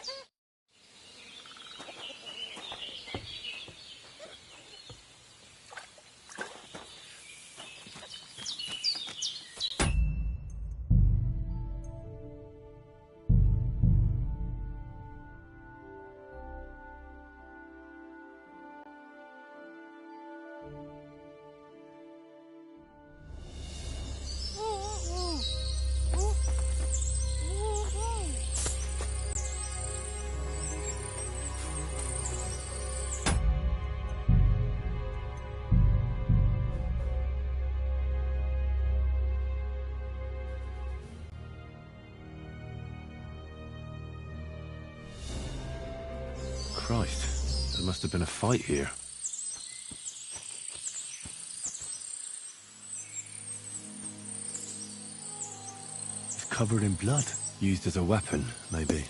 Christ, there must have been a fight here. It's covered in blood. Used as a weapon, maybe.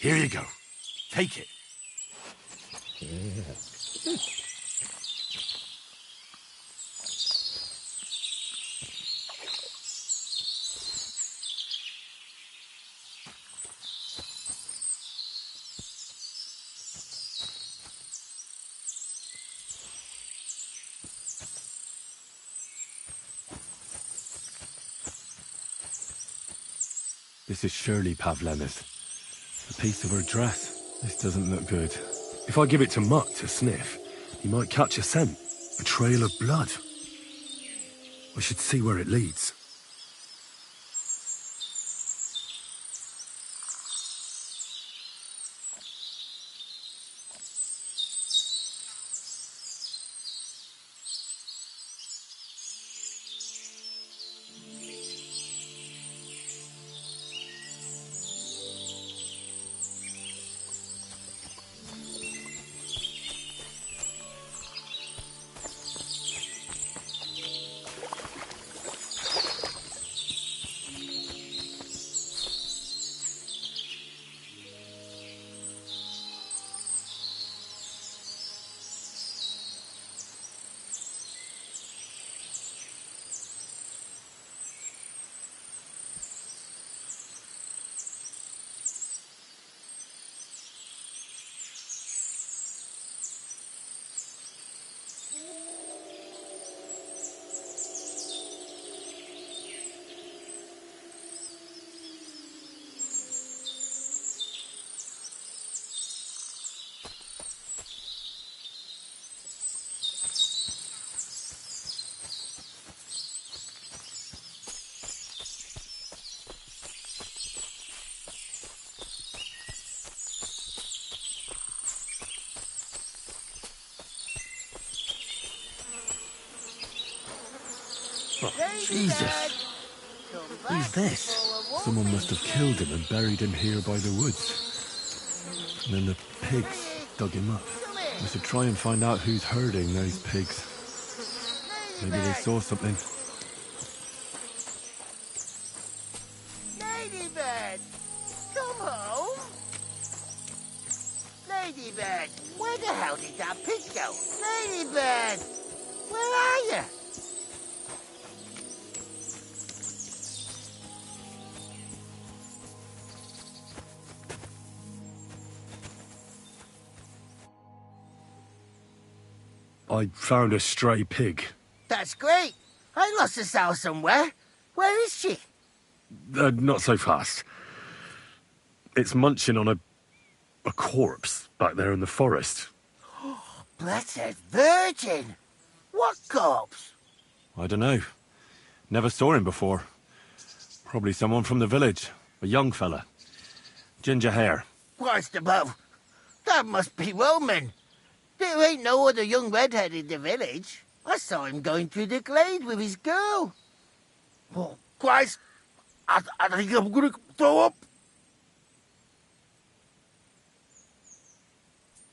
Here you go. Take it. This is surely Pavlena's. A piece of her dress. This doesn't look good. If I give it to Mutt to sniff, he might catch a scent. A trail of blood. I should see where it leads. Oh, Jesus. Who's this? Someone must have killed him and buried him here by the woods. And then the pigs dug him up. I should try and find out who's herding those pigs. Maybe they saw something. Ladybird! Come home! Ladybird! Where the hell did that pig go? Ladybird! Where are you? I found a stray pig. That's great. I lost a sow somewhere. Where is she? Not so fast. It's munching on a corpse back there in the forest. Blessed Virgin! What corpse? I don't know. Never saw him before. Probably someone from the village. A young fella. Ginger hair. Christ above. That must be Roman. There ain't no other young redhead in the village. I saw him going through the glade with his girl. Oh, Christ! I think I'm gonna throw up.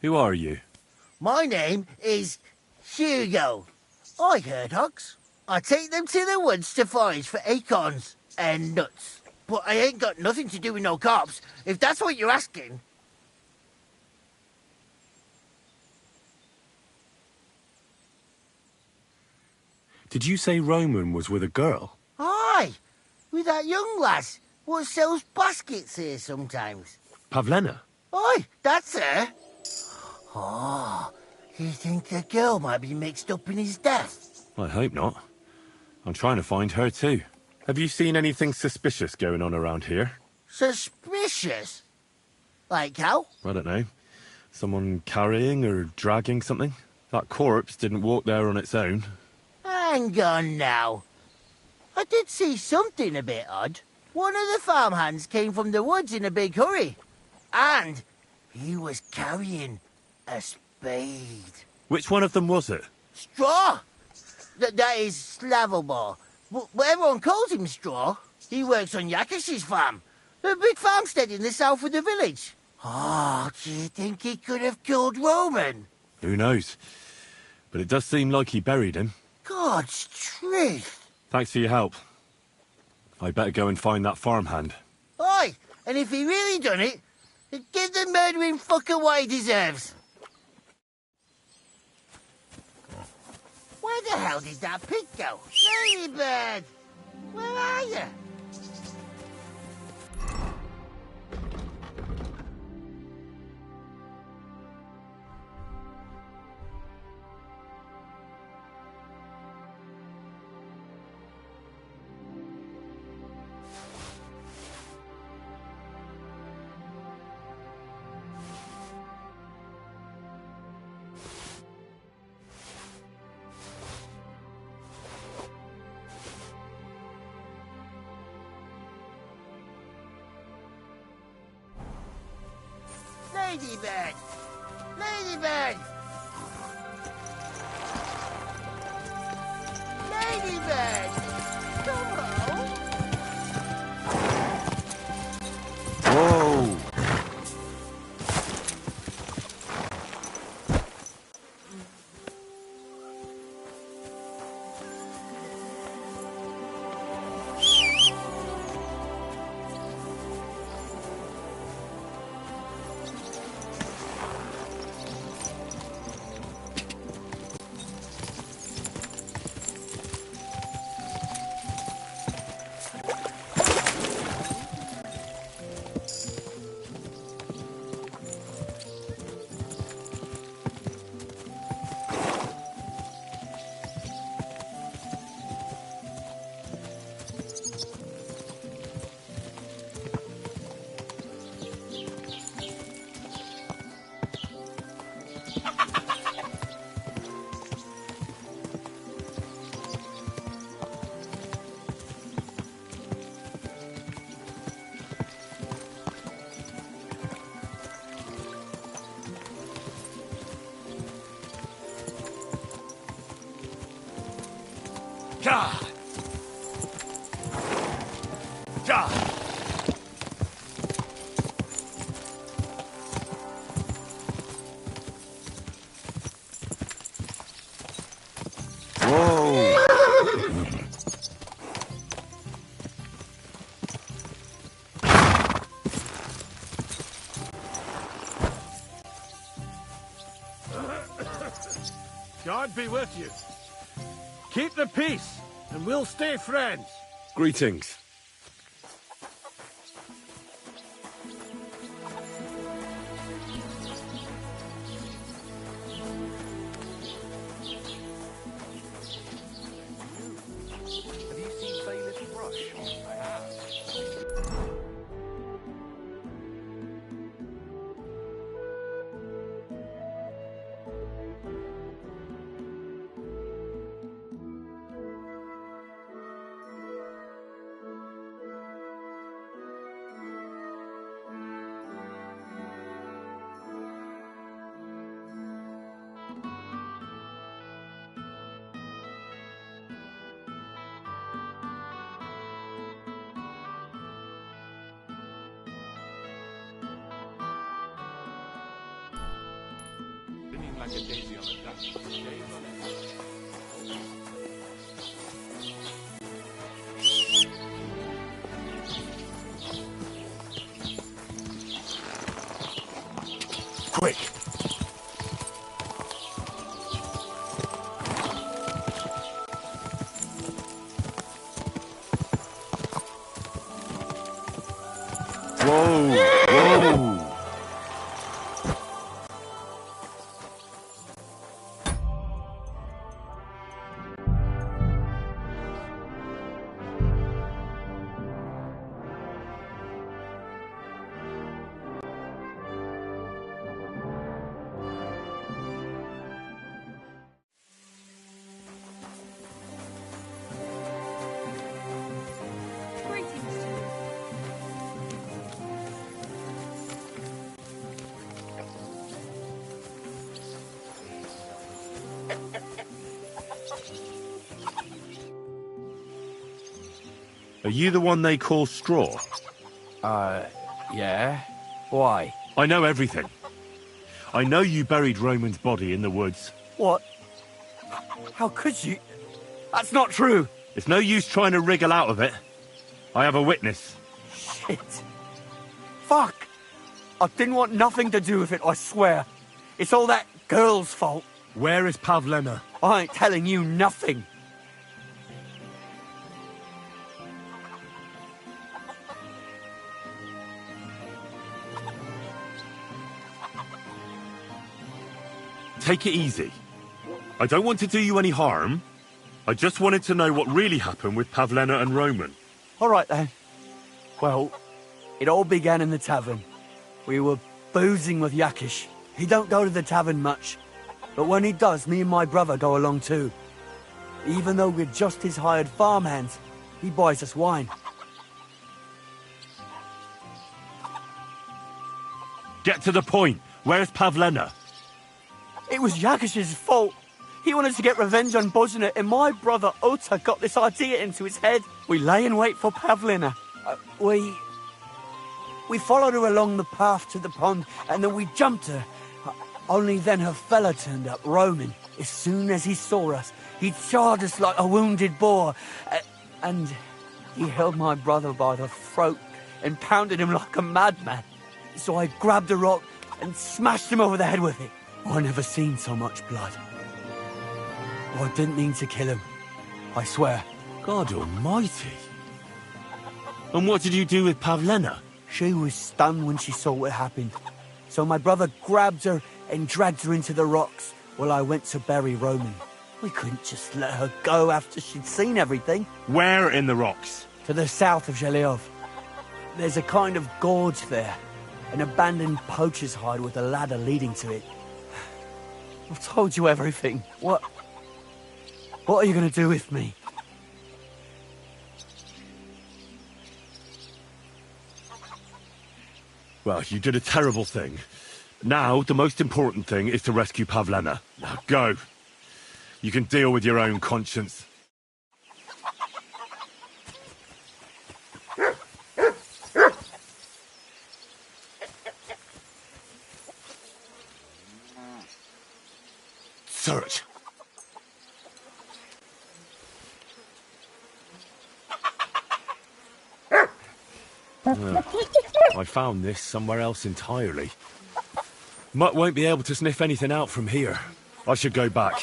Who are you? My name is Hugo. I herd hogs. I take them to the woods to forage for acorns and nuts. But I ain't got nothing to do with no cops, if that's what you're asking. Did you say Roman was with a girl? Aye, with that young lass what sells baskets here sometimes. Pavlena? Aye, that's her. Oh, you think the girl might be mixed up in his death? I hope not. I'm trying to find her too. Have you seen anything suspicious going on around here? Suspicious? Like how? I don't know. Someone carrying or dragging something? That corpse didn't walk there on its own. Hang on now. I did see something a bit odd. One of the farmhands came from the woods in a big hurry. And he was carrying a spade. Which one of them was it? Straw! That is Slavobor. But everyone calls him Straw. He works on Yakish's farm. A big farmstead in the south of the village. Oh, do you think he could have killed Roman? Who knows? But it does seem like he buried him. God's truth. Thanks for your help. I better go and find that farmhand. Aye, and if he really done it, give the murdering fucker what he deserves. Where the hell did that pig go? Ladybird! Where are you? Ladybird! Ladybird! Ladybird! Come on! Whoa! Ja! Ja! God be with you. Keep the peace, and we'll stay friends. Greetings. Have you seen Bailiff Rush? I have. like a daisy on a duck. Shame on it. Quick! Whoa! Whoa! Greetings to you. Are you the one they call Straw? Yeah? Why? I know everything. I know you buried Roman's body in the woods. What? How could you? That's not true! It's no use trying to wriggle out of it. I have a witness. Shit. Fuck! I didn't want nothing to do with it, I swear. It's all that girl's fault. Where is Pavlena? I ain't telling you nothing. Take it easy. I don't want to do you any harm. I just wanted to know what really happened with Pavlena and Roman. All right, then. Well, it all began in the tavern. We were boozing with Yakish. He don't go to the tavern much, but when he does, me and my brother go along too. Even though we're just his hired farmhands, he buys us wine. Get to the point. Where's Pavlena? It was Yakish's fault. He wanted to get revenge on Bozina, and my brother Ota got this idea into his head. We lay in wait for Pavlina. We followed her along the path to the pond, and then we jumped her. Only then her fella turned up, Roman. As soon as he saw us, he charged us like a wounded boar. And he held my brother by the throat and pounded him like a madman. So I grabbed a rock and smashed him over the head with it. I never seen so much blood. I didn't mean to kill him. I swear. God almighty. And what did you do with Pavlena? She was stunned when she saw what happened. So my brother grabbed her and dragged her into the rocks while I went to bury Roman. We couldn't just let her go after she'd seen everything. Where in the rocks? To the south of Zheleov. There's a kind of gorge there. An abandoned poacher's hide with a ladder leading to it. I've told you everything. What are you going to do with me? Well, you did a terrible thing. Now, the most important thing is to rescue Pavlena. Now, go. You can deal with your own conscience. Search. I found this somewhere else entirely. Mutt won't be able to sniff anything out from here. I should go back.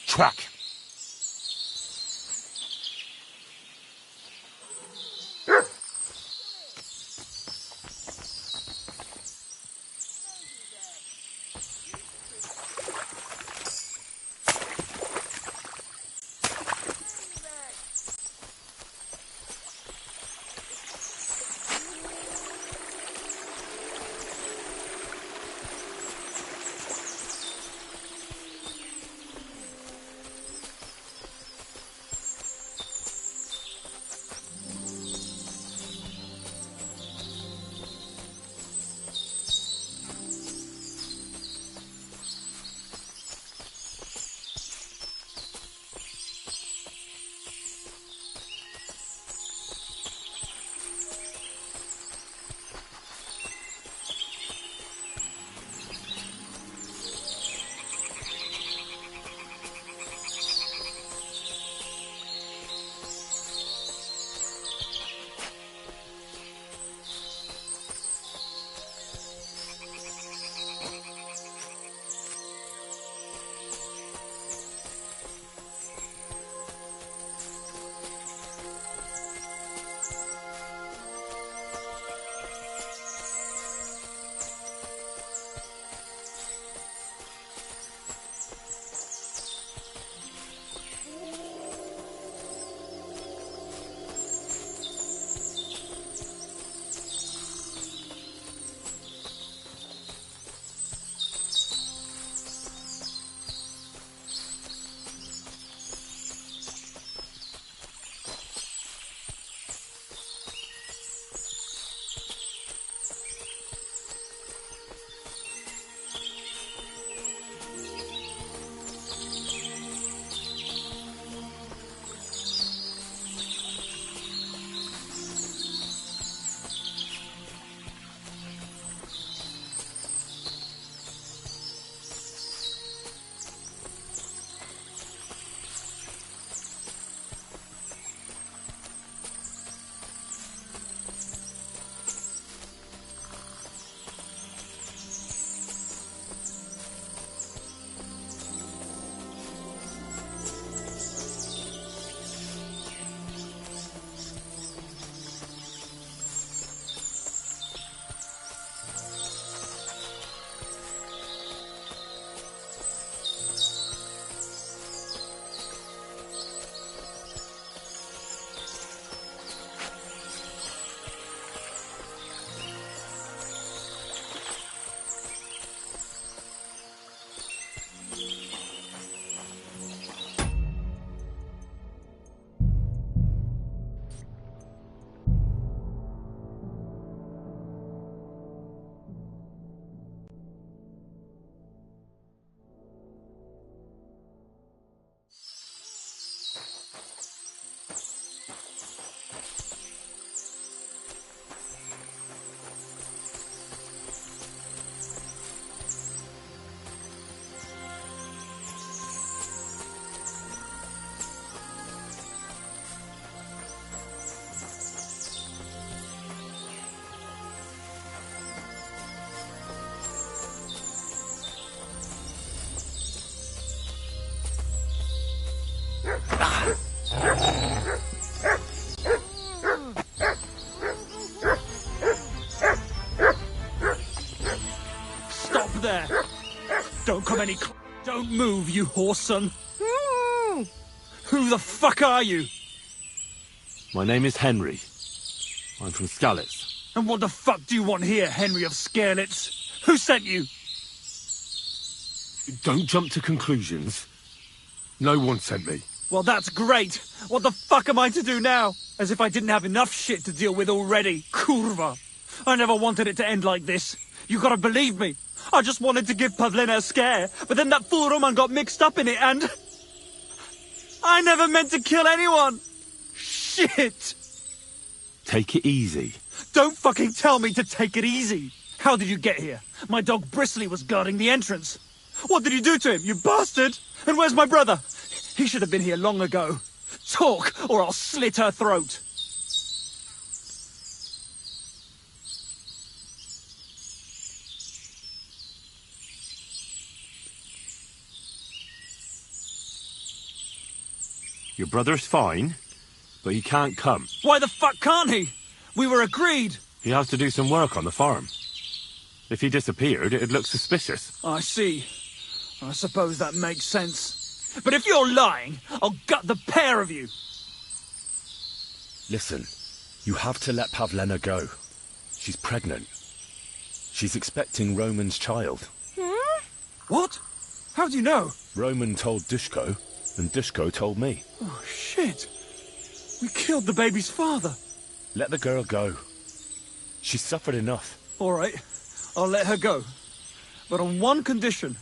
Track. Stop there! Don't come any closer. Don't move, you horse son. Who the fuck are you? My name is Henry. I'm from Skalitz. And what the fuck do you want here, Henry of Scarlets? Who sent you? Don't jump to conclusions. No one sent me. Well, that's great. What the fuck am I to do now? As if I didn't have enough shit to deal with already. Kurva. I never wanted it to end like this. You gotta believe me. I just wanted to give Pavlina a scare, but then that fool Roman got mixed up in it and... I never meant to kill anyone. Shit. Take it easy. Don't fucking tell me to take it easy. How did you get here? My dog Bristly was guarding the entrance. What did you do to him, you bastard? And where's my brother? He should have been here long ago. Talk, or I'll slit her throat. Your brother's fine, but he can't come. Why the fuck can't he? We were agreed. He has to do some work on the farm. If he disappeared, it'd look suspicious. I see. I suppose that makes sense. But if you're lying, I'll gut the pair of you. Listen, you have to let Pavlena go. She's pregnant. She's expecting Roman's child. What? How do you know? Roman told Dushko, and Dushko told me. Oh, shit. We killed the baby's father. Let the girl go. She's suffered enough. All right, I'll let her go. But on one condition.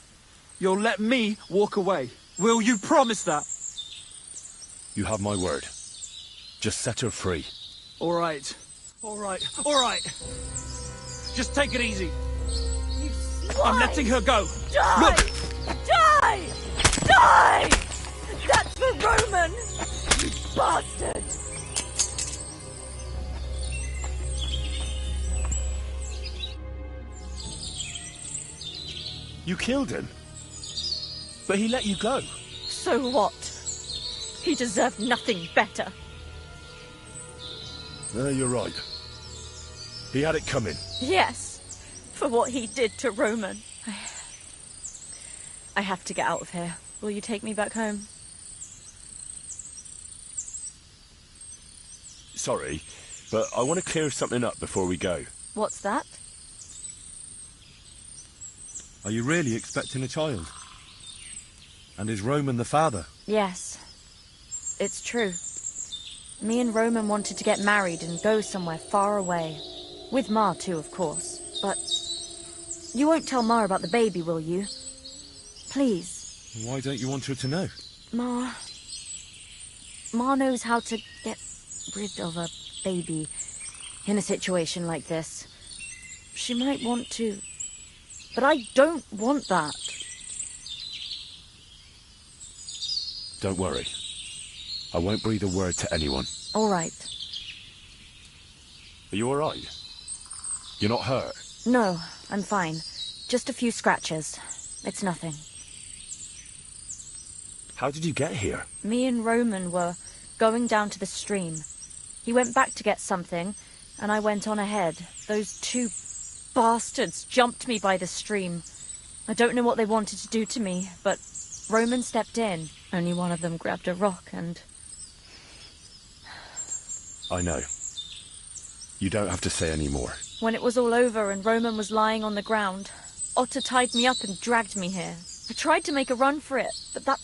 You'll let me walk away. Will you promise that? You have my word. Just set her free. All right. All right. All right. Just take it easy. I'm letting her go. Die! Look! Die! Die! That's for Roman! You bastard! You killed him. But he let you go. So what? He deserved nothing better. You're right. He had it coming. Yes, for what he did to Roman. I have to get out of here. Will you take me back home? Sorry, but I want to clear something up before we go. What's that? Are you really expecting a child? And is Roman the father? Yes, it's true. Me and Roman wanted to get married and go somewhere far away. With Ma too, of course. But you won't tell Ma about the baby, will you? Please. Why don't you want her to know? Ma knows how to get rid of a baby in a situation like this. She might want to, but I don't want that. Don't worry. I won't breathe a word to anyone. All right. Are you all right? You're not hurt? No, I'm fine. Just a few scratches. It's nothing. How did you get here? Me and Roman were going down to the stream. He went back to get something, and I went on ahead. Those two bastards jumped me by the stream. I don't know what they wanted to do to me, but Roman stepped in. Only one of them grabbed a rock and... I know. You don't have to say any more. When it was all over and Roman was lying on the ground, Otter tied me up and dragged me here. I tried to make a run for it, but that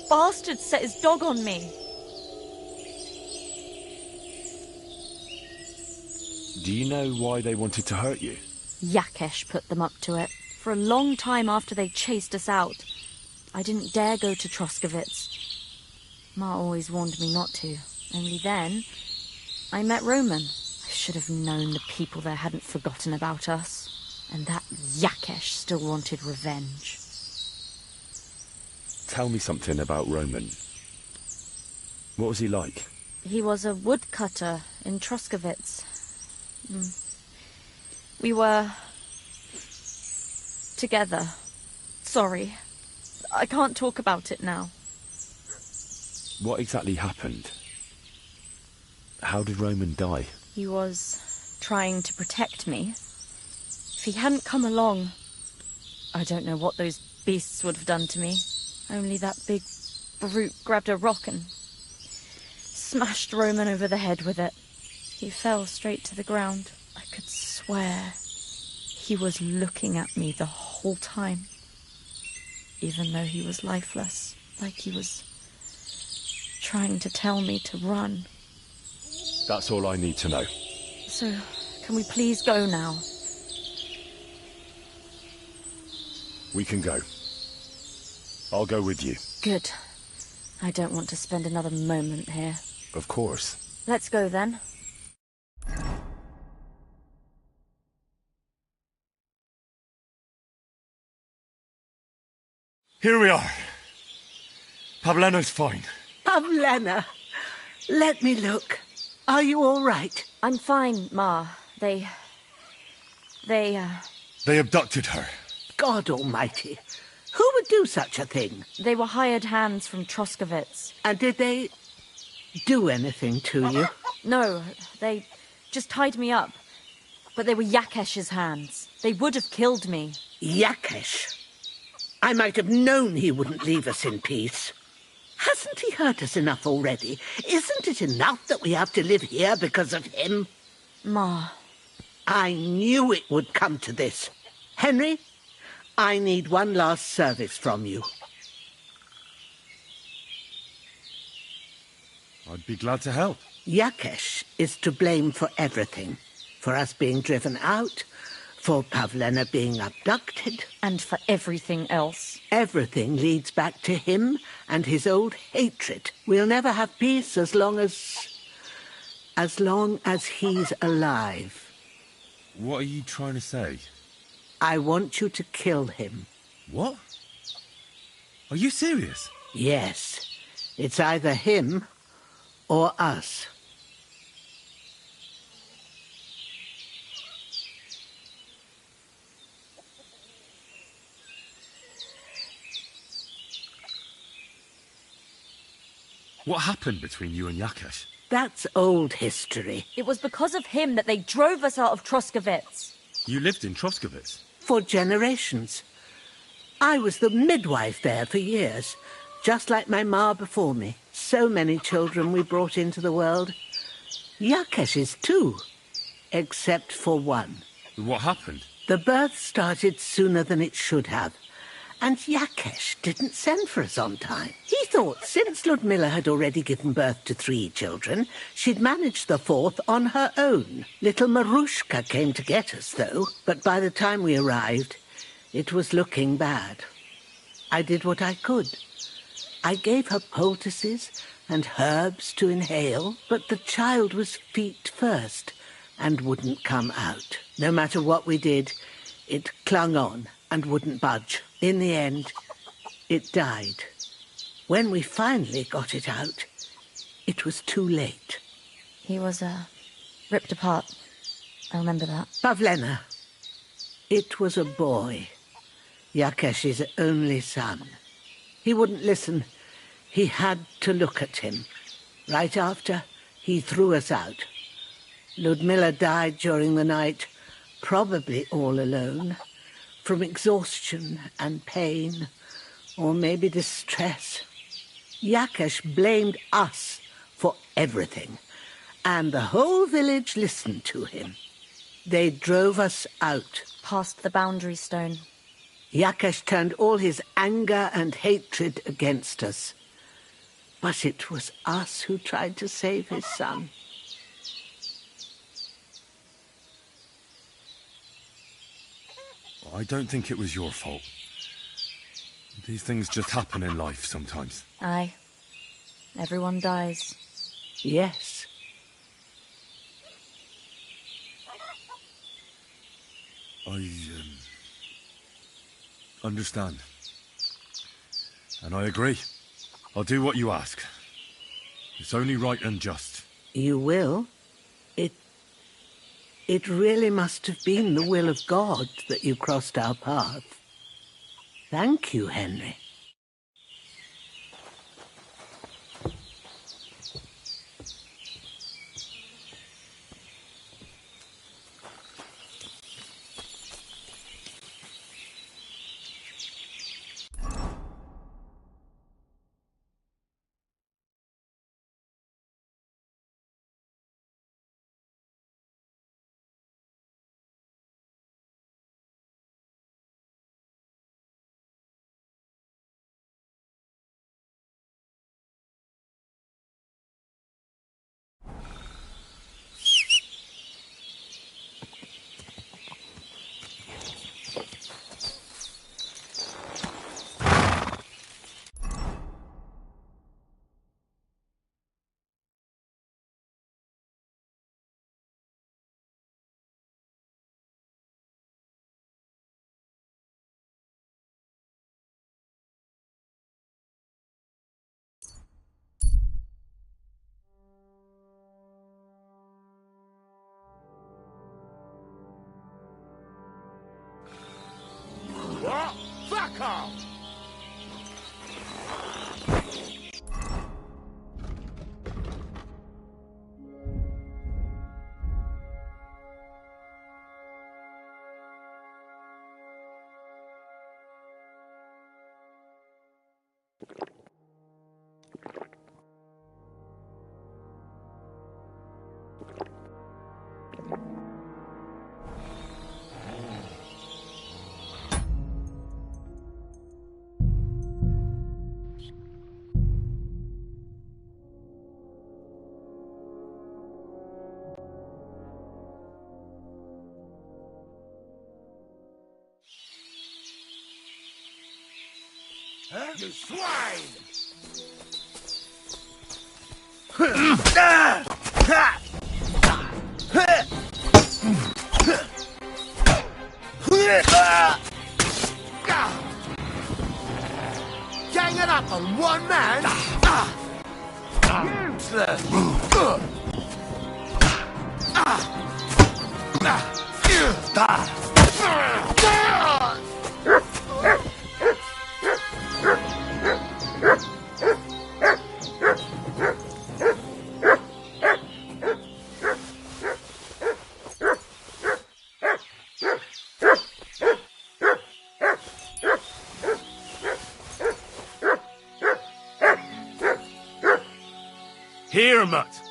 bastard set his dog on me. Do you know why they wanted to hurt you? Yakesh put them up to it. For a long time after they chased us out, I didn't dare go to Troskovitz. Ma always warned me not to. Only then, I met Roman. I should have known the people there hadn't forgotten about us. And that Yakesh still wanted revenge. Tell me something about Roman. What was he like? He was a woodcutter in Troskovitz. We were... together. Sorry. I can't talk about it now. What exactly happened? How did Roman die? He was trying to protect me. If he hadn't come along, I don't know what those beasts would have done to me. Only that big brute grabbed a rock and smashed Roman over the head with it. He fell straight to the ground. I could swear he was looking at me the whole time, even though he was lifeless, like he was trying to tell me to run. That's all I need to know. So, can we please go now? We can go. I'll go with you. Good. I don't want to spend another moment here. Of course. Let's go then. Here we are. Pavleno's fine. Pavlena, let me look. Are you all right? I'm fine, Ma. They abducted her. God almighty. Who would do such a thing? They were hired hands from Troskovitz. And did they do anything to you? No, they just tied me up. But they were Yakesh's hands. They would have killed me. Yakesh? I might have known he wouldn't leave us in peace. Hasn't he hurt us enough already? Isn't it enough that we have to live here because of him? Ma. I knew it would come to this. Henry, I need one last service from you. I'd be glad to help. Yakesh is to blame for everything. For us being driven out, for Pavlena being abducted. And for everything else. Everything leads back to him and his old hatred. We'll never have peace as long as he's alive. What are you trying to say? I want you to kill him. What? Are you serious? Yes. It's either him or us. What happened between you and Yakesh? That's old history. It was because of him that they drove us out of Troskovitz. You lived in Troskovitz? For generations. I was the midwife there for years, just like my ma before me. So many children we brought into the world. Yakesh's too, except for one. What happened? The birth started sooner than it should have. And Yakesh didn't send for us on time. He thought since Ludmilla had already given birth to 3 children, she'd managed the 4th on her own. Little Marushka came to get us, though, but by the time we arrived, it was looking bad. I did what I could. I gave her poultices and herbs to inhale, but the child was feet first and wouldn't come out. No matter what we did, it clung on and wouldn't budge. In the end, it died. When we finally got it out, it was too late. He was, ripped apart. I remember that. Pavlena. It was a boy. Yakesh's only son. He wouldn't listen. He had to look at him. Right after, he threw us out. Ludmilla died during the night, probably all alone. From exhaustion and pain, or maybe distress. Yakesh blamed us for everything, and the whole village listened to him. They drove us out. Past the boundary stone. Yakesh turned all his anger and hatred against us. But it was us who tried to save his son. I don't think it was your fault. These things just happen in life sometimes. Aye. Everyone dies. Yes. I understand. And I agree. I'll do what you ask. It's only right and just. You will? It really must have been the will of God that you crossed our path. Thank you, Henry. Huh? You swine! Gang it up on one man? Useless! Here, Mutt.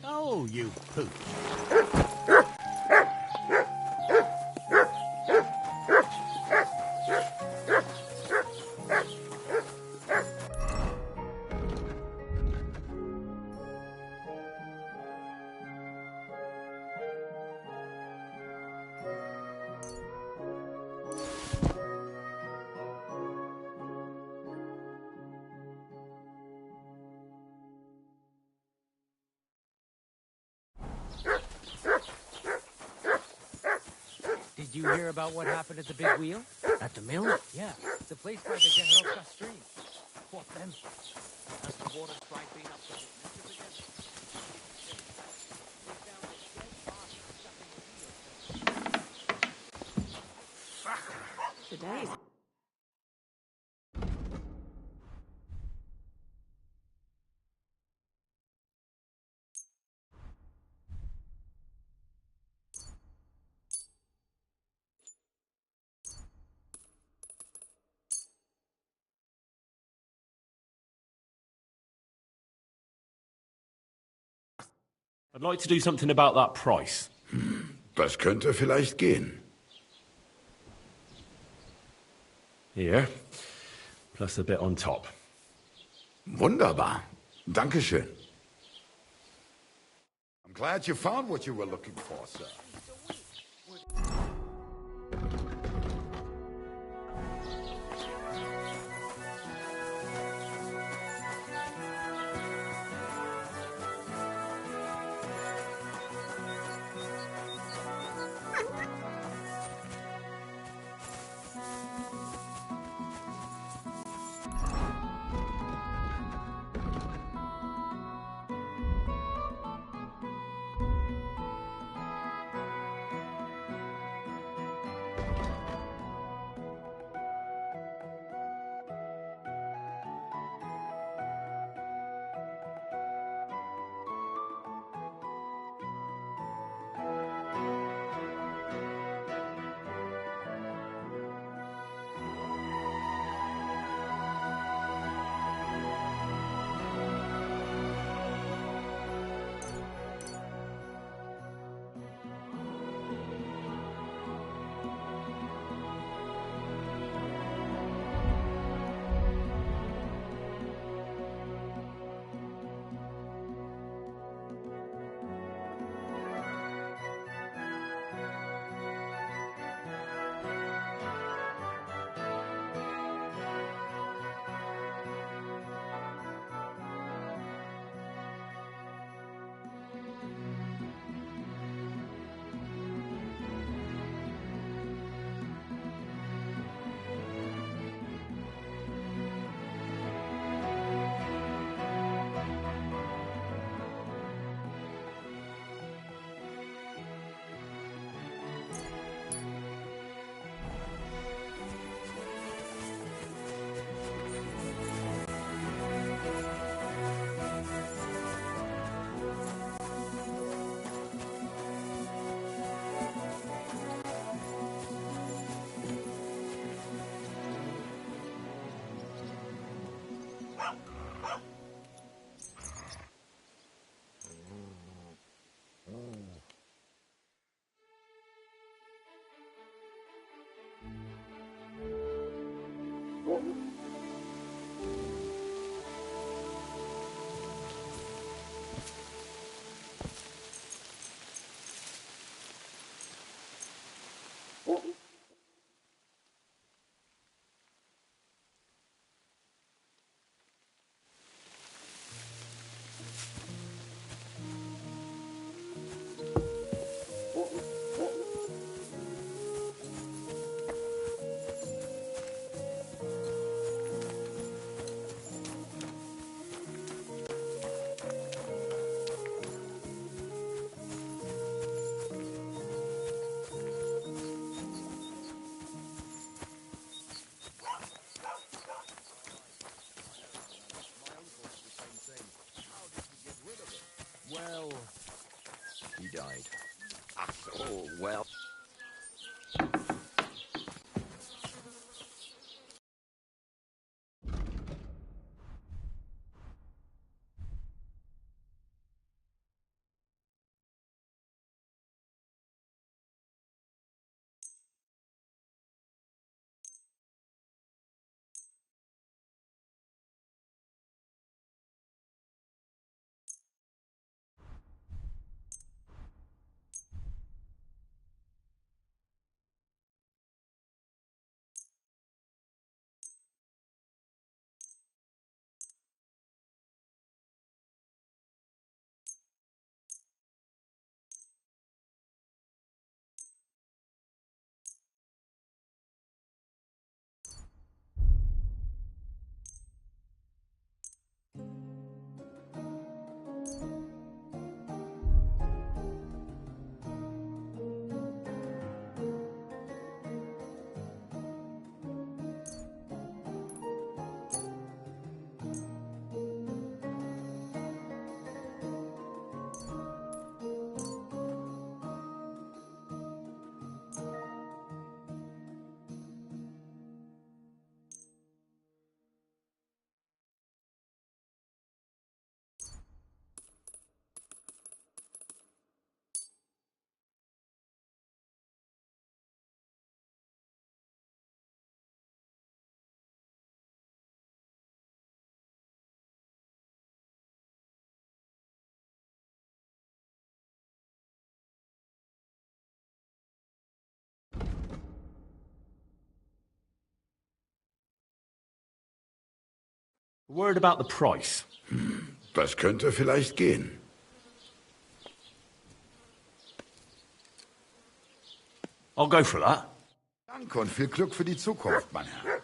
Oh, you poop. Did you hear about what happened at the big wheel? At the mill? Yeah, the place by the Jeherovka stream. What then? As the water tried being up to Today's I'd like to do something about that price. Das könnte vielleicht gehen. Here, plus a bit on top. Wunderbar. Dankeschön. I'm glad you found what you were looking for, sir. died. Oh, well. Word about the price. Das könnte vielleicht gehen. I'll go for that. Danke und viel Glück für die Zukunft, mein Herr.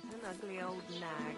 What an ugly old nag.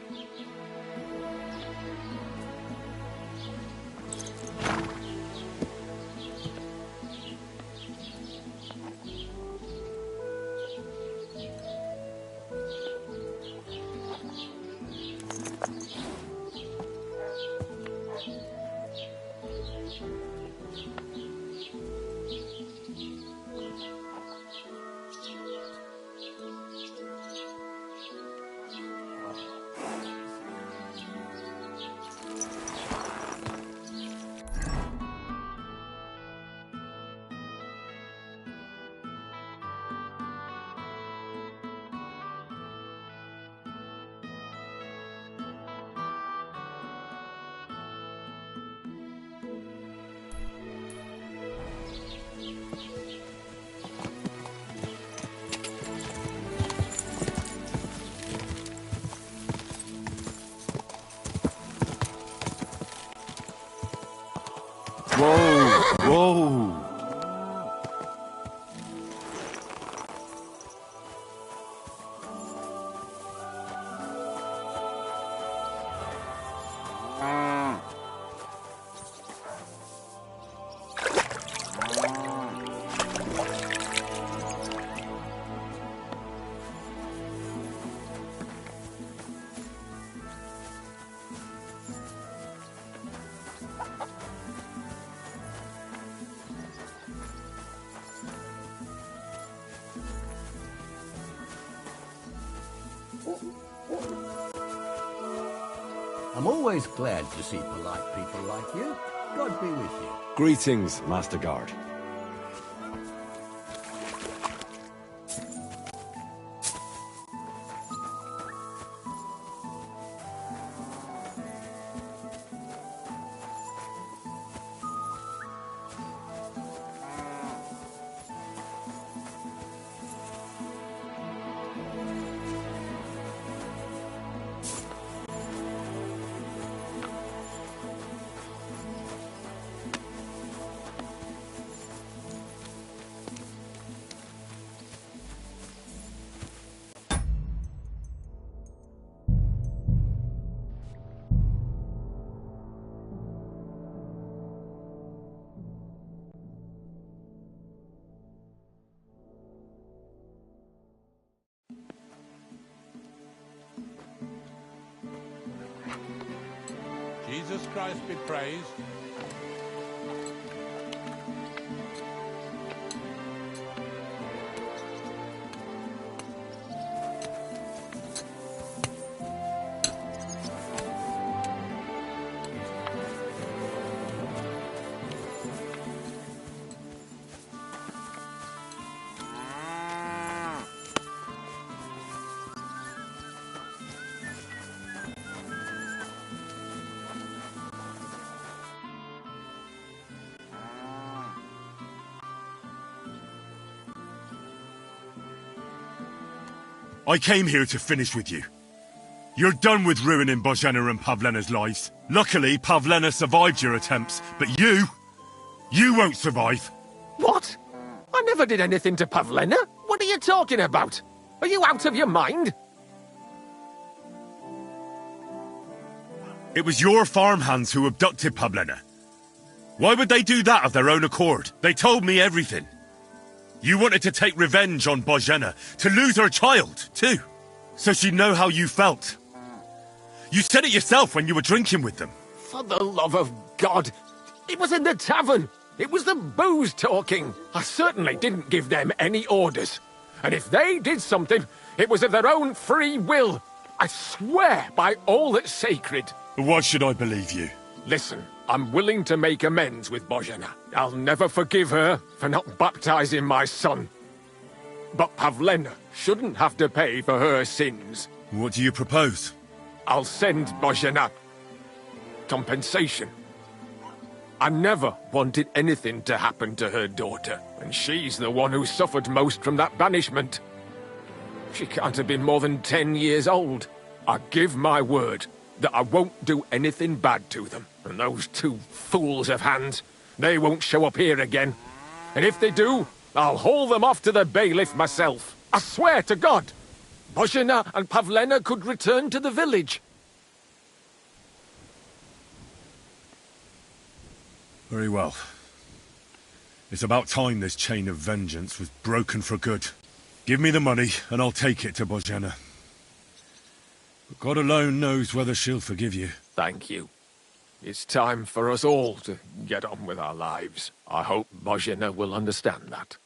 Whoa, whoa. I'm always glad to see polite people like you. God be with you. Greetings, Master Guard. Jesus Christ be praised. I came here to finish with you. You're done with ruining Bozhena and Pavlena's lives. Luckily, Pavlena survived your attempts, but you won't survive. What? I never did anything to Pavlena. What are you talking about? Are you out of your mind? It was your farmhands who abducted Pavlena. Why would they do that of their own accord? They told me everything. You wanted to take revenge on Bozhena, to lose her child, too. So she'd know how you felt. You said it yourself when you were drinking with them. For the love of God! It was in the tavern! It was the booze talking! I certainly didn't give them any orders. And if they did something, it was of their own free will. I swear by all that's sacred. Why should I believe you? Listen, I'm willing to make amends with Bozhena. I'll never forgive her for not baptizing my son. But Pavlena shouldn't have to pay for her sins. What do you propose? I'll send Bozhena compensation. I never wanted anything to happen to her daughter, and she's the one who suffered most from that banishment. She can't have been more than 10 years old. I give my word that I won't do anything bad to them. And those two fools of hands, they won't show up here again. And if they do, I'll haul them off to the bailiff myself. I swear to God, Bozhena and Pavlena could return to the village. Very well. It's about time this chain of vengeance was broken for good. Give me the money, and I'll take it to Bozhena. But God alone knows whether she'll forgive you. Thank you. It's time for us all to get on with our lives. I hope Bozhena will understand that.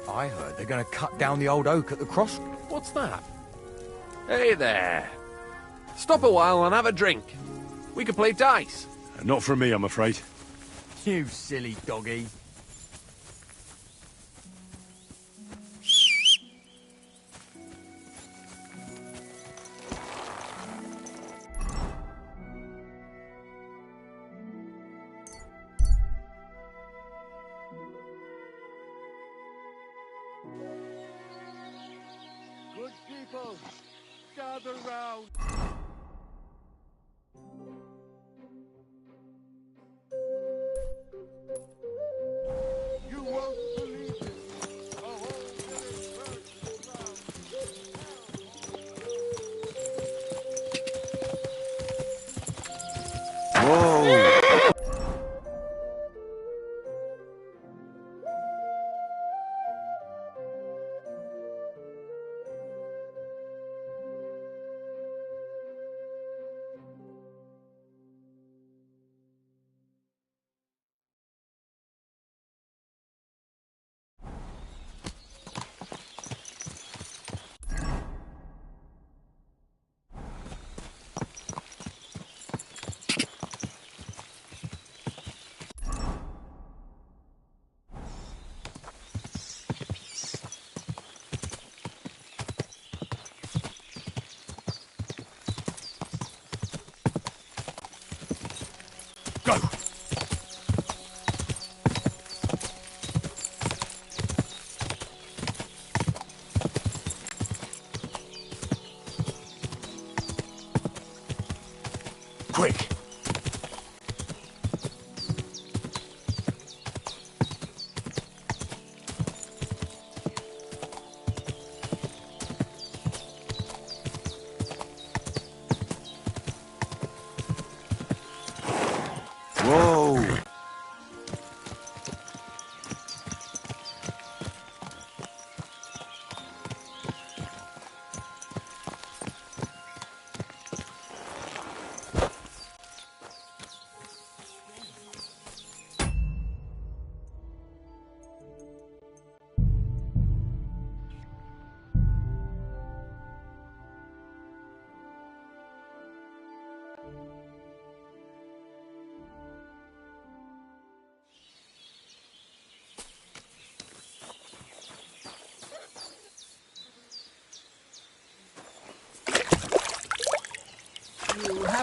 I heard they're going to cut down the old oak at the cross. What's that? Hey there. Stop a while and have a drink. We could play dice. Not for me, I'm afraid. You silly doggy. Good people, gather round. You won't believe this. A whole village burnt to the ground. Whoa!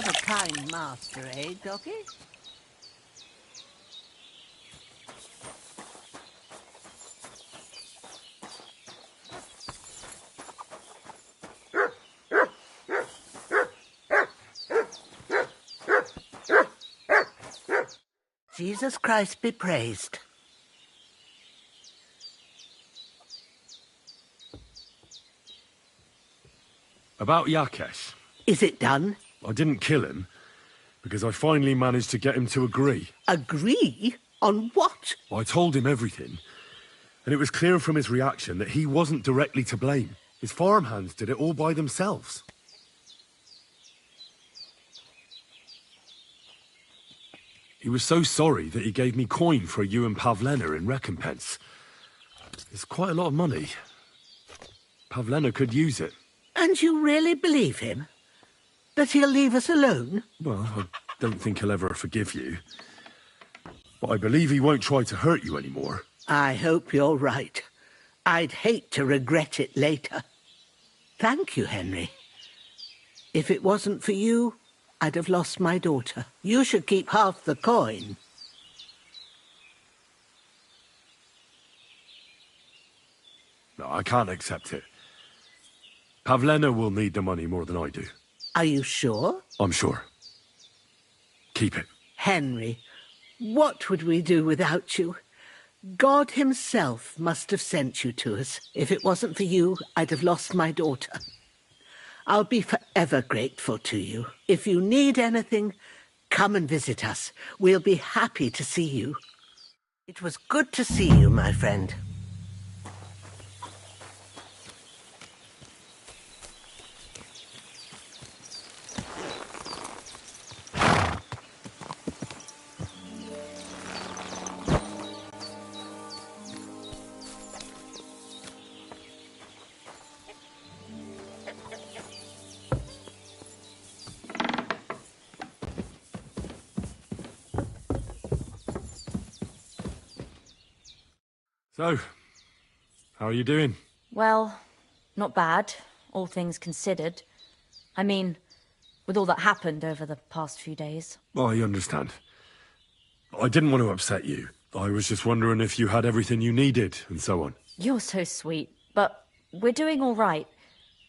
have a kind master, eh, Doggy? Jesus Christ be praised. About Yakesh. Is it done? I didn't kill him, because I finally managed to get him to agree. Agree? On what? I told him everything, and it was clear from his reaction that he wasn't directly to blame. His farmhands did it all by themselves. He was so sorry that he gave me coin for you and Pavlena in recompense. It's quite a lot of money. Pavlena could use it. And you really believe him? That he'll leave us alone? Well, I don't think he'll ever forgive you. But I believe he won't try to hurt you anymore. I hope you're right. I'd hate to regret it later. Thank you, Henry. If it wasn't for you, I'd have lost my daughter. You should keep half the coin. No, I can't accept it. Pavlena will need the money more than I do. Are you sure? I'm sure. Keep it. Henry, what would we do without you? God himself must have sent you to us. If it wasn't for you, I'd have lost my daughter. I'll be forever grateful to you. If you need anything, come and visit us. We'll be happy to see you. It was good to see you, my friend. So, how are you doing? Well, not bad, all things considered. I mean, with all that happened over the past few days. I understand. I didn't want to upset you. I was just wondering if you had everything you needed, and so on. You're so sweet, but we're doing all right.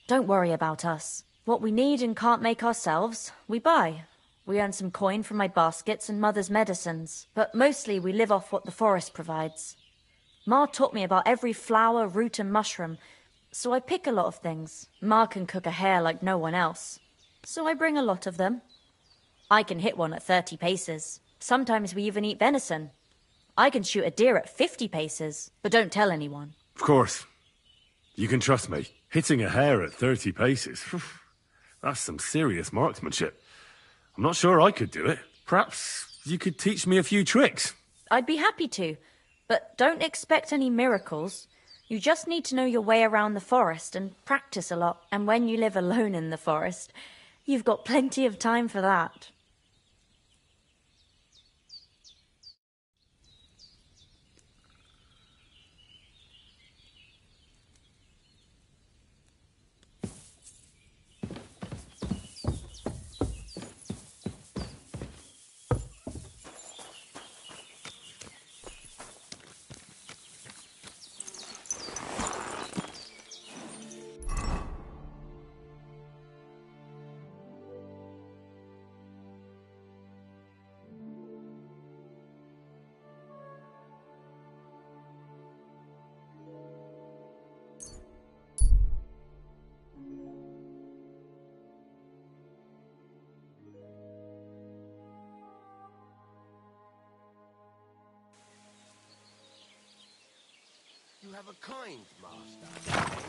Don't worry about us. What we need and can't make ourselves, we buy. We earn some coin from my baskets and Mother's medicines, but mostly we live off what the forest provides. Ma taught me about every flower, root and mushroom, so I pick a lot of things. Ma can cook a hare like no one else, so I bring a lot of them. I can hit one at 30 paces. Sometimes we even eat venison. I can shoot a deer at 50 paces, but don't tell anyone. Of course. You can trust me. Hitting a hare at 30 paces, that's some serious marksmanship. I'm not sure I could do it. Perhaps you could teach me a few tricks. I'd be happy to. But don't expect any miracles. You just need to know your way around the forest and practice a lot. And when you live alone in the forest, you've got plenty of time for that. You have a kind master.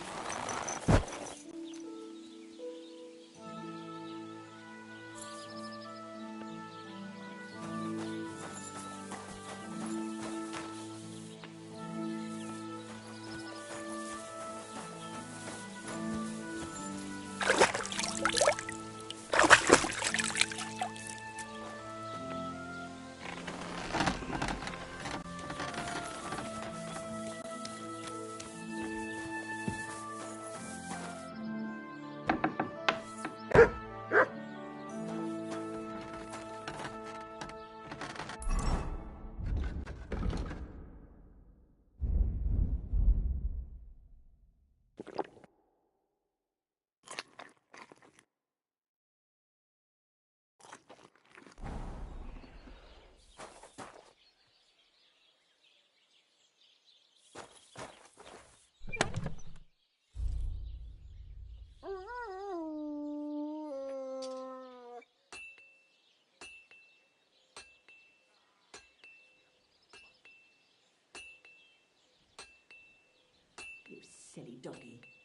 silly doggy.